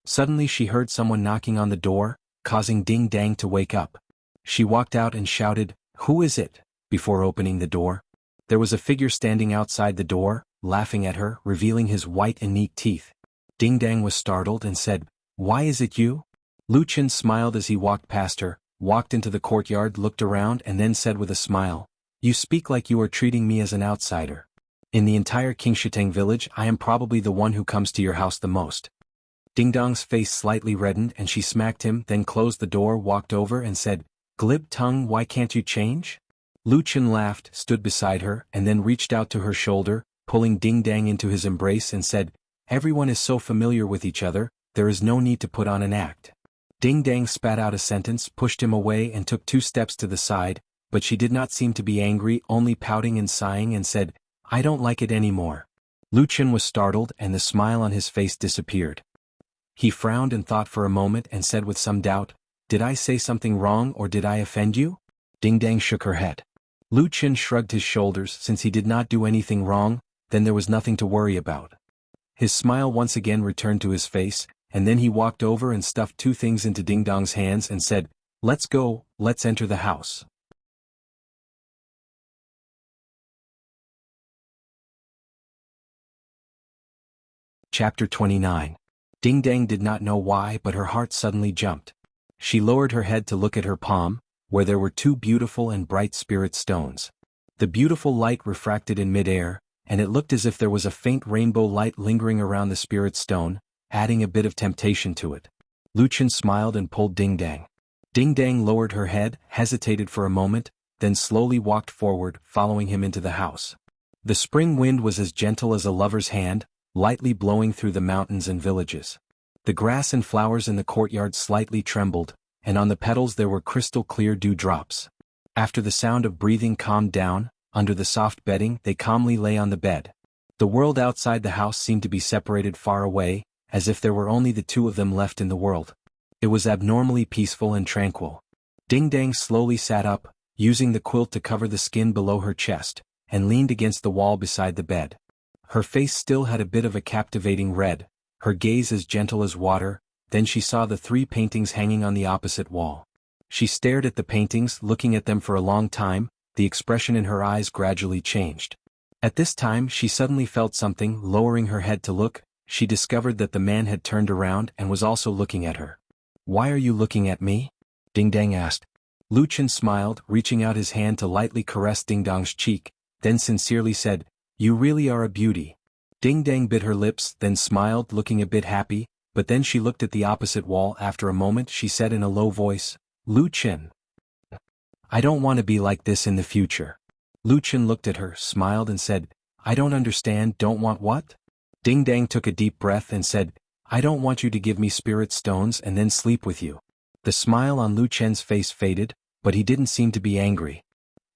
Suddenly she heard someone knocking on the door, causing Ding Dang to wake up. She walked out and shouted, "Who is it?" before opening the door. There was a figure standing outside the door, laughing at her, revealing his white and neat teeth. Ding Dang was startled and said, "Why is it you?" Lucian smiled as he walked past her, walked into the courtyard, looked around and then said with a smile, "You speak like you are treating me as an outsider." In the entire Qingshitang village I am probably the one who comes to your house the most. Ding Dong's face slightly reddened and she smacked him, then closed the door, walked over and said, "Glib tongue, why can't you change?" Lu Chen laughed, stood beside her, and then reached out to her shoulder, pulling Ding Dong into his embrace and said, "Everyone is so familiar with each other, there is no need to put on an act." Ding Dong spat out a sentence, pushed him away and took 2 steps to the side, but she did not seem to be angry, only pouting and sighing and said, "I don't like it anymore." Lu Chen was startled and the smile on his face disappeared. He frowned and thought for a moment and said with some doubt, "Did I say something wrong or did I offend you?" Ding Dong shook her head. Lu Chen shrugged his shoulders. Since he did not do anything wrong, then there was nothing to worry about. His smile once again returned to his face, and then he walked over and stuffed 2 things into Ding Dong's hands and said, "Let's go, let's enter the house." Chapter 29. Ding Dong did not know why, but her heart suddenly jumped. She lowered her head to look at her palm, where there were 2 beautiful and bright spirit stones. The beautiful light refracted in mid-air, and it looked as if there was a faint rainbow light lingering around the spirit stone, adding a bit of temptation to it. Lu Chen smiled and pulled Ding Dong. Ding Dong lowered her head, hesitated for a moment, then slowly walked forward, following him into the house. The spring wind was as gentle as a lover's hand, lightly blowing through the mountains and villages. The grass and flowers in the courtyard slightly trembled, and on the petals there were crystal-clear dewdrops. After the sound of breathing calmed down, under the soft bedding they calmly lay on the bed. The world outside the house seemed to be separated far away, as if there were only the 2 of them left in the world. It was abnormally peaceful and tranquil. Ding Dong slowly sat up, using the quilt to cover the skin below her chest, and leaned against the wall beside the bed. Her face still had a bit of a captivating red, her gaze as gentle as water. Then she saw the 3 paintings hanging on the opposite wall. She stared at the paintings, looking at them for a long time. The expression in her eyes gradually changed. At this time she suddenly felt something. Lowering her head to look, she discovered that the man had turned around and was also looking at her. "Why are you looking at me?" Ding Dong asked. Lu Chen smiled, reaching out his hand to lightly caress Ding Dong's cheek, then sincerely said, "You really are a beauty." Ding Dong bit her lips, then smiled, looking a bit happy, but then she looked at the opposite wall. After a moment she said in a low voice, "Lu Chen, I don't want to be like this in the future." Lu Chen looked at her, smiled and said, "I don't understand, don't want what?" Ding Dong took a deep breath and said, "I don't want you to give me spirit stones and then sleep with you." The smile on Lu Chen's face faded, but he didn't seem to be angry.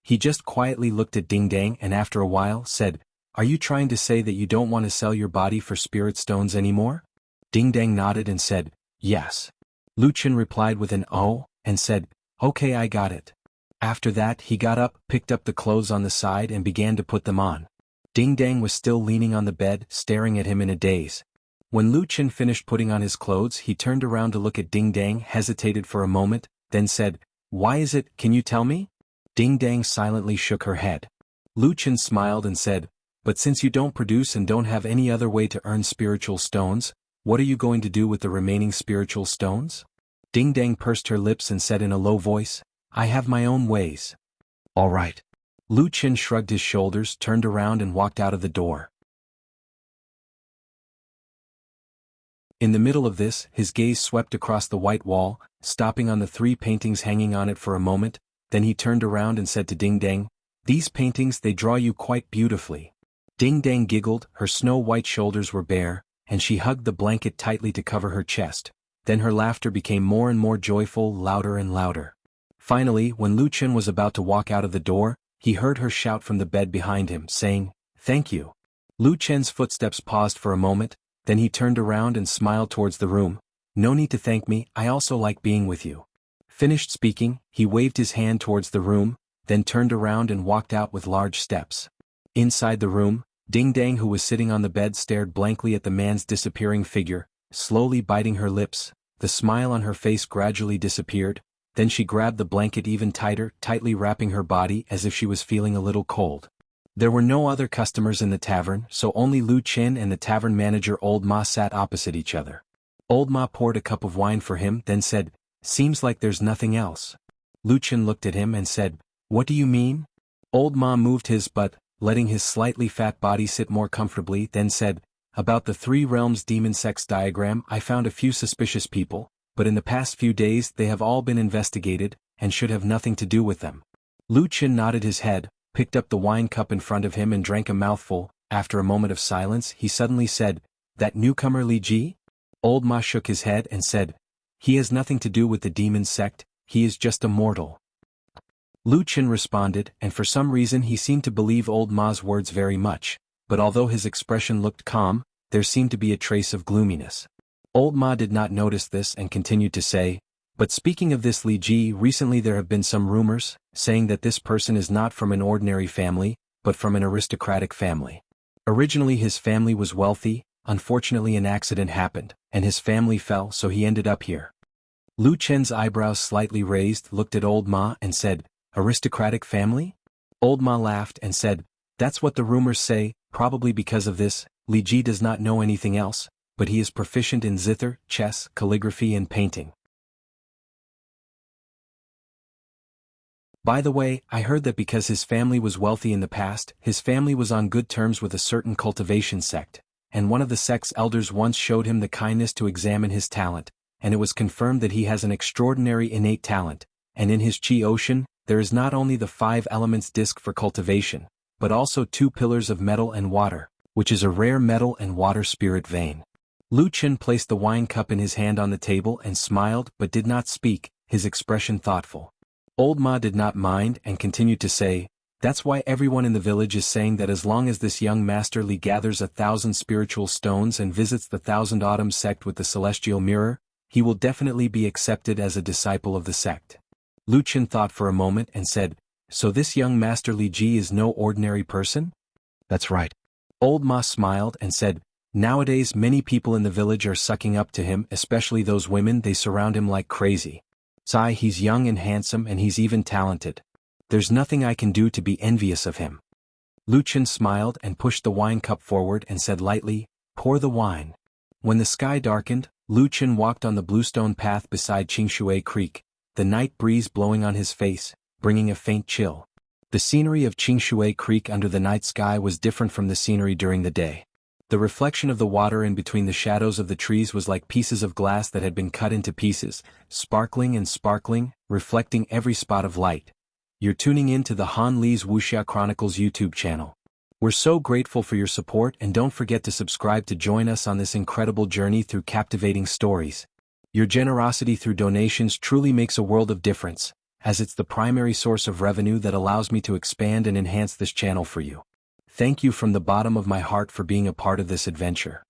He just quietly looked at Ding Dong and after a while said, "Are you trying to say that you don't want to sell your body for spirit stones anymore?" Ding Dong nodded and said, "Yes." Lu Chen replied with an "oh," and said, "Okay, I got it." After that he got up, picked up the clothes on the side and began to put them on. Ding Dong was still leaning on the bed, staring at him in a daze. When Lu Chen finished putting on his clothes he turned around to look at Ding Dong, hesitated for a moment, then said, "Why is it, can you tell me?" Ding Dong silently shook her head. Lu Chen smiled and said, "But since you don't produce and don't have any other way to earn spiritual stones, what are you going to do with the remaining spiritual stones?" Ding Dong pursed her lips and said in a low voice, "I have my own ways." "All right." Lu Chen shrugged his shoulders, turned around and walked out of the door. In the middle of this, his gaze swept across the white wall, stopping on the 3 paintings hanging on it for a moment, then he turned around and said to Ding Dong, "These paintings, they draw you quite beautifully." Ding Dong giggled, her snow-white shoulders were bare, and she hugged the blanket tightly to cover her chest. Then her laughter became more and more joyful, louder and louder. Finally, when Lu Chen was about to walk out of the door, he heard her shout from the bed behind him, saying, "Thank you." Lu Chen's footsteps paused for a moment, then he turned around and smiled towards the room. "No need to thank me, I also like being with you." Finished speaking, he waved his hand towards the room, then turned around and walked out with large steps. Inside the room, Ding Dong, who was sitting on the bed, stared blankly at the man's disappearing figure, slowly biting her lips. The smile on her face gradually disappeared, then she grabbed the blanket even tighter, tightly wrapping her body as if she was feeling a little cold. There were no other customers in the tavern, so only Lu Chen and the tavern manager Old Ma sat opposite each other. Old Ma poured a cup of wine for him, then said, "Seems like there's nothing else." Lu Chen looked at him and said, "What do you mean?" Old Ma moved his butt, letting his slightly fat body sit more comfortably, then said, "About the three realms demon sex diagram, I found a few suspicious people, but in the past few days they have all been investigated, and should have nothing to do with them." Lu Qin nodded his head, picked up the wine cup in front of him and drank a mouthful. After a moment of silence, he suddenly said, "That newcomer Li Ji?" Old Ma shook his head and said, "He has nothing to do with the demon sect, he is just a mortal." Lu Qin responded, and for some reason he seemed to believe Old Ma's words very much, but although his expression looked calm, there seemed to be a trace of gloominess. Old Ma did not notice this and continued to say, "But speaking of this Li Ji, recently there have been some rumors, saying that this person is not from an ordinary family, but from an aristocratic family. Originally his family was wealthy, unfortunately an accident happened, and his family fell, so he ended up here." Lu Chen's eyebrows slightly raised, looked at Old Ma and said, "Aristocratic family?" Old Ma laughed and said, "That's what the rumors say, probably because of this, Li Ji does not know anything else, but he is proficient in zither, chess, calligraphy and painting. By the way, I heard that because his family was wealthy in the past, his family was on good terms with a certain cultivation sect, and one of the sect's elders once showed him the kindness to examine his talent, and it was confirmed that he has an extraordinary innate talent, and in his chi ocean, there is not only the 5 elements disc for cultivation, but also 2 pillars of metal and water, which is a rare metal and water spirit vein." Lu Qin placed the wine cup in his hand on the table and smiled but did not speak, his expression thoughtful. Old Ma did not mind and continued to say, "That's why everyone in the village is saying that as long as this young Master Li gathers 1,000 spiritual stones and visits the Thousand Autumn sect with the celestial mirror, he will definitely be accepted as a disciple of the sect." Lu Qin thought for a moment and said, "So this young Master Li Ji is no ordinary person?" "That's right." Old Ma smiled and said, "Nowadays many people in the village are sucking up to him, especially those women. They surround him like crazy. Sai, he's young and handsome and he's even talented. There's nothing I can do to be envious of him." Lu Qin smiled and pushed the wine cup forward and said lightly, "Pour the wine." When the sky darkened, Lu Qin walked on the bluestone path beside Qingshui Creek, the night breeze blowing on his face, bringing a faint chill. The scenery of Qingshui Creek under the night sky was different from the scenery during the day. The reflection of the water in between the shadows of the trees was like pieces of glass that had been cut into pieces, sparkling and sparkling, reflecting every spot of light. You're tuning in to the Han Li's Wuxia Chronicles YouTube channel. We're so grateful for your support, and don't forget to subscribe to join us on this incredible journey through captivating stories. Your generosity through donations truly makes a world of difference, as it's the primary source of revenue that allows me to expand and enhance this channel for you. Thank you from the bottom of my heart for being a part of this adventure.